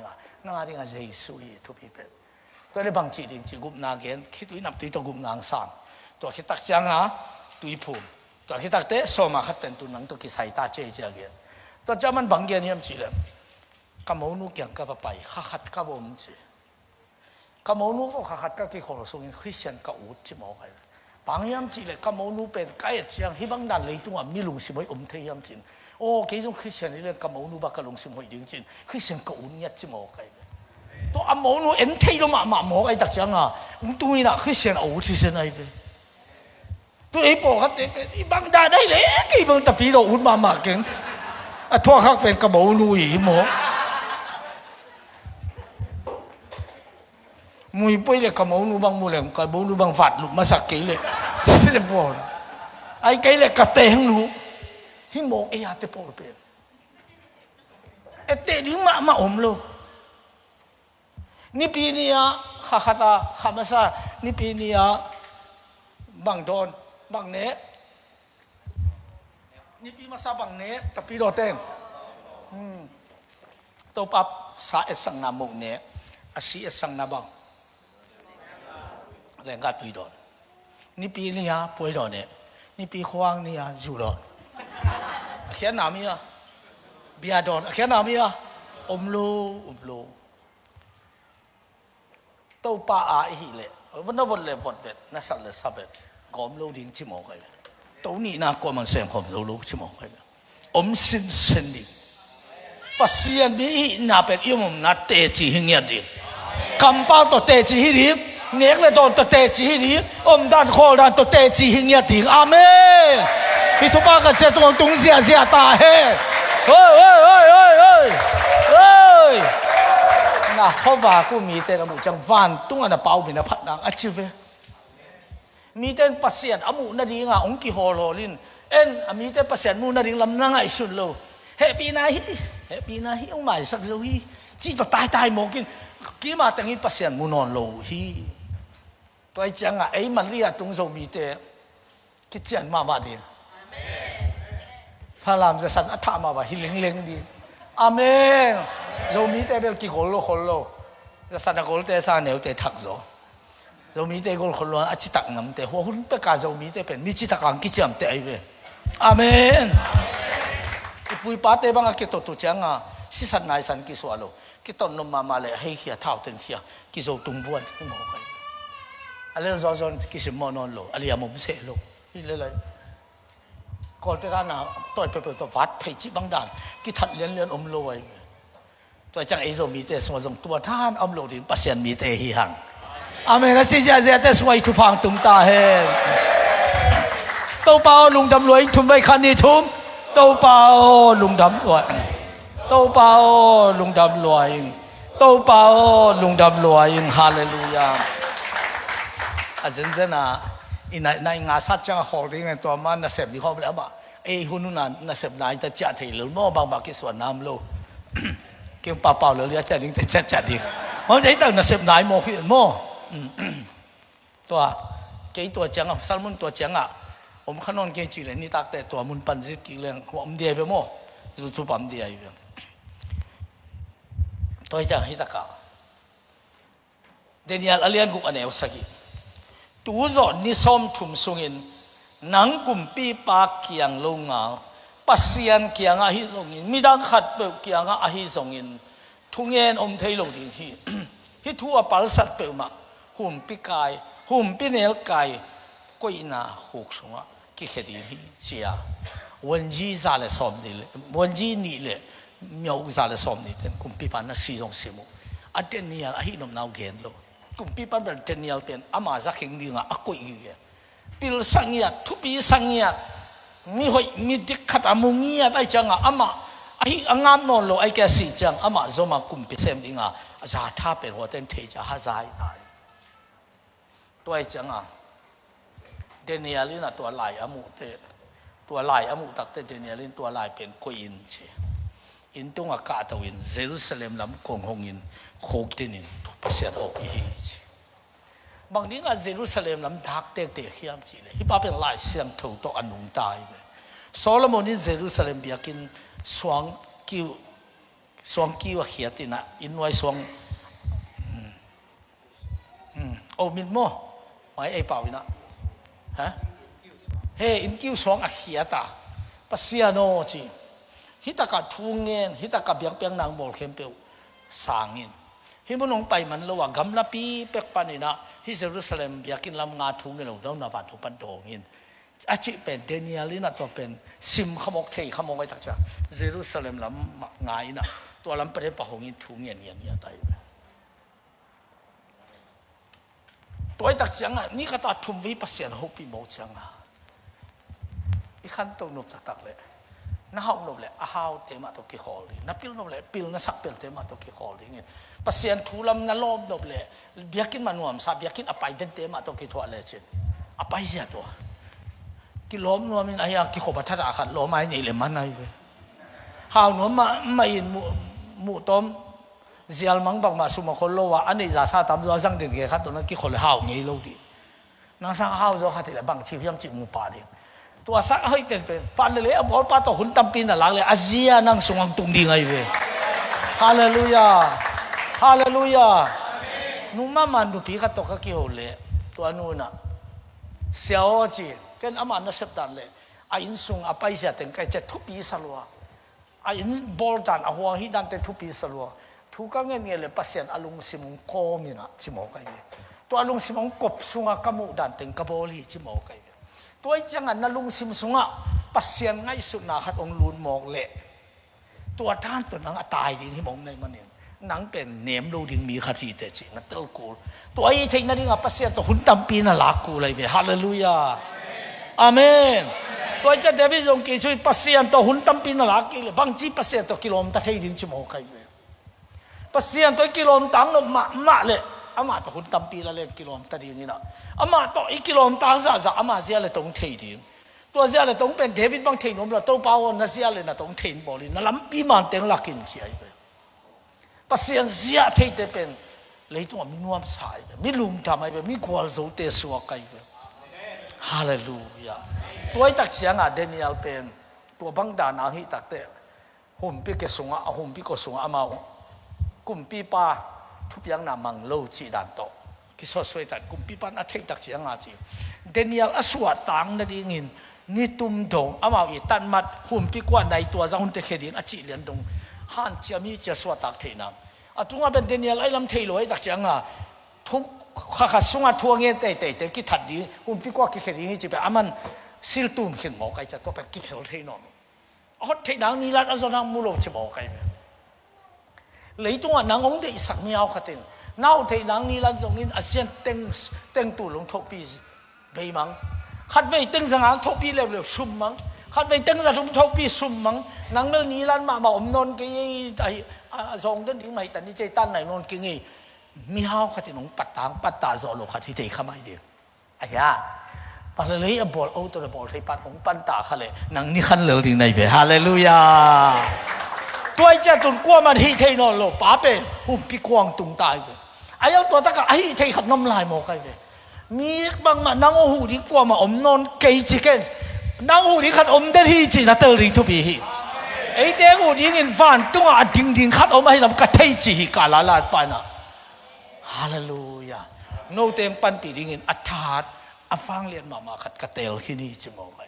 งาเจสุยทุพีเป็นตัวนี้บางจีดิ้งจีกุมนาเกณฑ์คิดวินับตีตัวกุมนางสามตัวคิดตักจังอ่ะตุยภูมิตัวคิดตักเตะสมาขัดเป็นตัวนังตัวกิสายตาเจเจเกณฑ์ตัวจะมันบางเกณฑ์ยังจีเลยกำมนุษย์เกี่ยงกับไปข้าขัดกับผมจีกำมนุษย์ก็ข้าขัดกับที่ขอส่งคริสเตียนกับอุดจีมอไปบางยามจีเลยกำมนุษย์เป็นใกล้เชียงที่บางด้านเลยตัวมีลุงสิมวยเทียมจีนโอ้กี่จงคริสเตียนนี่เลยกำมนุษย์บักกะลุงสิมวยดึงจีนคริสเตียนกับอุดเนี่ยจีมอไปตัวอัมมนุษย์เทียมมาหมอไอ้ตักจังอ่ะตัวนี้นะคริสเตียนอุดที่เส้นไอ้ไปตัวไอ้ปอครับไอ้บางด้านได้เลยกี่บางตะปีเราอุดมาเก่งทั่วข้างเป็นกำมนุษย์อีหมอมวยไปเลยกำมนุบังมูเลยกำมนุบังฟัดลุมาสักกี่เลยเจ็บปวดไอ้กี่เลยกระเตงหนูหิมอกไอ้ยาเจ็บปวดเป็นไอ้เตะดิ้งมาอมโลนี่ปีนี้ข้าขัดข้ามาซานี่ปีนี้บางโดนบางเนะนี่ปีมาซาบางเนะแต่ปีโดนเต็มตัวปั๊บสาเอสังนามุกเนะอาศัยเอสังนาบังแรงกัดตุยดอนนี่ปีนี้ป่วยดอนเนี่ยนี่ปีขวางนี่อยู่ดอนเขียนนามีเบียดอนเขียนนามีอมโลตัวป้าอาหิเลยวันนั้นวันเล่วันเวทนั่นสัตว์เลยสับเวทกอมโลดิ้งชิมอกันเลยตัวนี้นะก็มันเสียงของโลชิมอกันเลยอมสินเซนดิปัสยานบีน่าเป็นอิมนัดเตจิหิงยัดดิคำป้าตัวเตจิหิริเน็กเลยโดนตัวเตจิหิริอมด้านโคด้านตัวเตจิหิงยัดดิอาเมนที่ทุกบ้านก็จะตรงเสียตาเฮ้ยน่าเขาว่ากูมีแต่ละมุจังวันตุ้งอันนั้นเป่าเป็นพัดนางอัจฉริยะมีแต่ปัสยานอามุนาดีงาองค์กิโฮโลลินมีแต่ปัสยานมูนาดีลำนั่งไอชุนโลเฮปีนาฮีองหมายสักโลฮีจีตัวตายหมกินกี่มาตั้งนี้ปัสยานมูนอนโลฮีตัวจังไอ้มันเรียตรงโซมีแต่คิดเจียนมาดีพระรามจะสั่นอัฐมาว่าฮิเล็งดีอาเมนโซมีแต่เป็นกี่คนโลจะสั่นคนแต่สั่นเหนียวแต่ทักโซมีแต่คนโลอาจิตักน้ำแต่หัวหุ่นเปกาโซมีแต่เป็นมิจิตักอังกิจามแต่ไอ้เว้อาเมนปุยป้าเตบังกิโตตุจังสิสันนายสันกิสวาโลกิโตนมมาเลยให้เขียเท่าเต็งเขียกิโซตุงบวนที่หมอใครอะไรจอนกิสิมอนอนโลอะไรยามุมเสโลนี่เลยก่อนที่ร้านต่อยไปตัววัดเพจิบังดานกิทัดเลี้ยนอมโลไว้ตัวจังไอโซมีเตสมาส่งตัวท่านอมโลดินปัสยันมีเตหิหังอาเมนสิเจเจเตสไว้ทุพังตุงตาเฮตัวเปล่าลุงดำรวยทุ่มไว้คันนี้ทุ่มตัวเปล่าลุงดำรวยตัวเปล่าลุงดำรวยตัวเปล่าลุงดำรวยฮาเลลูยาอาจารย์นะในงานสัจจะขอที่ไงตัวมันน่ะเสพดีเขาไปแล้วบ่ไอ้คนนู้นน่ะเสพนายจะจัดให้หรือมั่วบางกิส่วนน้ำโลเกี่ยวเปล่าๆเลยเรียกจัดดิ้งแต่จัดดิ้งมันจะตั้งน่ะเสพนายโม่ขึ้นโม่ตัวกี่ตัวจังซัลมุนตัวจังผมขนมเกจิเลยนี่ตักแต่ตัวมุนปันจิตกี่เรื่องหัวเดียไปโม่รู้ปั๊มเดียอยู่ตัวจังฮิตกะ Daniel alian guk anew sagi tu zo ni som thum sungin nang kumpi pa kiang longa pasian kianga hi zongin midang khat pe kianga a hi zongin thungen thei lo ding hi hi thu a pal sat pe ma hum pi kai hum pi nel kai ko ina huk sunga ki khedi hi chia wen ji za le som ni le wen ji ni le myau za le som ni ten kumpi pa na si jong simu aten ni a hi nom nau gen lo kumpi pa ben ten ni al pen ama za khing ni nga a ko i pil sangya thupi sangya mi hoi mi dik khat amungia tai changa ama ai angam non lo ai ka si chang ama zoma kumpi sem dinga aja tha pe ho ten the ja ha zai ai toi changa Danielina ตัวลายอมุเตตัวลายอมุตักเตDanielin ตัวลายเป็นko in che in tung aka to in Jerusalem lam kong hongin khok tinin pasiat ok hiบางนี้ก็เยรูซาเล็มลำทักเตะเตะขี้ยามจีเลยฮิปาเป็นลายเสียงถูกต้องอันนุ่งตายเลยโซโลมอนินเยรูซาเล็มเบียกินสวงกิ้วเขียตินะอินไว้สวงโอมินโมไม่ไอเปล่าอินะฮะเฮอินกิ้วสวงอักเขียตาปัสยาโนจีฮิตากาทุ่งเงินฮิตากาเบียงเปียงนางบอลเข้มเปียวสางเงินฮิมุนงไปมันระหว่างกำลับปีเป็กปันนี่นะที่เยรูซาเล็มอยากกินลำงาทุ่งเงินเราหน้าบ้านทุกปันโตเงินอาชีพเป็นเดนิเอลินะตัวเป็นซิมขมกเทขมกไว้ทักษะเยรูซาเล็มลำงายนะตัวลำประเทศปะหงเงินทุ่งเงินเนี่ยตายไปตัวไอ้ตักจังอ่ะนี่ก็ตัดทุ่มวิปัสสนาหุบปีโมจังอ่ะอีขันตัวนบสักตักเลยน้าหานบเลยอ้าวเต็มมาตัวกี่ขอเลยน้าปิลนบเลยปิลน้าสักปิลเต็มมาตัวกี่ขอเลยเงี้ยปัสสนาทุลำน้าลมนบเลยเบียกินมันหวมซาเบียกินอภัยเต็มมาตัวกี่ถั่วเลยเช่นอภัยเสียตัวกี่ล้มนวมินอะไรกี่ขบทัดอาขัดล้มไอ้นี่เลยมันไอ้เว้ยหาวนวมมาไม่ยินมูต้มเสียลมังบังมาสุมาคนโลวะอันนี้จะซาตามตัวสังเกตเกี่ยขัดตัวนั้นกี่คนเลยหาวงี้โลดีนั่งสังหาวจะขัดที่ไหนบางทีพยายามจิมูป่าดิตัวสักให้เป็นฟันเลยบอลป้าตัวหุ่นตั้มปีน่ะหลังเลยอาเซียนั่งสวงตุงดีไงเว้ยฮาเลลูยาฮาเลลูยานุ่มมันดูพี่ขัดตัวก็กี่คนเลยตัวนู้นน่ะเสียวจีกันอามันน่ะเสพตันเลยไอ้อินซุงอภัยเสียแต่งใจจะทุบปีสลัวไอ้อินบอลจันอาหัวฮิดันแต่ทุบปีสลัวทุกเงี้ยเลยปัสยันอารมณ์สิมงโคมินะจิโมกันเลยตัวอารมณ์สิมงกบสุงกมุดันแต่งกบอลีจิโมกันตัวจังอันนั่งลุงสิมสุงะปัสยันง่ายสุดนะขัดองลูนมองเละตัวท่านตัวนังตายดิ้งที่มองในมันเนี่ยนังเป็นเนียมดูดิ้งมีขัดที่แต่จริงนั่นเต้ากูตัวไอ้ที่นั่นดิ้งปัสยันตัวหุ่นตั้มปีน่ะลักกูเลยเว้ยฮาเลลูยาอาเมนตัวจะเดวิดองกิช่วยปัสยันตัวหุ่นตั้มปีน่ะลักกิเลยบางทีปัสยันตัวกิโลเมตรให้ดิ้งจิโมกันเว้ยปัสยันตัวกิโลเมตรนั่นมาเลยอามาตัวหุ่นตั้มปีละเล่นกิโลเมตรดิ้งนี่นะอามาตัวอีกกิโลเมตรจะอามาเสียเลยตรงเทียดิ้งตัวเสียเลยตรงเป็นเดวิดบางทีนมเราตัวเปล่าน่ะเสียเลยน่ะตรงเทียนบอลน่ะลำปีมันเต็งลักกินเชียร์ไปปัสยันเสียเทียนเป็นเลยตัวมีนวมสายมีลุงทำไมเป็นมีกวาลโซเตสัวไกไปฮาเลลูยาตัวไอ้ตักเสียงอ่ะเดนิเอลเป็นตัวบังดานาฮิตักเตะหุ่นปีกสงอ่ะหุ่นปีกสงอ่ะมากุมปีป้าทุบยังนามังโลจีดันโตกิโซสวยตัดกุมปีป้าน่ะเทียตักเสียงอ่ะจีเดนิเอลอสวดตังนั่นเองนี่ตุ้มดงอามาอีตันมัดหุ่นปีกว่าในตัวจะหุ่นเตะเขดิงอจิเลียนดงฮันจะมีจะสวดตักเทนังอะตุงอาเป็นเดนิเอลไอ้ลำเทลอยตักเสียงอ่ะทุกข้าสุงอาทัวเงี้ยแต่กิทัดดีหุ่นปีกว่ากิเขดิงจีเป็นอามันซิลตุมขึ้นหมอกไก่จะตัวเป็นกิเพลเทนอนอ๋อเทนังนี่ละอันนั้นนังมุลจะหมอกไก่เลยตุงอ่ะนังองเดสักมีเอาขัดเองน่าเทนังนี่ละตรงนี้อาเซียนเต็งตูลงทบปีเบมังขัดไว้ตึงสังหารทบปีเร็วๆซุ่มมั้งขัดไว้ตึงสังหารทบปีซุ่มมั้งนังเรื่องนี้ล้านมาอมนนกี่ไอ้ทรงต้นถึงไม่แต่นี่ใจตั้นไหนนนกี่มีห้าวขัดที่หนงปัดตาโซโลขัดที่เทข้าไม่ดีไอ้ยาปัดเลยบอลเอาตัวบอลที่ปัดของปันตาขัดเลยนังนี่ขันเหลือถึงไหนเว้ยฮาเลลูยาตัวเจ้าตุนกลัวมันที่เทนอนโลป้าเป้หุ่มพี่กวางตุงตายเว้ยไอ้ยังตัวตะกะไอ้เทขัดน้ำลายหมอกไอ้เว้ยมีบางมันนั่งหูดีกว่ามาอมนอนเกยจิกันนั่งหูดีขัดอมได้ที่จีน่ะเตอร์ริงทุบีฮีไอ้เด็กหูดีเงินฟันตัวดิ่งขัดอมให้ลำกระเทยจีกาลาลาปานะฮ ฮาเลลูยาโนเต็มปันปีดิ่งอัฐาดอฟังเรียนมาขัดกระเตลที่นี่จะมองไป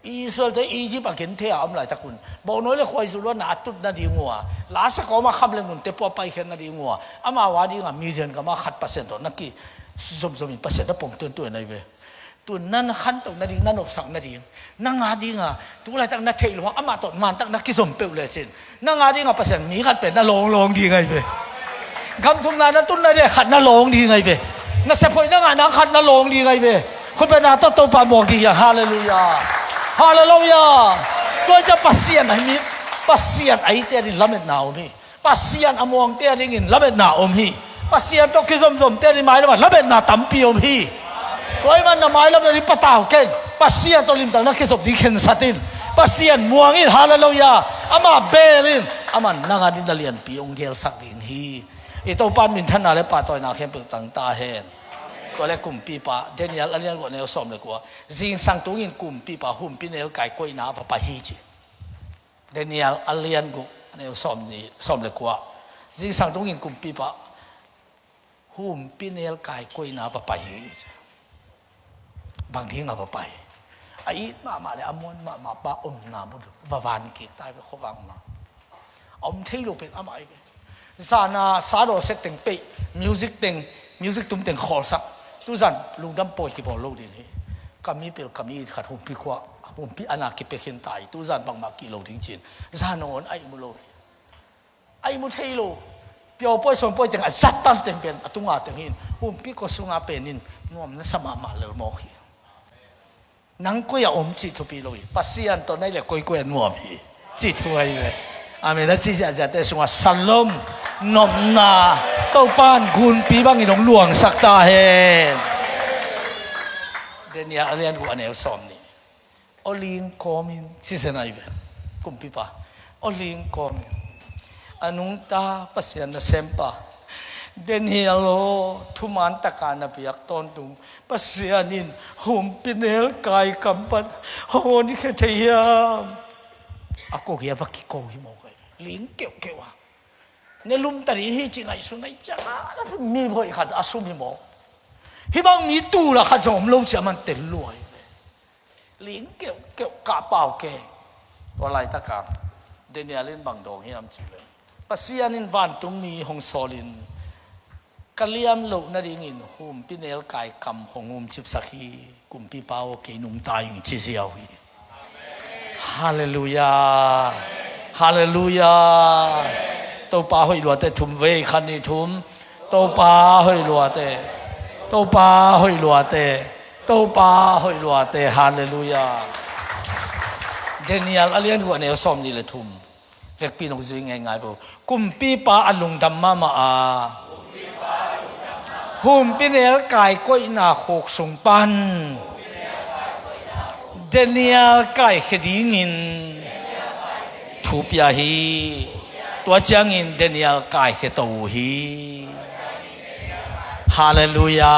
อิสราเอลอียิปต์กินเที่ยวอะไรตะคุณบอกน้อยเลยคอยสุรนาตุดนาดีงัวลาสก็มาคำเรื่องเงินเตปไปแค่นาดีงัวอามาวาดีงามีเจนก็มาขัด%ตัวนักกี้สมมี%แล้วปงตัวในเวตัวนั้นขันตัวนาดีนั่นอบสังนาดีนั่งงาดีงาตัวอะไรตั้งนักเทลว่าอามาตอนมันตั้งนักกิสมเปลเลยสินั่งงาดีงา%มีขัดเป็นน่าลงดีไงเวคำทุ่งนานั้นตุนนาดีขัดน่าลงดีไงเวน่าเสพอยนั่งงานั่งขัดน่าลงดีไงเวคนเป็นนาต้องปาบอกดีฮาเลลูยาฮาเลลูยาตัวจะปัสเซียนไหนมีปัสเซียนไอเตียดินละเม็ดหนาวมีปัสเซียนอมวงเตียดินละเม็ดหนาวมีปัสเซียนต้องคิดสมเตียดินไม้ละมันละเม็ดหนาตั้มปีอมฮีตัวมันละไม้ละเม็ดริปตาวเก่งปัสเซียนตัวลิมตังนักคิดสมดีเข็นสัตินปัสเซียนมวงอินฮาเลลูยาอามาเบลินอามันนักดินดาเลียนปีองเกลสักดินฮีอีตัวปั้นมินท่านอะไรป่าตัวนาเข้มเปิดตั้งตาเห็นก็เลยกลุ่มปีป่าเดนิเอลอะไรก็เนี่ยสมเลยกว่าจิงสังตุงินกลุ่มปีป่าหุ่มปีเนี่ยไก่กล้วยน้ำไปฮีจีเดนิเอลอะไรก็เนี่ยสมนี่สมเลยกว่าจิงสังตุงินกลุ่มปีป่าหุ่มปีเนี่ยไก่กล้วยน้ำไปฮีบางทีงาไปไอ้มาเลยอมวนมาป้าน้ำบุดวานกิตายไปเขาวังมาอมเที่ยวเป็นอะไรไปซานาซาโดเซตเต็งเปมิวสิกเต็งตุ้มเต็งคอร์สักทุจันลุงดำป่วยกี่บอกโลกดีนี่กามีเปลกามีขัดหุ่มปีขวาหุ่มปีอนาคิเปเข็นตายทุจันบางมากี่โลทิ้งจีนซานอนไอ้มุโลไอ้มุเทโลเปียวป่วยส่วนป่วยจังจัดตันเต็งเป็นตุงอาเต็งหินหุ่มปีก็สุงอาเป็นนินนวมนั่นสมามาเลยมอขีนังกุยอมจิตุปีโลยปัสยันตอนนั้นเลยกุยนวมฮีจิตุไอ้เว้ยอามีนักจิตอาจารย์แต่สงฆ์สัลลมนมนาเต้าปานกุนปีบางอีหลงหลวงสักตาเห็นเดี๋ยวนี้เรียนกูอันนี้สอนนี่อลิงคอมินสิเสนาอีเว้ยกุมปีปะอลิงคอมินอนุงตาปัสยันนะเซมปะเดนิเอลทุมันตะการนับยักตอนตุงปัสยันินหุ่มปิเนลกายกำปันโหนี่แค่เทียมaku kia vakki ko hi mo kai ling keu kewa ne lum tari hi chi ngai su nai cha mi boi khat asum hi mo hi bang mi tu la kha zom lo cha man tel luai ling keu ka pau ke walai ta ka denialin bang dong hi am chi le pasianin van tung mi hong solin kaliam lo na ding in hum pinel kai kam hongum chip sakhi kumpi pao ke num tai chi siao hiฮาเลลูยาฮาเลลูยาตัวป้าหอยหลวดแต่ทุ่มเวคันนี้ทุ่มตัวป้าหอยหลวดแต่ตัวป้าหอยหลวดแต่ตัวป้าหอยหลวดแต่ฮาเลลูยาเดนิเอลอะไรนี่วันนี้สอมนี่เลยทุ่มเวกปีนงซิงง่ายๆบ่กุมปีป้าอลุงดำมาอาหุ่มปีเนลกายก้อยนาโคกสุงปันเดนิเอลไก่ขดิงินทูปยาฮีตัวจังอินเดนิเอลไก่ขตูฮีฮาเลลูยา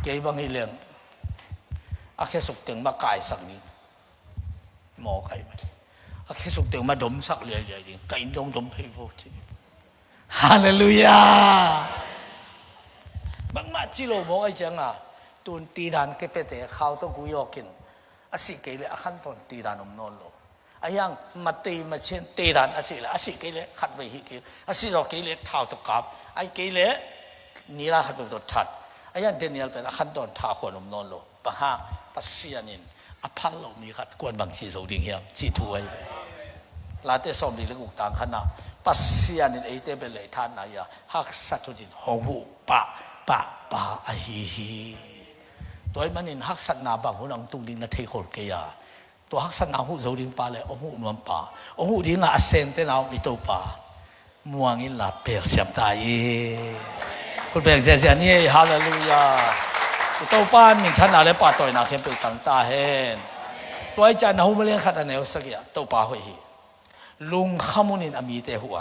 เกี่ยบังฮิเลนอาแค่สุกตึงมาไก่สักนิดหมอไก่ไหมอาแค่สุกตึงมาดมสักเรื่อยๆดิไก่ดมเพลโฟจิฮาเลลูยาบางมาจิโลบอกไอ้จังอ่ะตุนตีดันเก็บไปแต่ข้าวต้องกุยอกินอาศัยเกลือขั้นตอนตีดันนอนโลอายังมาตีมาเช่นตีดันอาศัยละอาศัยเกลือขัดไปหิเกลืออาศัยเราเกลือเท้าตะกับไอ้เกลือนี่ละขัดไปตัวชัดอายังเดนิเอลเป็นขั้นตอนท้าขวานนอนโลปะฮะปัสเซียนินอภัลโลมีขัดกวนบางทีสูดิ่งเหี้ยมจีถวยไปลาเตสอมดีเรื่องต่างขนาดปัสเซียนินไอเตเป็นเลยท่านนายาฮักสัตุดินหงหูปะอะฮีตัวมันนินฮักสัตนาบางหุ่นอังตุงดินนาเทโคลเกียตัวฮักสัตนาหูโจดินปาเลยอหูนวมปาอหูดินอาเซนเตนเอามิโตปามัวงินลาเปียกเสียมตายคุณเปียกเสียนี่ฮาเลลูยาตัวป้านมิงท่านอะไรป่าต่อยนาเข้มเปิดต่างตาเห็นตัวไอ้จานหูมาเลี้ยงขัดอันเนวสักอย่างตัวป้าหอยลุงขมุนินอามีเตหัว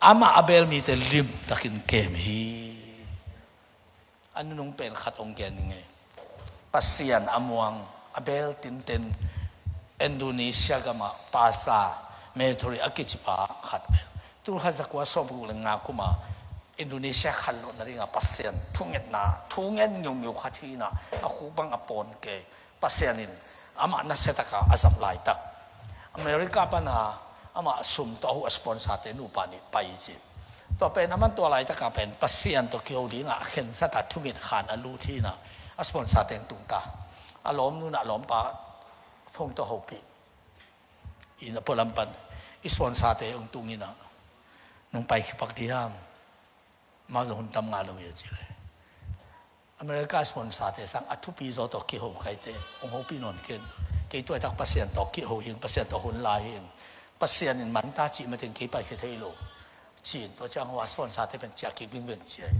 อามาอาเบลมีเตลิมตะกินเกมฮีอันนู้นเป็นขัดองเกนยังไงปัสเซียนอมวงอาเบลตินเตนอินโดนีเซียก็มาปาสตาเมโทรีอากิจิปาขัด tu khasa kwa so bu le nga kuma Indonesia khalo na ringa pasien thunget nyong khathi na a khu bang apon ke pasienin ama na setaka azam lai tak America pa na ama sum to hu sponsor te nu pa ni pai ji to pen aman to lai taka pen pasien to kyo di nga khen sa ta thungit khan alu thi na a sponsor te tung ta alom nu na lom pa phong to hopi ina polampan sponsor te ung tungina nung pai ki pak diam ma zon tam nga lo ye ji le America sponsor te sang athu pi zo to ki ho khai te ong ho pi non ken ke to tak pasien to ki ho ing pasien to hun lai ing pasien in man ta chi ma ten ke pai ke thei lo chin to chang wa sponsor te pen cha ki bing bing chi ai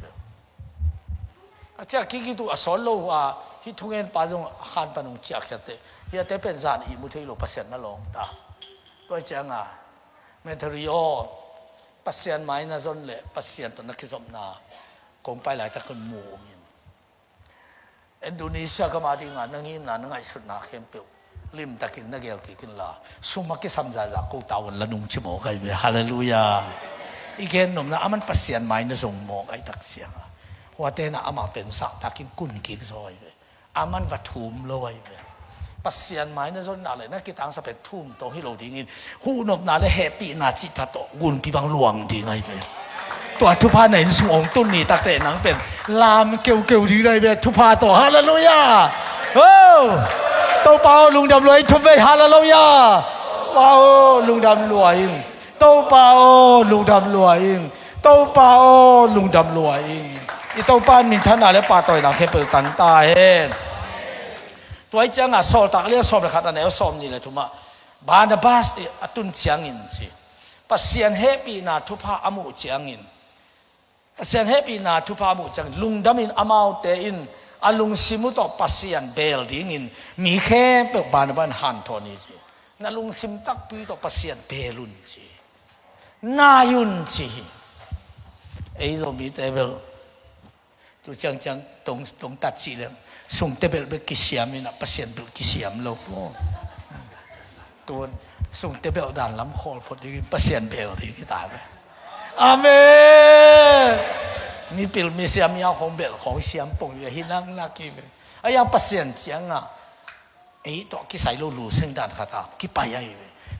a cha ki tu a sol lo wa hi thungen pa jong khan pa nong cha kha te hi te pen zan i mu thei lo pasien na long ta to chang a material pasien mai na zon le pasien to na ki zom na kong pai lai ta kon mu ngin Indonesia ka ma ding na ngin na ngai sut na khem pe lim takin na gel ki kin la suma ki samja ja ko tawon la nung chimo kai be hallelujah igen nom na aman pasien mai na zong mo kai tak sia wa te na ama pen sa takin kun ki zoi be aman va thum loi be pasien mai na zon na le na ki tang sa pen thum to hi lo ding in hu nom na le happy na chi ta to gun pi bang luang di ngai beตัวทุพาในสวงตุนนี่ตักแต่นังเป็นลามเกี่ยวดีเลยเว้ยทุพาต่อฮาเลลูยาโอ้ตัวเปาลุงดำรวยทุบไปฮาเลลูยาว้าวลุงดำรวยตัวเปาลุงดำรวยตัวเปาลุงดำรวยอีตัวป้านมินท่านอะไรป่าต่อยหนังแค่เปิดกันตายตัวไอ้จังอ่ะสอบตักเรียกสอบเลยครับแต่ไหนก็สอบนี่เลยทุกมาบานาบาสอตุนเชียงอินสิปัสเซียนเฮปีนาทุพาอมุเชียงอินปัสเซียนเฮปีนาทุพามุจังลุงดามินอามาวเตอินอาลุงซิมุตอปัสเซียนเบลดิ้งอินมีแค่เปิดบานบันฮันโทนี่จีนั่นลุงซิมตักปีต่อปัสเซียนเบลุนจีนายุนจีไอ้เรามีเตเบลตัวจังตรงตัดจีเลยส่งเตเบลเบกิเซียมินะปัสเซียนเบลกิเซียมโลกตัวส่งเตเบลด่านล้ำคอพอดีปัสเซียนเบลที่ตายไปอาเมนมีปิลมีเสียมีเอาของเบลของเสียมปงอยู่ที่นั่งนักกินไอ้ยังปัสเซียนเสียงอ่ะไอ้ตัวกิใส่ลูลูเส้นด่านขาตากิไปยัย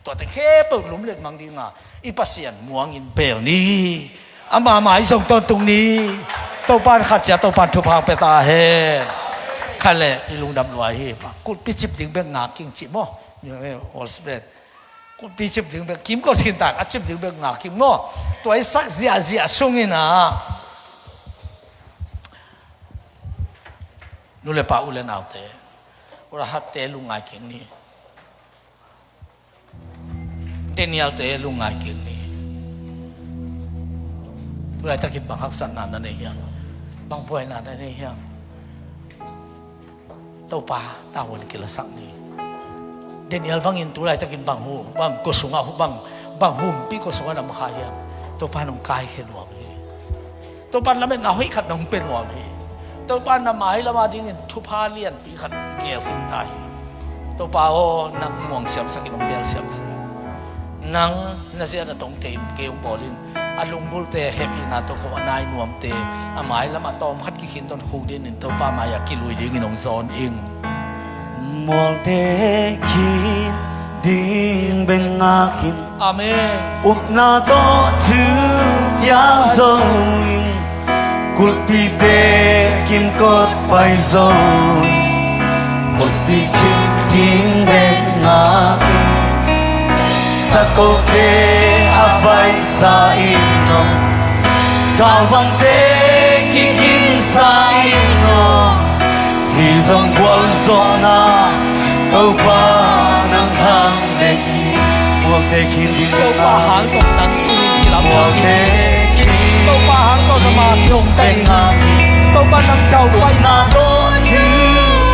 ตัวแต่แค่เปิดหลุมเล็กมังดีง่ะอีปัสเซียนมัวงินเบลนี่อามาหมายส่งต้นตรงนี้ตัวบ้านขัดเสียตัวบ้านทุพางไปตาเฮขันเลยอีลุงดำรวยปะกูปิจิบถึงเบงงากิ้งจิโม่อยู่ไอ้ออสเบนกูปีจิบถึงเบงกิมก็ทิ้งตากจิบถึงเบงงากิมโม่ตัวไอ้สักเสียส่งอินะนู่นเลยป่าอุเลนเอาเตะว่าฮัตเตลุงไงกิงนี่เดนิเอลเตลุงไงกิงนี่ตัวไอ้ตะกินบังฮักสันนานนั่นเองบังป่วยนานนั่นเองตัวป่าตาวันกิลสักนี่เดนิเอลฟังอินตัวไอ้ตะกินบังหูบังกุศลหูบังหูปีกุศลนำขายตัวป่าน้องกายเขียนหัวมีตัวป่าละเม็ดเอาให้ขัดน้องเป็นหัวมีตัวป้านนำมาให้ละมาดิ้งทุพาเลียนปีขัดเกี่ยวขึ้นตายตัวป้าโอนังม่วงเสียมสักนองเบลเสียมสักนังนั่นเสียนะตรงเตมเกี่ยวบอลินอารมณ์บุลเตเฮปีนาตัวเขาว่านายนวมเตอาหมายละมาตอมขัดกินต้นคูดินตัวป้ามาอยากกินลุยดิ้งนองซอนอิงมัวเตกินดิ้งเบงอากินอาเมนอุบนาโตถือยาโซอิงKulpite kim kot paizon Kulpitin king ben ngakin Sa kote abay sa inom Kawante kikin sa inom Hizong gwalzona Tau pa ng hangdeki Huwag tekin din Tau pa hangdok ng kilam Huwag tekin Tau pa hangdok ng mga kiyong tay Tau pa ng kau quay na đôi chữ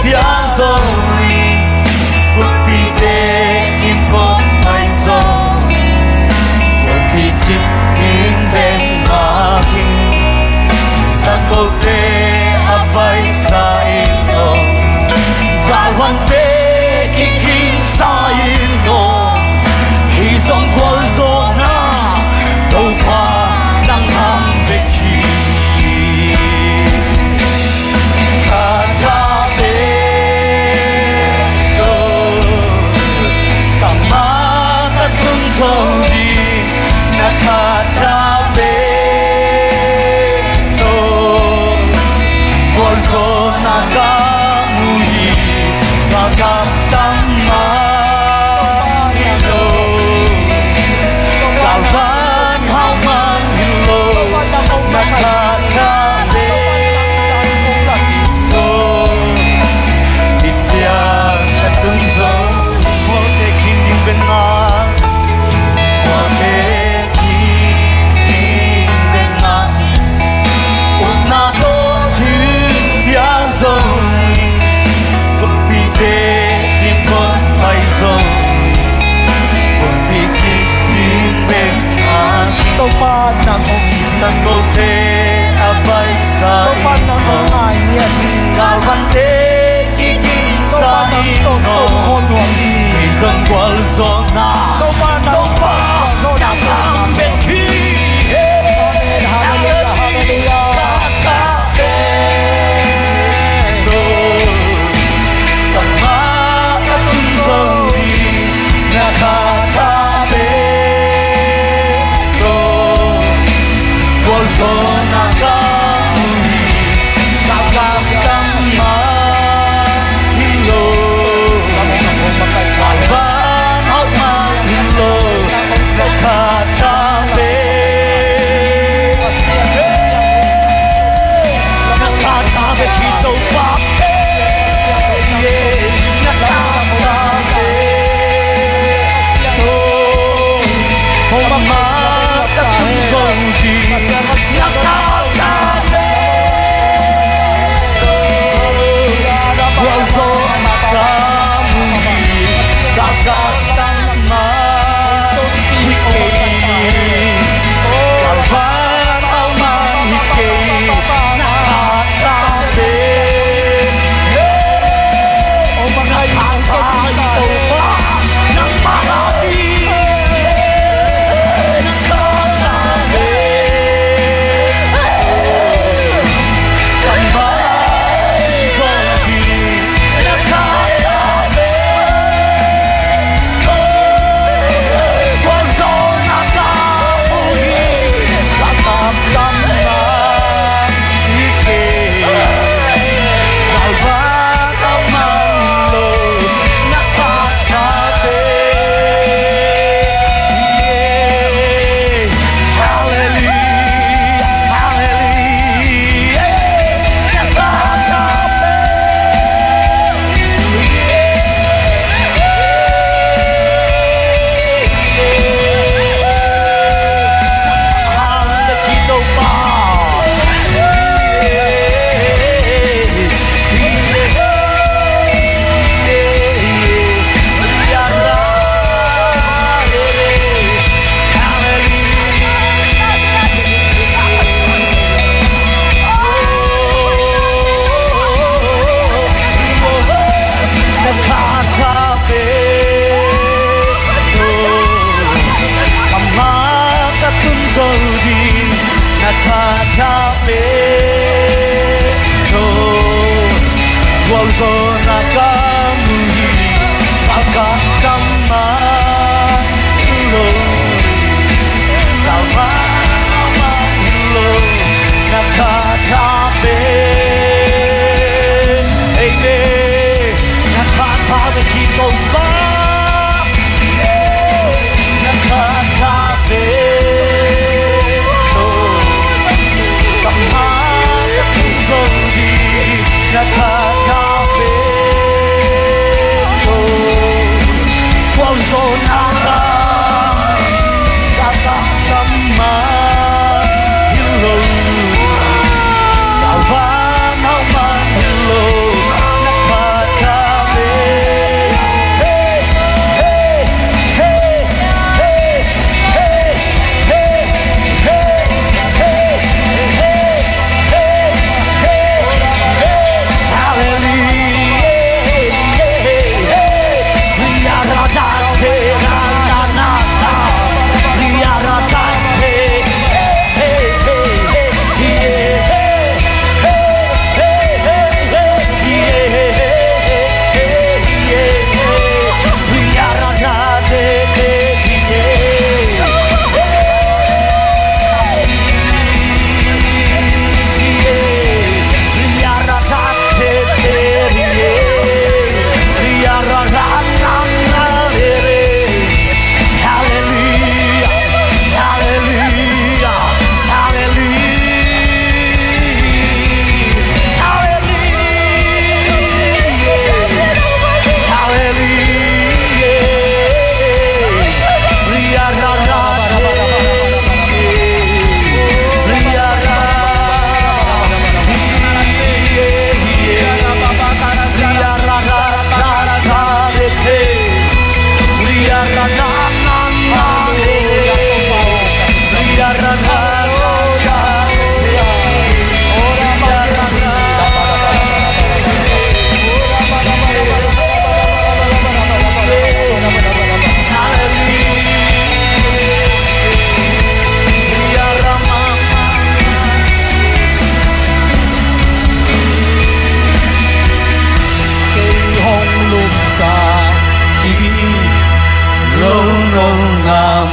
bia rồi cuộc bị tê im con mày rồi cuộc bị chim kín bên mà khi sa câu tê abai sa ino kawan tê kikin sa ino khi dòng qual zona đâu soli nakatabi to Walso nakamuli Magandama Hilo Kalban hauman hilo Nakatabi to Bitiang natunzo Mote kinding benang Mote kinding benang Una to chun biang zoi Upi de imbon bai zoi Upi chik ding benang Tâu pa nang ong San go te abai sa Tâu pa nang ong ai nia thì Kalban te kikin Tâu sa pa nang tâu tâu khôn nuông đi Dân qual zona Tâu pa nang pa zo na pa bên khi Hallelujah, hallelujah.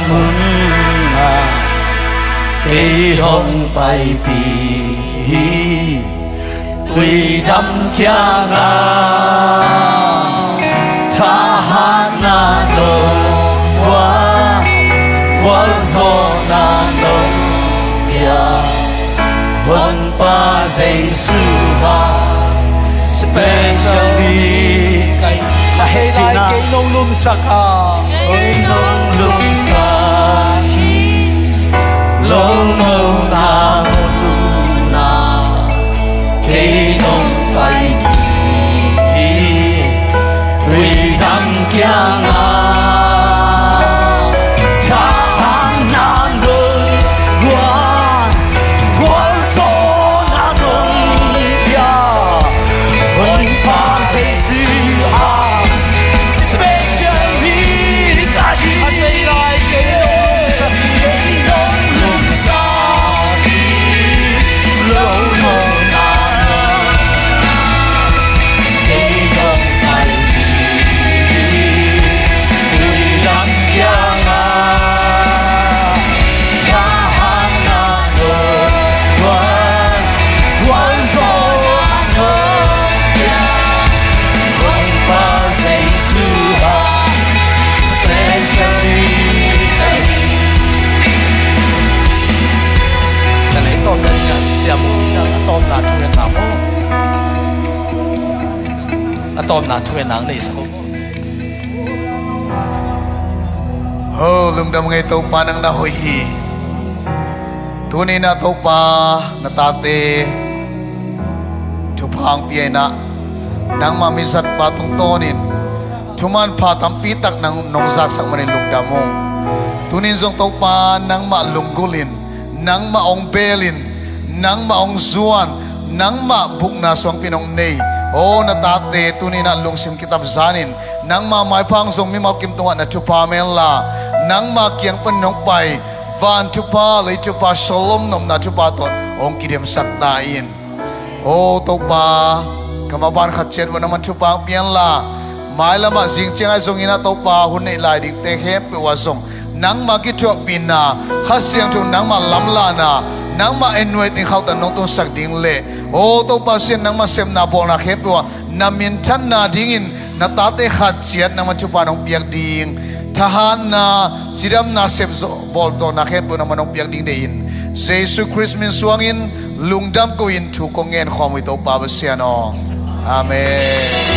mun à cây hồng bay bì quy đâm kia ngà tha hát na nô qua qua gió na nô ya hôn pa Jesus ha specially cây hay lại cây nông lum sắc à cây nông lum sắc lâu lâu na lu na cây nông bay đi quy đăng kia ngà tôm là thuê nắng này sao hơ lung đam ngay tàu pa nang na hoi hi tu ni na tàu pa na ta te thu phang pi na nang ma mi sat pa tung tonin thuman pha tam pi tak nang nong zak sang manin lung đam mong tu nin zong tàu pa nang ma lung gulin nang ma ong belin nang ma ong zuan nang ma buk na swang pinong nei o na tate tuni na lungsim kitab zanin nang ma mai phang zong mi mau kim tunga na thupa men la nang ma kiang panong pai van thupa lei thupa shalom nom na thupa ton ong kidem sak na in o to pa kama ban khat chet wa na man thupa pian la mai la ma jing cheng ai zong ina to pa hun nei lai dik te he pe wa zong nang ma ki thok pin na kha siang thu nang ma lam la na nang ma enwet ni khau ta nong ton sak ding le o to pa sen nang ma sem na bol na khep wa na min than na dingin na ta te khat chiat na ma chu pa nong piak ding thahan na chiram na sep zo bol to na khep na ma nong piak ding de in Jesus Christ min suangin lungdam ko in thu ko ngen khom wi to pa ba siano amen